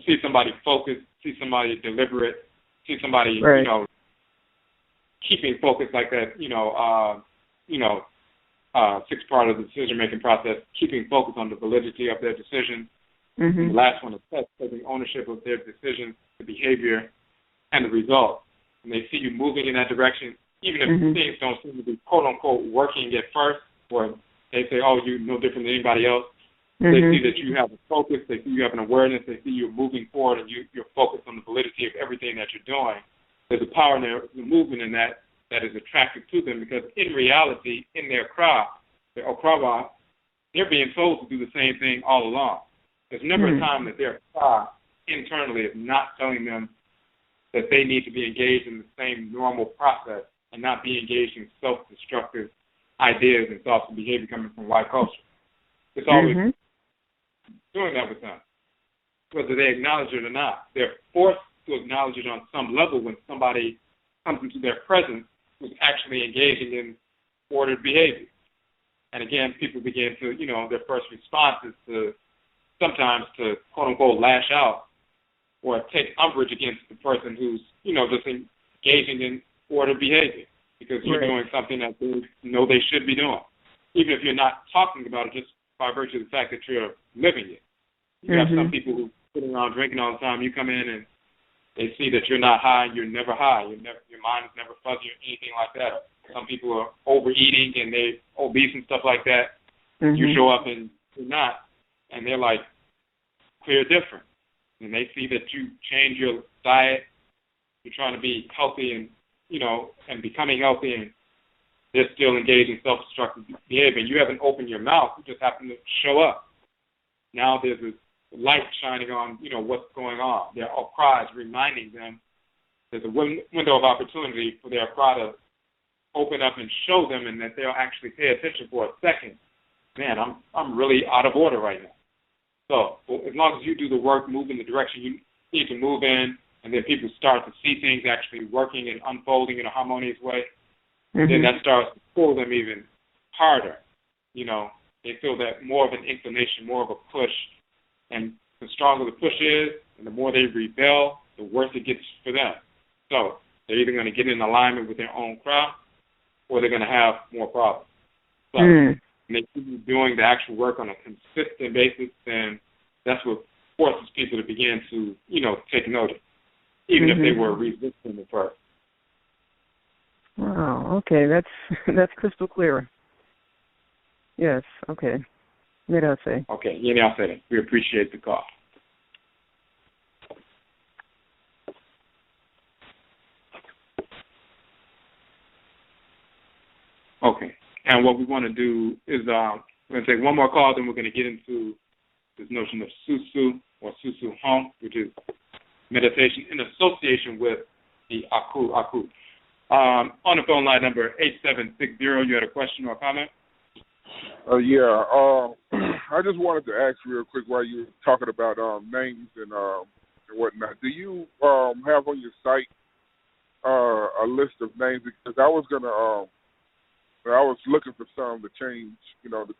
B: See somebody focused, see somebody deliberate, see somebody, keeping focus like that, sixth part of the decision-making process, keeping focus on the validity of their decisions. The last one is taking ownership of their decisions, the behavior, and the result. And they see you moving in that direction, even if things don't seem to be quote-unquote working at first, or they say, you're no different than anybody else. They see that you have a focus, they see you have an awareness, they see you're moving forward and you're focused on the validity of everything that you're doing. There's a power in the movement in that is attractive to them, because in reality, in their craft, their Okraa, they're being told to do the same thing all along. There's never a time that their craft internally is not telling them that they need to be engaged in the same normal process and not be engaged in self-destructive ideas and thoughts and behavior coming from white culture. It's always doing that with them, whether they acknowledge it or not. They're forced to acknowledge it on some level when somebody comes into their presence who's actually engaging in ordered behavior. And again, people begin to, their first response is to sometimes to quote-unquote lash out or take umbrage against the person who's, just engaging in ordered behavior because you're doing something that they know they should be doing. even if you're not talking about it, just by virtue of the fact that you're living it. You have some people who sitting around drinking all the time. You come in and they see that you're not high, you're never high, your mind is never fuzzy or anything like that. Some people are overeating and they're obese and stuff like that. You show up and you're not, and they're like, clear different. And they see that you change your diet, you're trying to be healthy and, and becoming healthy, and they're still engaged in self-destructive behavior. And you haven't opened your mouth, you just happen to show up. Now there's a light shining on, what's going on. Their Okra is reminding them there's a window of opportunity for their Okra to open up and show them, and that they'll actually pay attention for a second. Man, I'm really out of order right now. So as long as you do the work, move in the direction you need to move in, and then people start to see things actually working and unfolding in a harmonious way, then that starts to pull them even harder. They feel that more of an inclination, more of a push. And the stronger the push is, and the more they rebel, the worse it gets for them. So they're either going to get in alignment with their own crowd, or they're going to have more problems. So when they keep doing the actual work on a consistent basis, then that's what forces people to begin to, take notice, even if they were resistant at first.
A: Wow. Okay, that's crystal clear. Yes. Okay. Nase.
B: Okay. Nase. We appreciate the call. Okay. And what we want to do is we're going to take one more call, then we're going to get into this notion of Susu or Susu Hom, which is meditation in association with the Aakhu. On the phone line number 8760, you had a question or a comment?
C: I just wanted to ask real quick while you were talking about names and whatnot. Do you have on your site a list of names? Because I was looking for some to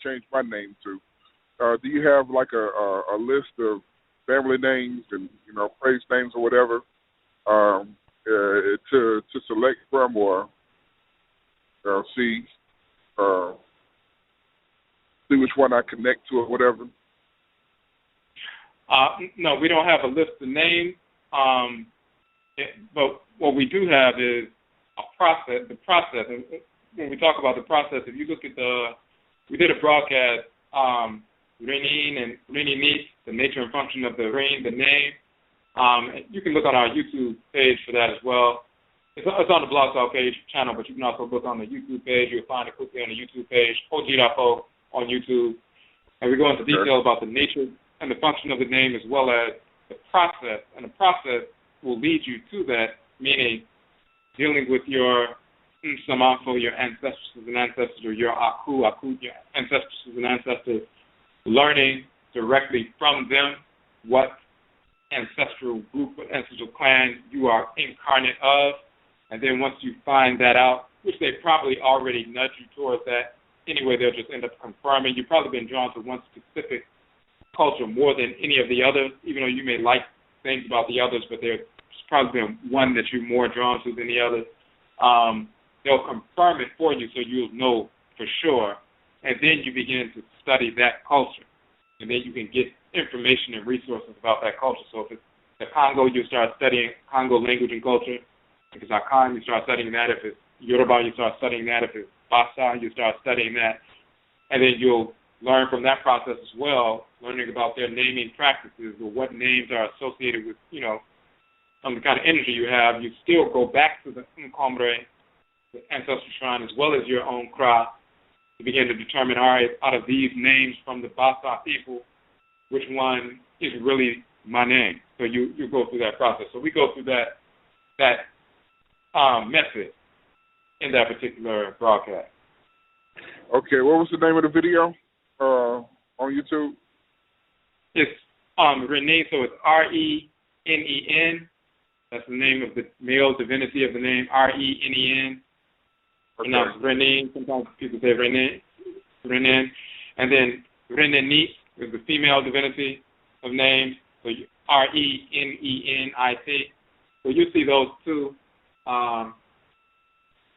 C: change my name to. Do you have like a list of family names and praise names or whatever to select from, or see which one I connect to or whatever?
B: No, we don't have a list of names, but what we do have is a process. The process, and when we talk about the process, if you look at we did a broadcast, Renin and Reninit, the nature and function of the rain, the name. You can look on our YouTube page for that as well. It's on the Blog Talk page channel, but you can also look on the YouTube page. You'll find it quickly on the YouTube page, Odwirafo on YouTube. And we go into detail about the nature and the function of the name, as well as the process. And the process will lead you to that, meaning dealing with your Samafo, your ancestors and ancestors, or your Aakhu, your ancestors and ancestors, learning directly from them what ancestral group, what ancestral clan you are incarnate of. And then once you find that out, which they probably already nudge you towards that, anyway, they'll just end up confirming. You've probably been drawn to one specific culture more than any of the others, even though you may like things about the others, but there's probably been one that you're more drawn to than the others. They'll confirm it for you so you'll know for sure, and then you begin to study that culture, and then you can get information and resources about that culture. So if it's the Congo, you start studying Congo language and culture. If it's Akan, you start studying that. If it's Yoruba, you start studying that. If it's Basa, you start studying that. And then you'll learn from that process as well, learning about their naming practices or what names are associated with, the kind of energy you have. You still go back to the Nkombre, the ancestral shrine, as well as your own Kra, to begin to determine, all right, out of these names from the Basa people, which one is really my name. So you go through that process. So we go through that method in that particular broadcast.
C: Okay, what was the name of the video on YouTube?
B: It's Renin, so it's R-E-N-E-N. That's the name of the male divinity of the name, R-E-N-E-N.
C: Okay.
B: Pronounced Renin. Sometimes people say Renin. And then Reninit is the female divinity of names, so R-E-N-E-N-I-T. So you see those two.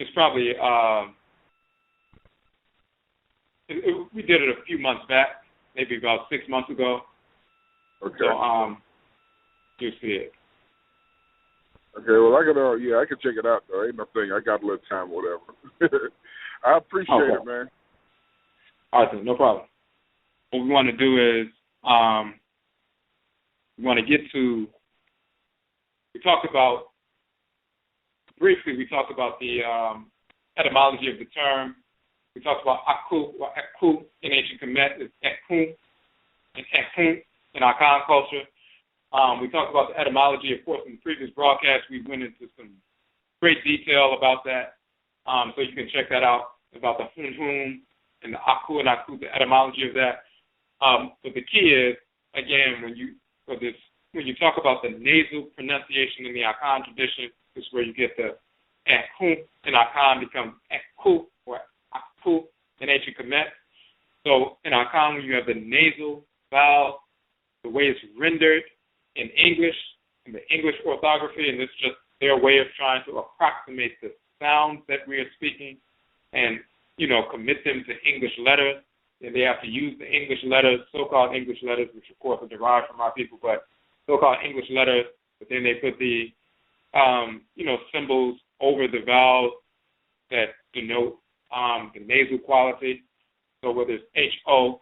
B: It's probably we did it a few months back, maybe about 6 months ago.
C: Okay.
B: So you see it.
C: Okay, well, I can check it out, though. Ain't no thing. I got a little time or whatever. I appreciate it, man.
B: Awesome, no problem. What we want to do is we want to get to, we talked about the etymology of the term. We talked about Aakhu, or Aakhu in ancient Kemet is Aakhu, and Aakhu in Akan culture. We talked about the etymology. Of course, in the previous broadcast, we went into some great detail about that. So you can check that out, about the Honhom and the Aakhu and Aakhu, the etymology of that. But the key is, again, when you talk about the nasal pronunciation in the Akan tradition, this is where you get the Aakhu in Akan becomes Aakhu or Aakhu in ancient Kemet. So in Akan, when you have the nasal vowel, the way it's rendered in English, in the English orthography, and this is just their way of trying to approximate the sounds that we are speaking and, commit them to English letters. And they have to use the English letters, so-called English letters, which of course are derived from our people, but so-called English letters, but then they put the, symbols over the vowels that denote the nasal quality. So whether it's H-O,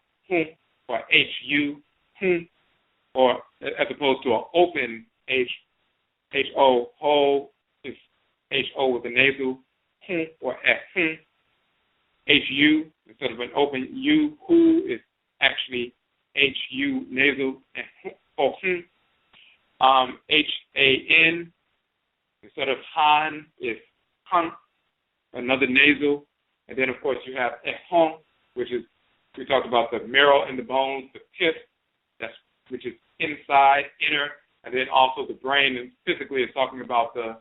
B: or H-U, or as opposed to an open H-O, ho, is H-O with a nasal, or F, H-U, instead of an open U, who is actually H-U nasal, and O, H-A-N, instead of Han is Han, another nasal. And then, of course, you have Ehon, which is, we talked about the marrow in the bones, the pith, which is inside, inner, and then also the brain, and physically it's talking about the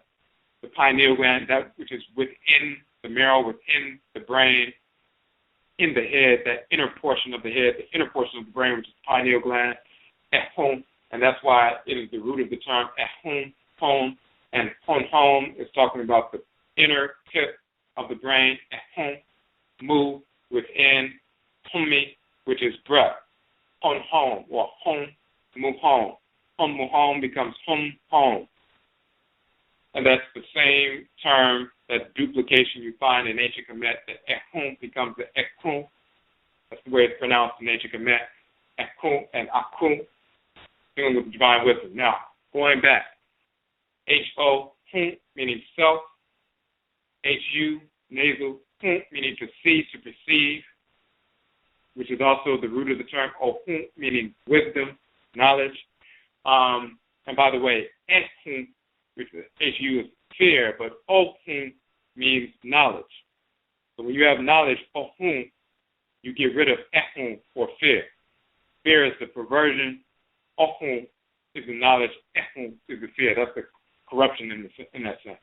B: pineal gland, that which is within the marrow, within the brain, in the head, that inner portion of the head, the inner portion of the brain, which is the pineal gland, Ehon, and that's why it is the root of the term Ehon, home, and Honhom is talking about the inner pith of the brain, Ehon, mu, within, Humi, which is breath, Honhom, or Hom, Muhom. Hom, Muhom becomes Hom. And that's the same term, that duplication you find in ancient Kemet, that Ehon becomes the Aakhu. That's the way it's pronounced in ancient Kemet, Aakhu and Aakhu, dealing with divine wisdom. Now, going back, H-O, meaning self, H-U, nasal, meaning to see, to perceive, which is also the root of the term Ohun, meaning wisdom, knowledge. And by the way, Ehun, which is H-U, is fear, but Ohun means knowledge. So when you have knowledge, Ohun, you get rid of Ehun, or fear. Fear is the perversion. Ohun is the knowledge. Ehun is the fear. That's the corruption in that sense.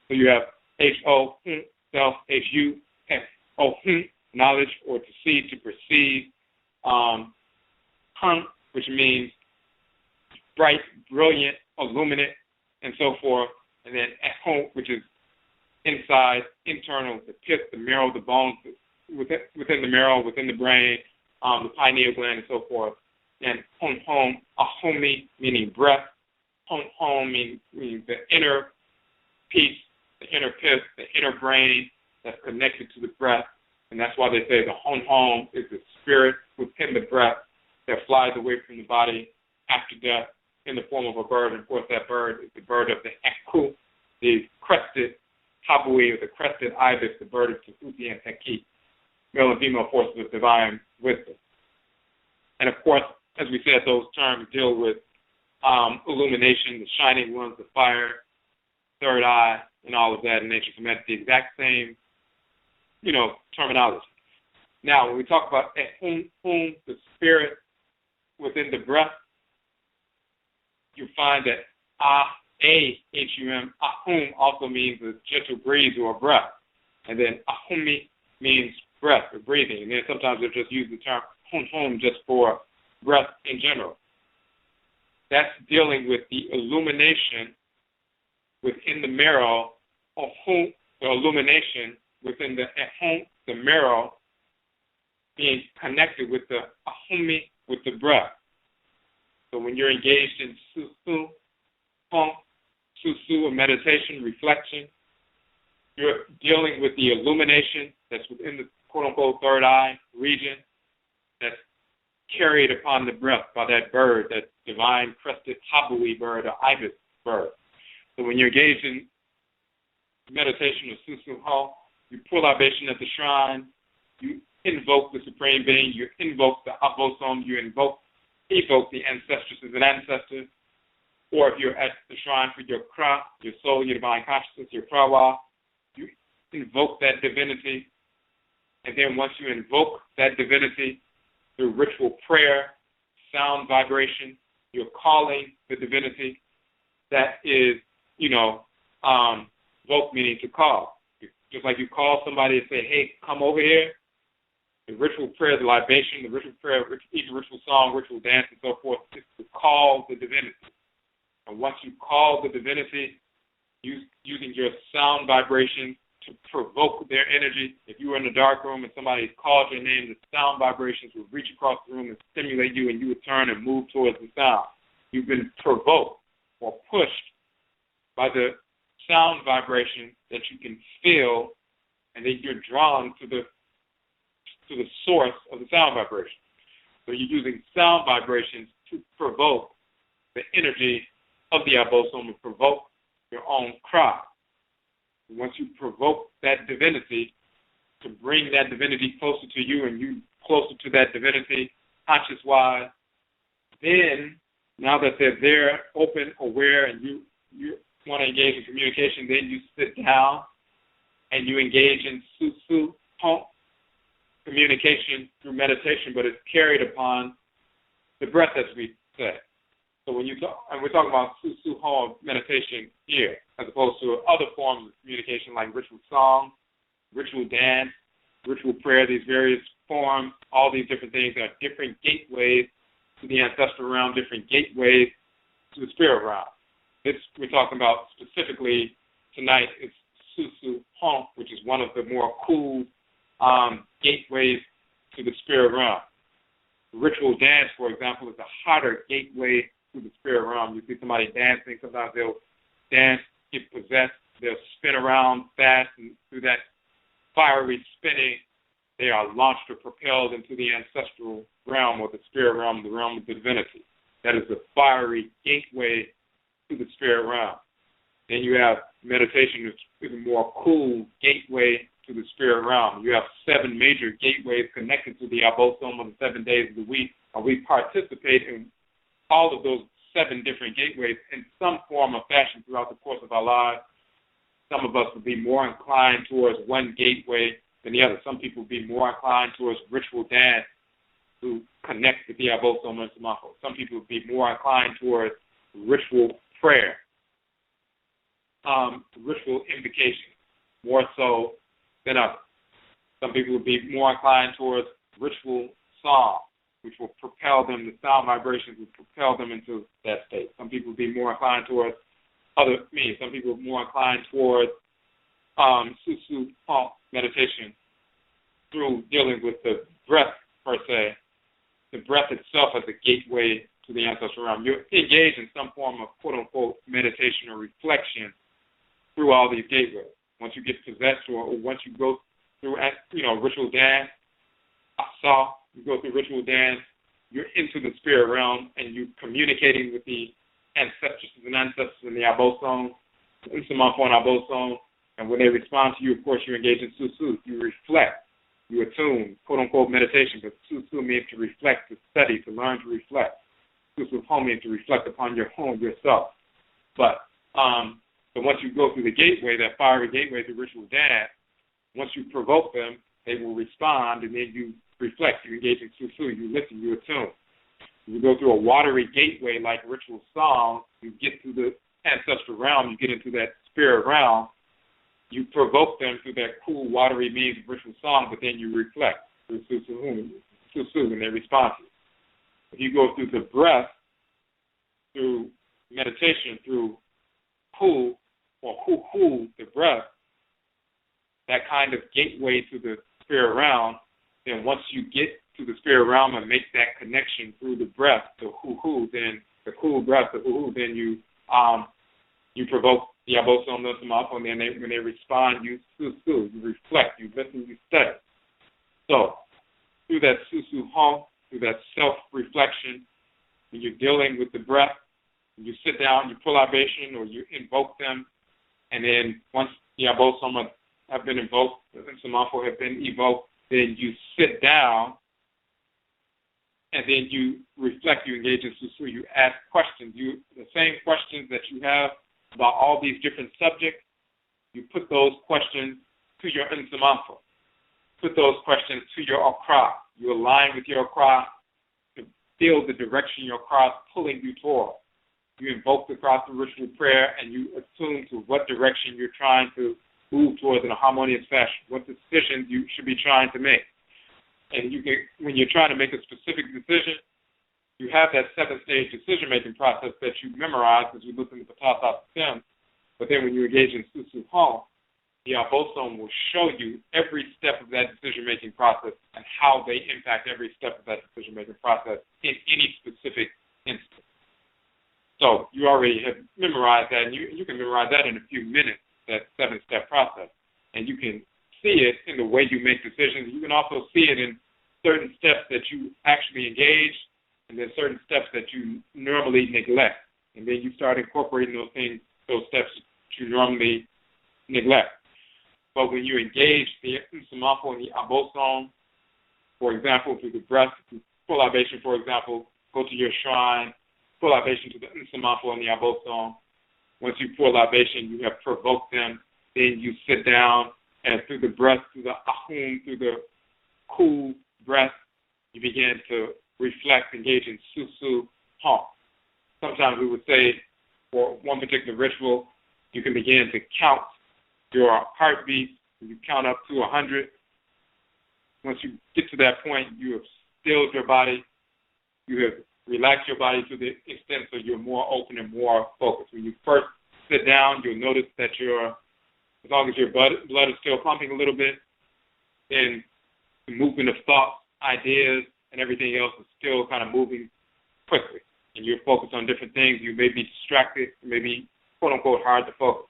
B: So you have H-O, self, H-U, Ohun, knowledge, or to see, to perceive. Hun, which means bright, brilliant, illuminate, and so forth. And then Ahon, which is inside, internal, the pith, the marrow, the bones, within the marrow, within the brain, the pineal gland, and so forth. And Honhom, Ahomi, meaning breath. Honhom means the inner piece, the inner pith, the inner brain that's connected to the breath. And that's why they say the Honhom is the spirit within the breath that flies away from the body after death in the form of a bird. And of course, that bird is the bird of the Aakhu, the crested Habui, or the crested ibis, the bird of Tehuti and Heki, male and female forces of divine wisdom. And of course, as we said, those terms deal with illumination, the shining ones, the fire, third eye, and all of that in ancient Kemet, the exact same, terminology. Now, when we talk about Ehum, the spirit within the breath, you find that A-H-U-M, Ahum, also means a gentle breeze or a breath. And then Ahumi means breath or breathing. And then sometimes they'll just use the term Honhom just for breath in general. That's dealing with the illumination within the marrow, the illumination within the marrow, being connected with the ahumi, with the breath. So when you're engaged in susu, hong, susu, or meditation, reflection, you're dealing with the illumination that's within the quote-unquote third eye region that's carried upon the breath by that bird, that divine crested habui bird or ibis bird. So when you're engaged in meditation of susu, hong, you pull libation at the shrine, you invoke the Supreme Being, you invoke the abosom, you evoke the ancestresses and ancestors, or if you're at the shrine for your Okraa, your soul, your divine consciousness, your Krawa, you invoke that divinity, and then once you invoke that divinity through ritual prayer, sound vibration, you're calling the divinity. That is, voke meaning to call. Just like you call somebody and say, hey, come over here. The ritual prayer, the libation, the ritual prayer, each ritual song, ritual dance, and so forth, is to call the divinity. And once you call the divinity, using your sound vibration to provoke their energy. If you were in a dark room and somebody called your name, the sound vibrations would reach across the room and stimulate you, and you would turn and move towards the sound. You've been provoked or pushed by the sound vibration that you can feel, and then you're drawn to the source of the sound vibration. So you're using sound vibrations to provoke the energy of the abosom, and provoke your own cry. Once you provoke that divinity, to bring that divinity closer to you and you closer to that divinity conscious-wise, then now that they're there, open, aware, and you want to engage in communication, then you sit down and you engage in susu, hong, communication through meditation, but it's carried upon the breath, as we said. So when you talk, and we're talking about susu, hong meditation here, as opposed to other forms of communication like ritual song, ritual dance, ritual prayer, these various forms, all these different things are different gateways to the ancestral realm, different gateways to the spirit realm. This we're talking about specifically tonight is susu, hong, which is one of the more cool gateways to the spirit realm. Ritual dance, for example, is a hotter gateway to the spirit realm. You see somebody dancing, sometimes they'll dance, get possessed, they'll spin around fast, and through that fiery spinning, they are launched or propelled into the ancestral realm or the spirit realm, the realm of the divinity. That is the fiery gateway to the spirit realm. Then you have meditation, which is a more cool gateway to the spirit realm. You have 7 major gateways connected to the abosom of the 7 days of the week, and we participate in all of those 7 different gateways in some form or fashion throughout the course of our lives. Some of us will be more inclined towards one gateway than the other. Some people will be more inclined towards ritual dance to connect with the abosom and samako. Some people will be more inclined towards ritual prayer, ritual invocation, more so than others. Some people will be more inclined towards ritual song, which will propel them, the sound vibrations will propel them into that state. Some people will be more inclined towards other means. Some people are more inclined towards susu, hong, meditation through dealing with the breath per se. The breath itself as a gateway to the ancestral realm. You're engaged in some form of quote-unquote meditation or reflection through all these gateways. Once you get possessed or once you go through, ritual dance, you go through ritual dance, you're into the spirit realm and you're communicating with the ancestors and ancestors in the abosom, and when they respond to you, of course, you engage in susu. You reflect. You attune, quote-unquote meditation, but susu means to reflect, to study, to learn to reflect. Susu hong means to reflect upon your home, yourself. But once you go through the gateway, that fiery gateway through ritual dance, once you provoke them, they will respond, and then you reflect. You engage in susu. You listen. You attune. You go through a watery gateway like ritual song, you get to the ancestral realm, you get into that spirit realm, you provoke them through that cool, watery means of ritual song, but then you reflect through susu, and they respond to you. If you go through the breath, through meditation, through hu, or hu, the breath, that kind of gateway to the spirit realm, then once you get to the spirit realm and make that connection through the breath, the hoo-hoo, then the cool breath, the hoo-hoo, then you provoke the abosom, the nsamafo, and then when they respond, you su-su, you reflect, you listen, you study. So through that su-su-hong, through that self-reflection, when you're dealing with the breath, you sit down, you pull libation, or you invoke them, and then once the abosom have been invoked, the nsamafo have been evoked, then you sit down, and then you reflect, you engage in susu, you ask questions. The same questions that you have about all these different subjects, you put those questions to your nsamafo. Put those questions to your Okra. You align with your Okra to feel the direction your Okra is pulling you toward. You invoke the cross of ritual prayer, and you attune to what direction you're trying to move towards in a harmonious fashion, what decisions you should be trying to make. And you can, when you're trying to make a specific decision, you have that 7-stage decision-making process that you memorize as we look in the Ptah SASETEM. But then when you engage in Susu Hong, the abosom will show you every step of that decision-making process and how they impact every step of that decision-making process in any specific instance. So you already have memorized that, and you can memorize that in a few minutes, that 7-step process. And you can see it in the way you make decisions. You can also see it in certain steps that you actually engage, and then certain steps that you normally neglect. And then you start incorporating those things, those steps that you normally neglect. But when you engage the nsamafo and the abosom, for example, through the breath, full libation, for example, go to your shrine, full libation to the nsamafo and the abosom. Once you pour libation, you have provoked them. Then you sit down, and through the breath, through the ahum, through the cool breath, you begin to reflect, engage in susu hong. Sometimes we would say, for one particular ritual, you can begin to count your heartbeat. You count up to 100. Once you get to that point, you have stilled your body. You have relaxed your body to the extent so you're more open and more focused. When you first sit down, you'll notice that as long as your blood is still pumping a little bit, then the movement of thoughts, ideas, and everything else is still kind of moving quickly. And you're focused on different things. You may be distracted. It may be, quote-unquote, hard to focus.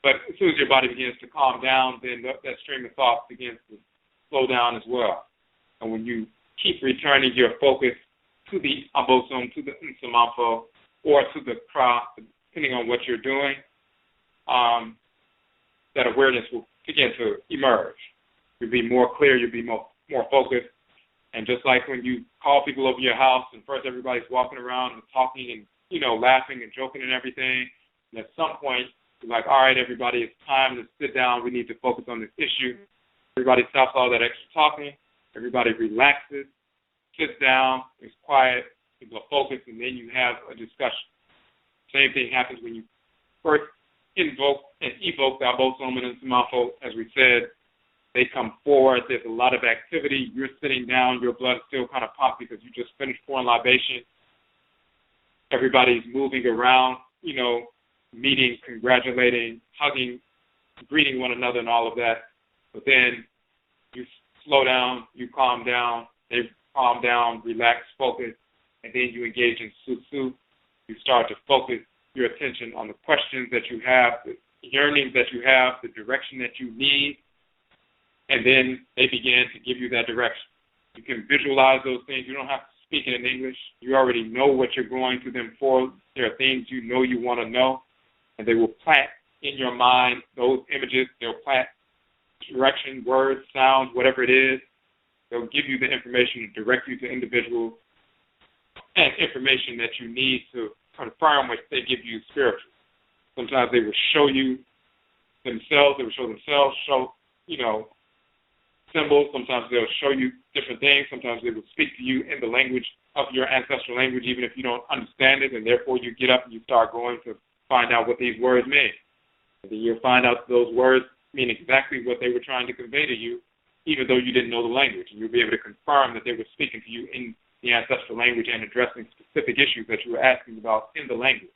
B: But as soon as your body begins to calm down, then that stream of thought begins to slow down as well. And when you keep returning your focus to the abosom, to the nsamafo, or to the kra, depending on what you're doing, that awareness will begin to emerge. You'll be more clear, you'll be more focused. And just like when you call people over your house and first everybody's walking around and talking and, laughing and joking and everything, and at some point, you're like, all right, everybody, it's time to sit down. We need to focus on this issue. Everybody stops all that extra talking. Everybody relaxes, sits down, is quiet, people are focused, and then you have a discussion. Same thing happens when you first invoke and evoke the abosom and nsamafo. As we said, they come forward. There's a lot of activity. You're sitting down. Your blood still kind of popped because you just finished pouring libation. Everybody's moving around, meeting, congratulating, hugging, greeting one another and all of that. But then you slow down, you calm down, they calm down, relax, focus, and then you engage in susu. You start to focus your attention on the questions that you have, the yearnings that you have, the direction that you need, and then they begin to give you that direction. You can visualize those things. You don't have to speak it in English. You already know what you're going to them for. There are things you know you want to know, and they will plant in your mind those images. They'll plant direction, words, sounds, whatever it is. They'll give you the information to direct you to individuals and information that you need to confirm what they give you spiritually. Sometimes they will show you themselves. They will show themselves, symbols. Sometimes they'll show you different things. Sometimes they will speak to you in the language of your ancestral language, even if you don't understand it, and therefore you get up and you start going to find out what these words mean. And then you'll find out those words mean exactly what they were trying to convey to you, even though you didn't know the language. And you'll be able to confirm that they were speaking to you in the ancestral language and addressing specific issues that you were asking about in the language.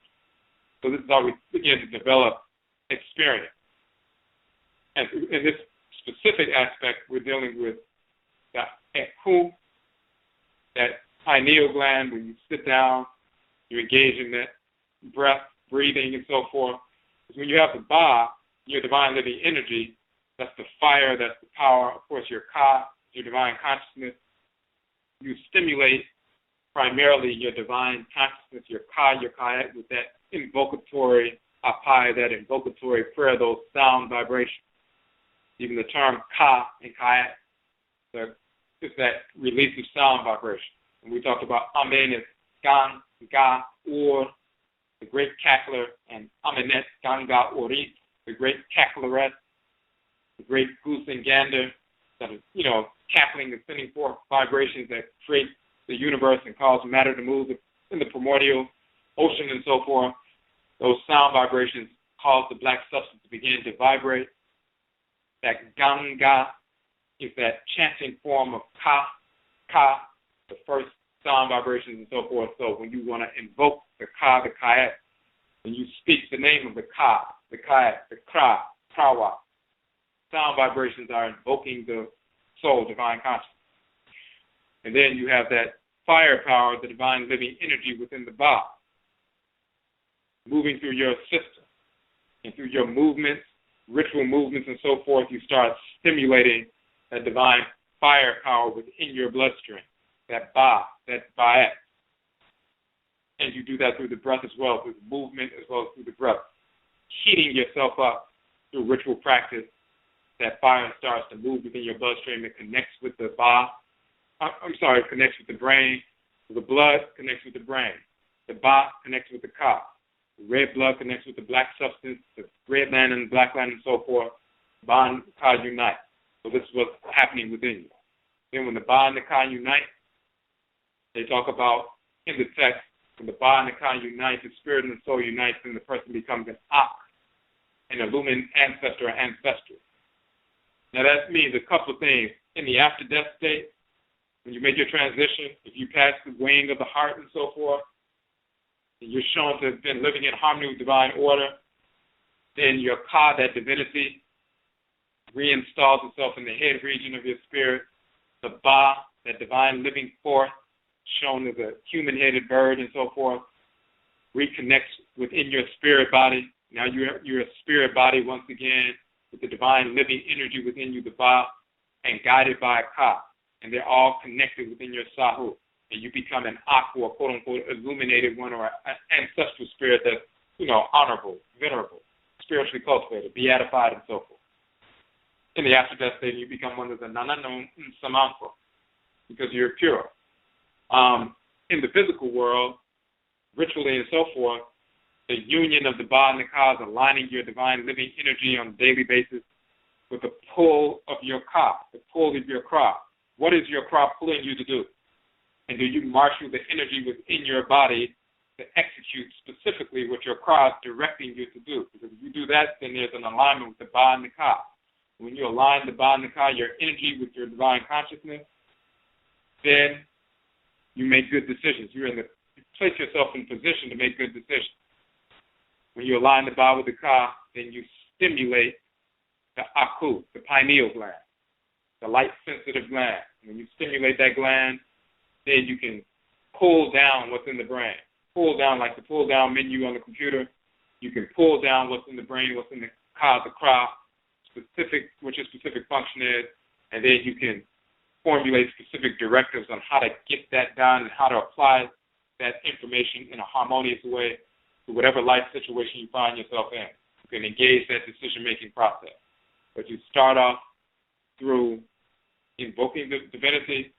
B: So this is how we begin to develop experience. And in this specific aspect, we're dealing with the Aakhu, that pineal gland. When you sit down, you engage in that breath, breathing, and so forth. Because when you have the Ba, your divine living energy, that's the fire, that's the power. Of course, your Ka, your divine consciousness. You stimulate primarily your divine consciousness, your Ka, your Kait, with that invocatory apai, that invocatory prayer, those sound vibrations. Even the term Ka and Kait is that release of sound vibration. And we talked about Amen is Gan, Ga, Or, the great cackler, and Amenet, Ganga, Orit, the great cacklerette, the great goose and gander, that is, cackling and sending forth vibrations that create the universe and cause matter to move in the primordial ocean and so forth. Those sound vibrations cause the black substance to begin to vibrate. That Ganga is that chanting form of Ka, the first sound vibrations and so forth. So when you want to invoke the Ka, the Kait, when you speak the name of the Ka, the Kait, the Kra, Krawa, sound vibrations are invoking the soul, divine consciousness. And then you have that firepower, the divine living energy within the Ba, moving through your system and through your movements, ritual movements and so forth. You start stimulating that divine firepower within your bloodstream, that Ba, that Ba'et. And you do that through the breath as well, through the movement as well as through the breath. Heating yourself up through ritual practice. That fire starts to move within your bloodstream. It connects with the it connects with the brain. The blood connects with the brain. The Ba connects with the Ka. The red blood connects with the black substance, the red land and the black land and so forth. Ba and Ka unite. So this is what's happening within you. Then when the Ba and the Ka unite, they talk about in the text, when the Ba and the Ka unite, the spirit and the soul unite, then the person becomes an Aakh, an illumined ancestor or ancestral. Now that means a couple of things. In the after-death state, when you make your transition, if you pass the weighing of the heart and so forth, and you're shown to have been living in harmony with divine order, then your Ka, that divinity, reinstalls itself in the head region of your spirit. The Ba, that divine living force, shown as a human-headed bird and so forth, reconnects within your spirit body. Now you're a spirit body once again, with the divine living energy within you, the Ba, and guided by a Ka. And they're all connected within your Sahu. And you become an Aakhu, a quote-unquote illuminated one, or an ancestral spirit that's, honorable, venerable, spiritually cultivated, beatified, and so forth. In the after-death state, you become one of the NHOMA because you're pure. In the physical world, ritually and so forth, the union of the Ba and the Ka is aligning your divine living energy on a daily basis with the pull of your Ka, the pull of your Kra. What is your Kra pulling you to do? And do you marshal the energy within your body to execute specifically what your Kra is directing you to do? Because if you do that, then there's an alignment with the Ba and the Ka. When you align the Ba and the Ka, your energy with your divine consciousness, then you make good decisions. You place yourself in position to make good decisions. When you align the Ba with the Ka, then you stimulate the Aakhu, the pineal gland, the light-sensitive gland. When you stimulate that gland, then you can pull down what's in the brain. Pull down like the pull-down menu on the computer. You can pull down what's in the brain, what's in the Ka, the Kra, what your specific function is, and then you can formulate specific directives on how to get that done and how to apply that information in a harmonious way to whatever life situation you find yourself in. You can engage that decision-making process. But you start off through invoking the divinity,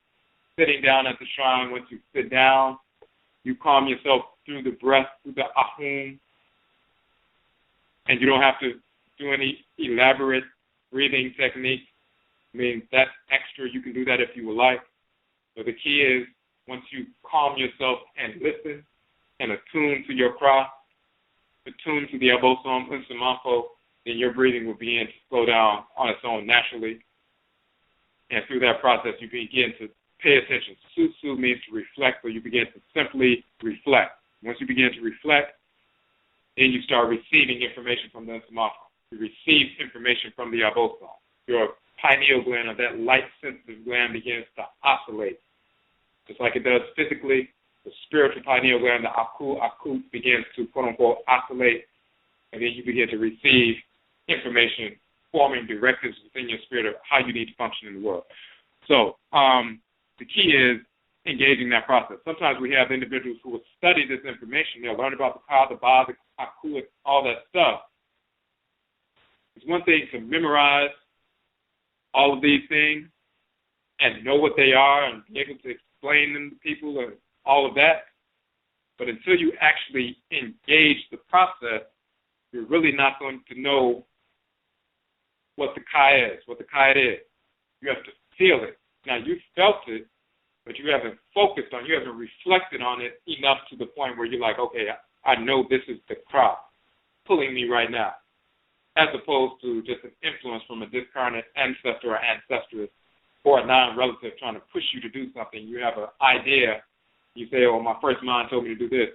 B: sitting down at the shrine. Once you sit down, you calm yourself through the breath, through the Honhom, and you don't have to do any elaborate breathing techniques. I mean, that's extra. You can do that if you would like. But the key is, once you calm yourself and listen and attune to your Kra, attune to the Abosom, Unsamanfo, then your breathing will begin to slow down on its own naturally. And through that process, you begin to pay attention. Su means to reflect, so you begin to simply reflect. Once you begin to reflect, then you start receiving information from the Unsamanfo. You receive information from the Abosom. Your pineal gland, or that light-sensitive gland, begins to oscillate. Just like it does physically, the spiritual pineal gland, the Aakhu, begins to, quote-unquote, oscillate, and then you begin to receive information, forming directives within your spirit of how you need to function in the world. So the key is engaging that process. Sometimes we have individuals who will study this information. They'll learn about the Ka, the Ba, the Aakhu, all that stuff. It's one thing to memorize all of these things and know what they are and be able to explain them to people and all of that. But until you actually engage the process, you're really not going to know what the Kait is, what the Kait is. You have to feel it. Now, you felt it, but you haven't focused on it. You haven't reflected on it enough to the point where you're like, okay, I know this is the Okraa pulling me right now, as opposed to just an influence from a discarnate ancestor or ancestress or a non-relative trying to push you to do something. You have an idea. You say, oh, my first mind told me to do this.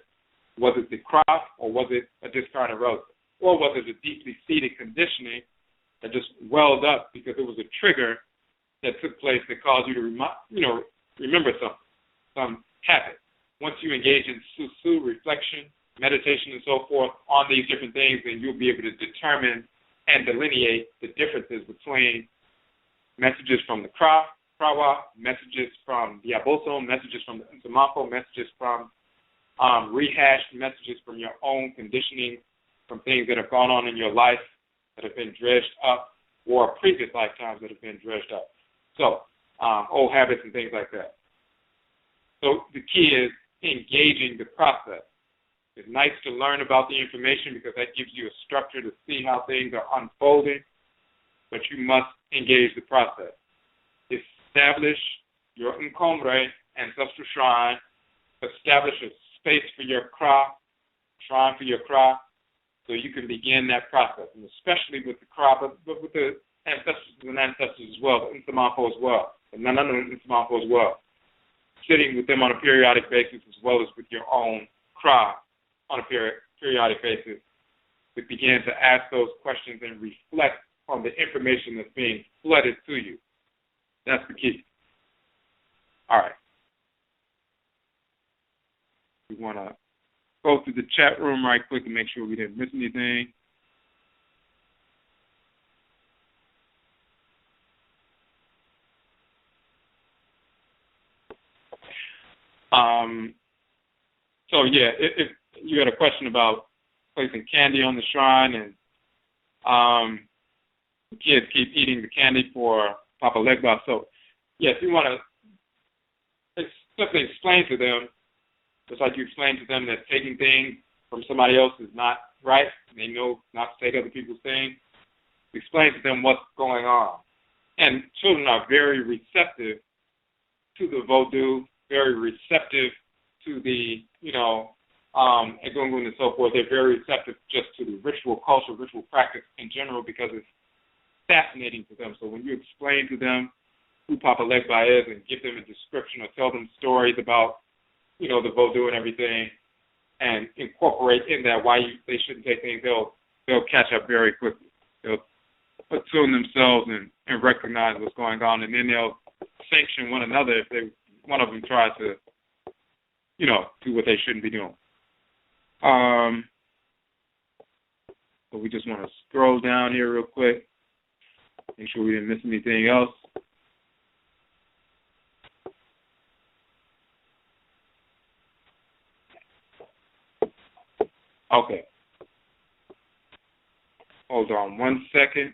B: Was it the Okraa, or was it a discarnate relative? Or was it a deeply seated conditioning that just welled up because it was a trigger that took place that caused you to remember some habit? Once you engage in susu, reflection, meditation, and so forth on these different things, then you'll be able to determine and delineate the differences between messages from the Krawa, messages from the Abosom, messages from the Nsamafo, messages from rehashed messages from your own conditioning, from things that have gone on in your life that have been dredged up, or previous lifetimes that have been dredged up. So, old habits and things like that. So the key is engaging the process. It's nice to learn about the information because that gives you a structure to see how things are unfolding, but you must engage the process. Establish your Nkomre, ancestral shrine. Establish a space for your Okraa, shrine for your Okraa, so you can begin that process, and especially with the Okraa, but with the ancestors as well, the Nsamafo as well, the Nsamafo as well. Sitting with them on a periodic basis as well as with your own Okraa on a periodic basis, to begin to ask those questions and reflect on the information that's being flooded to you. That's the key. All right. We want to go through the chat room right quick and make sure we didn't miss anything. So yeah, if you had a question about placing candy on the shrine and the kids keep eating the candy for Papa Legba. So yes, you want to simply explain to them, just like you explain to them that taking things from somebody else is not right. They know not to take other people's things. Explain to them what's going on. And children are very receptive to the voodoo, very receptive to the, Egungun and so forth. They're very receptive just to the ritual culture, ritual practice in general, because it's fascinating to them. So when you explain to them who Papa Legba is and give them a description or tell them stories about, the voodoo and everything, and incorporate in that why they shouldn't take things, they'll catch up very quickly. They'll attune themselves and recognize what's going on, and then they'll sanction one another if one of them tries to, do what they shouldn't be doing. So we just want to scroll down here real quick, make sure we didn't miss anything else. Okay. Hold on 1 second.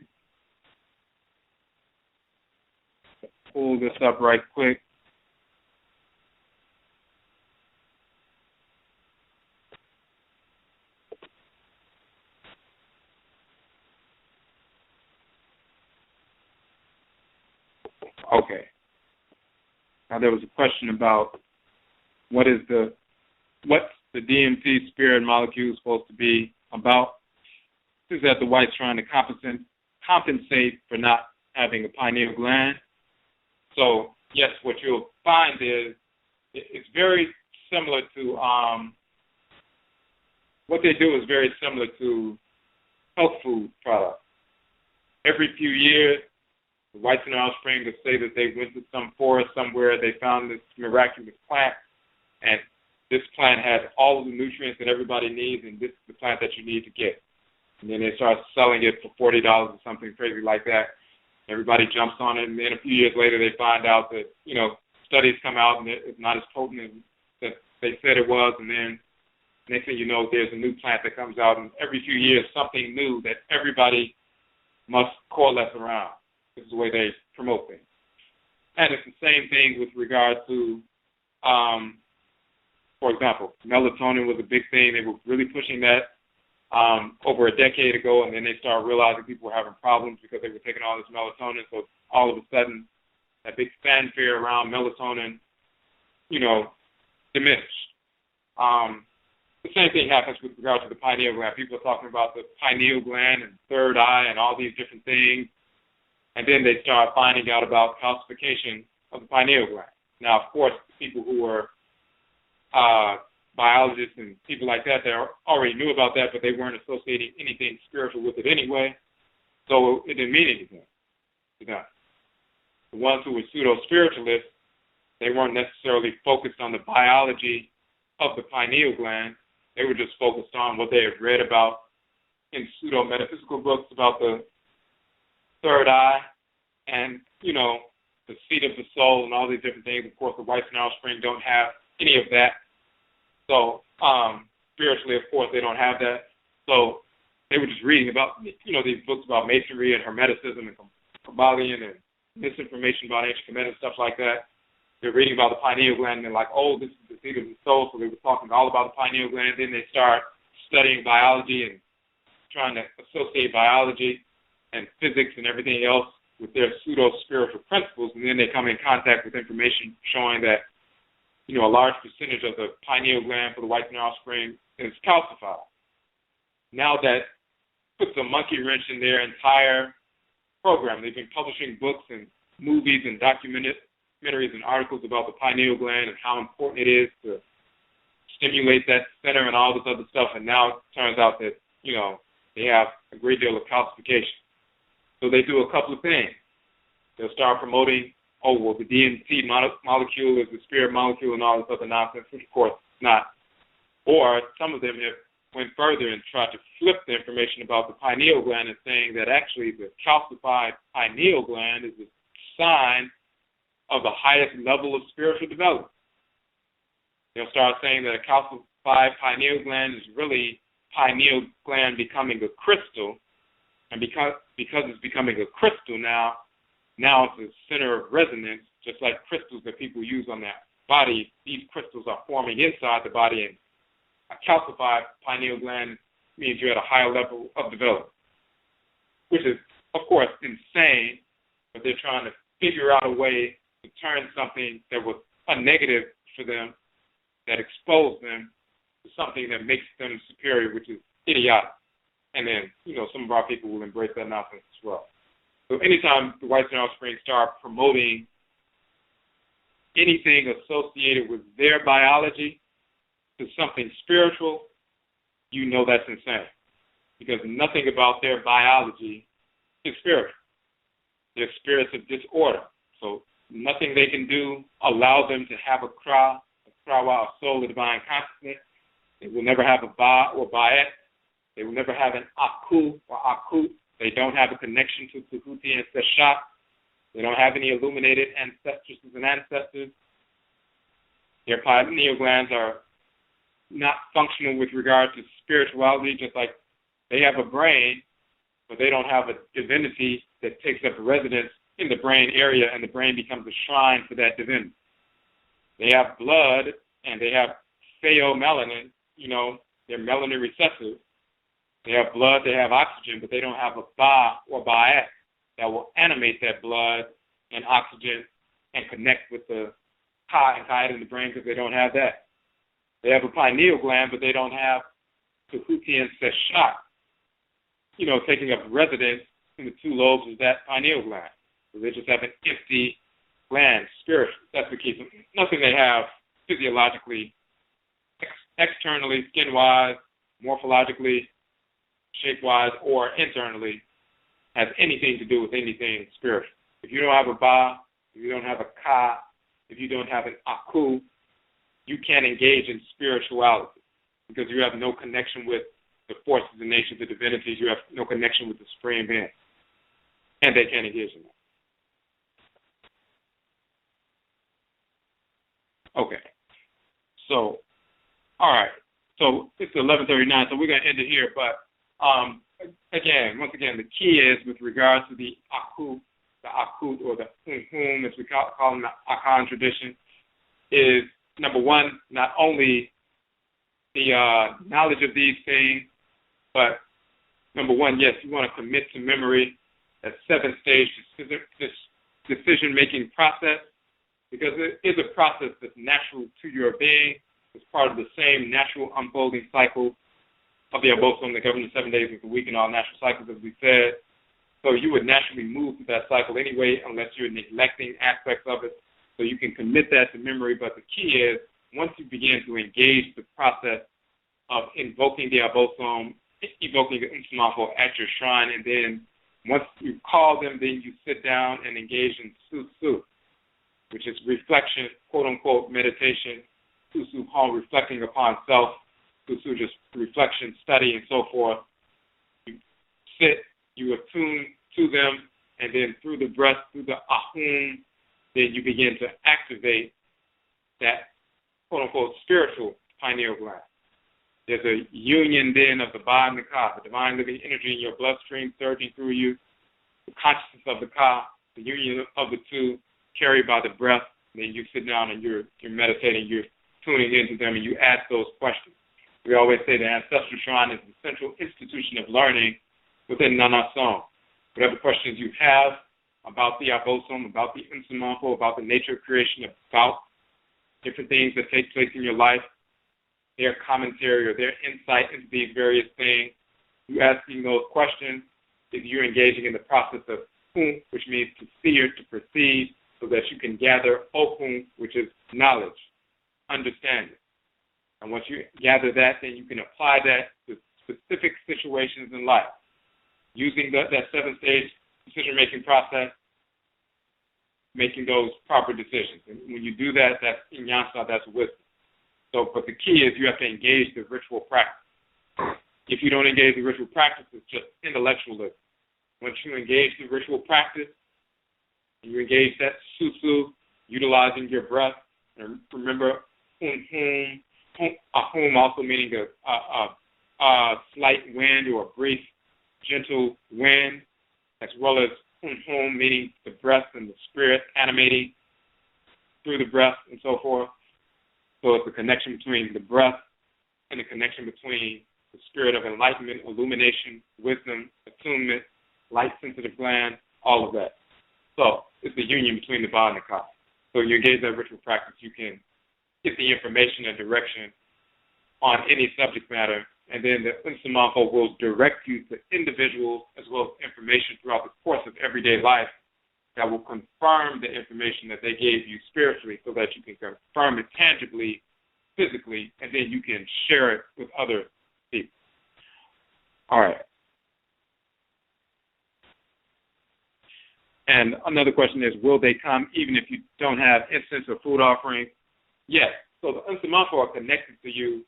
B: Pull this up right quick. Okay. Now there was a question about what's the DMT spirit molecule supposed to be about. This is that the white's trying to compensate for not having a pineal gland. So yes, what you'll find is it's very similar to what they do is very similar to health food products. Every few years, The whites in Alice Springs will say that they went to some forest somewhere, they found this miraculous plant, and this plant has all of the nutrients that everybody needs, and this is the plant that you need to get. And then they start selling it for $40 or something crazy like that. Everybody jumps on it, and then a few years later they find out that, studies come out and it's not as potent as that they said it was, and then next thing you know, there's a new plant that comes out, and every few years something new that everybody must coalesce around. This is the way they promote things. And it's the same thing with regard to, for example, melatonin was a big thing. They were really pushing that over a decade ago, and then they started realizing people were having problems because they were taking all this melatonin, so all of a sudden that big fanfare around melatonin, diminished. The same thing happens with regard to the pineal gland. People are talking about the pineal gland and third eye and all these different things, and then they start finding out about calcification of the pineal gland. Now, of course, people who were biologists and people like that, they already knew about that, but they weren't associating anything spiritual with it anyway, so it didn't mean anything to them. The ones who were pseudo-spiritualists, they weren't necessarily focused on the biology of the pineal gland. They were just focused on what they had read about in pseudo-metaphysical books about the third eye and, the seat of the soul and all these different things. Of course, the whites in Alice Springs don't have any of that. So spiritually, of course, they don't have that. So they were just reading about, these books about masonry and hermeticism and Kabbalion and misinformation about ancient Kemet and stuff like that. They're reading about the pineal gland, and they're like, oh, this is the seat of the soul, so they were talking all about the pineal gland. Then they start studying biology and trying to associate biology and physics and everything else with their pseudo-spiritual principles, and then they come in contact with information showing that, a large percentage of the pineal gland for the whites in Alice Springs is calcified. Now that puts a monkey wrench in their entire program. They've been publishing books and movies and documentaries and articles about the pineal gland and how important it is to stimulate that center and all this other stuff, and now it turns out that, they have a great deal of calcification. So they do a couple of things. They'll start promoting, the DMT molecule is the spirit molecule and all this other nonsense, which of course it's not. Or some of them have went further and tried to flip the information about the pineal gland and saying that actually the calcified pineal gland is a sign of the highest level of spiritual development. They'll start saying that a calcified pineal gland is really pineal gland becoming a crystal, and because it's becoming a crystal now it's a center of resonance, just like crystals that people use on their body. These crystals are forming inside the body, and a calcified pineal gland means you're at a higher level of development, which is, of course, insane, but they're trying to figure out a way to turn something that was a negative for them, that exposed them, to something that makes them superior, which is idiotic. And then, some of our people will embrace that nonsense as well. So anytime the whites in Alice Springs start promoting anything associated with their biology to something spiritual, that's insane. Because nothing about their biology is spiritual. They're spirits of disorder. So nothing they can do allows them to have a soul of divine consciousness. They will never have a ba or baet. They will never have an Aakhu or Aakhut. They don't have a connection to Tehuti and Seshat. They don't have any illuminated ancestresses and ancestors. Their pineal glands are not functional with regard to spirituality, just like they have a brain, but they don't have a divinity that takes up residence in the brain area, and the brain becomes a shrine for that divinity. They have blood, and they have pheomelanin, they're melanin recessive. They have blood, they have oxygen, but they don't have a ba or baet that will animate that blood and oxygen and connect with the Ka and Kait in the brain, because they don't have that. They have a pineal gland, but they don't have Tehuti and Seshat, taking up residence in the two lobes of that pineal gland. So they just have an empty gland, spiritual. That's the key. Nothing they have physiologically, externally, skin-wise, morphologically, shape-wise, or internally has anything to do with anything spiritual. If you don't have a Ba, if you don't have a Ka, if you don't have an Aakhu, you can't engage in spirituality because you have no connection with the forces, the nations, the divinities. You have no connection with the Supreme Being. And they can't engage in that. Okay. So, all right. So it's 11:39, so we're going to end it here. But, once again, the key is with regards to the Aakhu, the Aakut, or the Honhom, as we call them, the Akhan tradition, is, number one, not only the knowledge of these things, but, number one, yes, you want to commit to memory that 7-stage decision-making process, because it is a process that's natural to your being. It's part of the same natural unfolding cycle of the Abosom, the governing 7 days of the week, and all natural cycles, as we said. So you would naturally move through that cycle anyway, unless you're neglecting aspects of it. So you can commit that to memory. But the key is, once you begin to engage the process of invoking the Abosom, evoking the Nsamafo at your shrine, and then once you call them, then you sit down and engage in Susu, which is reflection, quote-unquote, meditation, Susu, reflecting upon self, Susu, just reflection, study, and so forth. You sit, you attune to them, and then through the breath, through the Ahum, then you begin to activate that, quote-unquote, spiritual pineal gland. There's a union then of the Ba and the Ka, the divine living energy in your bloodstream surging through you, the consciousness of the Ka, the union of the two carried by the breath. And then you sit down and you're meditating, you're tuning into them, and you ask those questions. We always say the ancestral shrine is the central institution of learning within Nanasom. Whatever questions you have about the Abosom, about the Nsamafo, about the nature of creation, about different things that take place in your life, their commentary or their insight into these various things, you asking those questions is you're engaging in the process of Hum, which means to see or to perceive, so that you can gather Okum, which is knowledge, understanding. And once you gather that, then you can apply that to specific situations in life, using that 7-stage decision-making process, making those proper decisions. And when you do that, that's Inyansa, that's wisdom. So, but the key is you have to engage the ritual practice. If you don't engage the ritual practice, it's just intellectualism. Once you engage the ritual practice, and you engage that susu, utilizing your breath, and remember, ahum also meaning a slight wind or a brief, gentle wind, as well as hum meaning the breath and the spirit animating through the breath and so forth. So it's the connection between the breath and the connection between the spirit of enlightenment, illumination, wisdom, attunement, light-sensitive gland, all of that. So it's the union between the Ba and the Ka. So you engage that ritual practice, you can get the information and direction on any subject matter, and then the Nsamafo will direct you to individuals as well as information throughout the course of everyday life that will confirm the information that they gave you spiritually, so that you can confirm it tangibly, physically, and then you can share it with other people. All right. And another question is, will they come even if you don't have incense or food offerings? Yes. So the Nsamafo are connected to you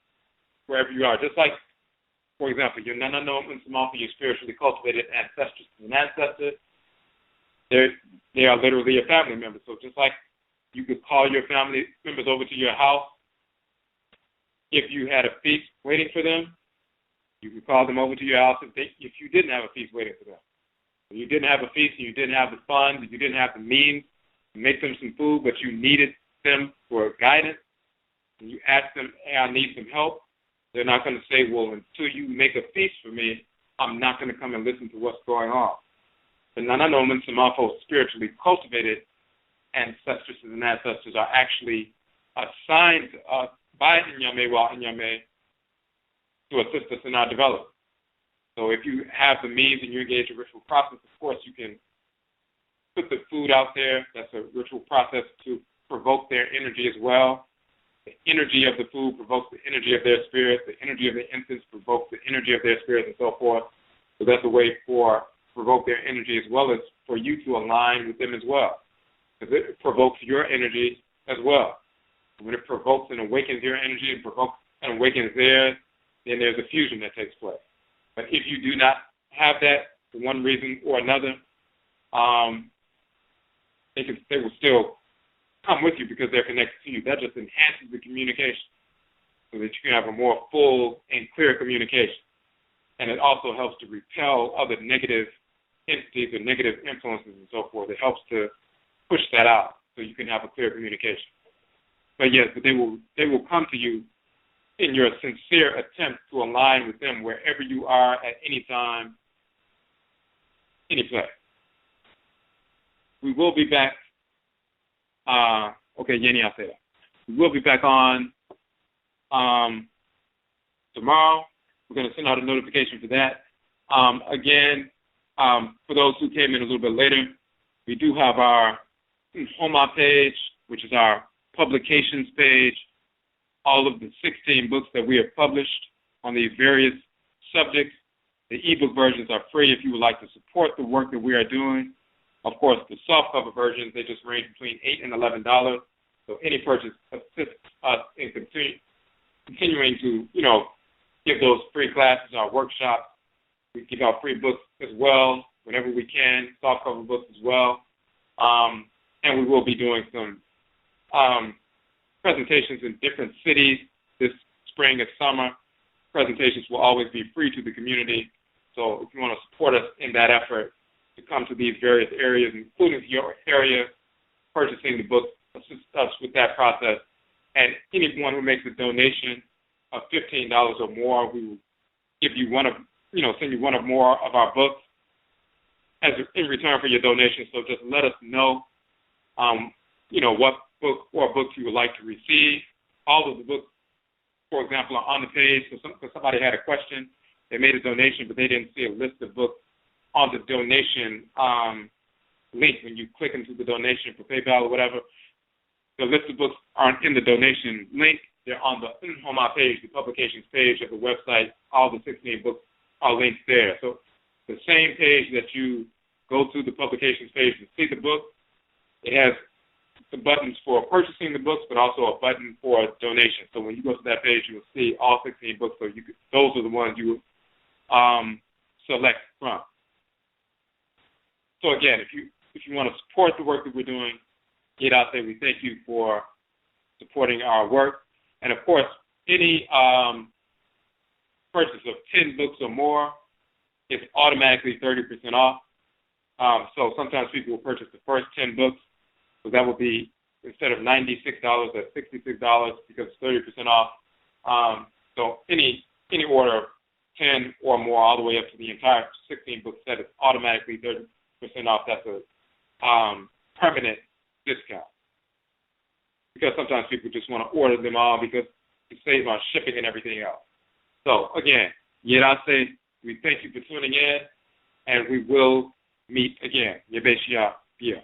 B: wherever you are. Just like, for example, your Nananom Nsamafo, your spiritually cultivated ancestors and ancestors, they are literally a family member. So just like you could call your family members over to your house, if you had a feast waiting for them, you could call them over to your house if you didn't have a feast waiting for them. If you didn't have a feast and you didn't have the funds, if you didn't have the means to make them some food, but you needed them for guidance, and you ask them, hey, I need some help, they're not going to say, well, until you make a feast for me, I'm not going to come and listen to what's going on. The Nananom Nsamafo spiritually cultivated ancestresses and ancestors are actually assigned to us by Nyamewaa-Nyame to assist us in our development. So if you have the means and you engage in ritual process, of course you can put the food out there. That's a ritual process to provoke their energy as well. The energy of the food provokes the energy of their spirit. The energy of the incense provokes the energy of their spirit, and so forth. So that's a way for provoke their energy as well as for you to align with them as well. Because it provokes your energy as well. When it provokes and awakens your energy and provokes and awakens theirs, then there's a fusion that takes place. But if you do not have that for one reason or another, they will still come with you because they're connected to you. That just enhances the communication so that you can have a more full and clear communication. And it also helps to repel other negative entities or negative influences and so forth. It helps to push that out so you can have a clear communication. But yes, but they will come to you in your sincere attempt to align with them wherever you are at any time, any place. We will be back. Okay, Yenny, I'll say that. We will be back on tomorrow. We're going to send out a notification for that. Again, for those who came in a little bit later, we do have our NHOMA page, which is our publications page. All of the 16 books that we have published on these various subjects. The ebook versions are free if you would like to support the work that we are doing. Of course, the softcover versions, they just range between $8 and $11. So any purchase assists us in continuing to, give those free classes, our workshops. We give out free books as well whenever we can, softcover books as well. And we will be doing some presentations in different cities this spring and summer. Presentations will always be free to the community. So if you want to support us in that effort to come to these various areas, including your area, purchasing the book, assist us with that process. And anyone who makes a donation of $15 or more, we will give you send you one or more of our books as in return for your donation. So just let us know, what book or books you would like to receive. All of the books, for example, are on the page. So somebody had a question, they made a donation, but they didn't see a list of books on the donation link. When you click into the donation for PayPal or whatever, the list of books aren't in the donation link. They're on the NHOMA page, the publications page of the website. All the 16 books are linked there. So the same page that you go to the publications page to see the book, it has the buttons for purchasing the books, but also a button for donation. So when you go to that page, you will see all 16 books. So those are the ones you will select from. So again, if you want to support the work that we're doing, get out there. We thank you for supporting our work. And of course, any purchase of 10 books or more is automatically 30% off. So sometimes people will purchase the first 10 books. So that will be, instead of $96, that's $66 because it's 30% off. So any order of 10 or more all the way up to the entire 16 book set is automatically 30% off. That's a permanent discount. Because sometimes people just want to order them all because it saves on shipping and everything else. So again, Yerase, we thank you for tuning in, and we will meet again. Yebeshia Bia.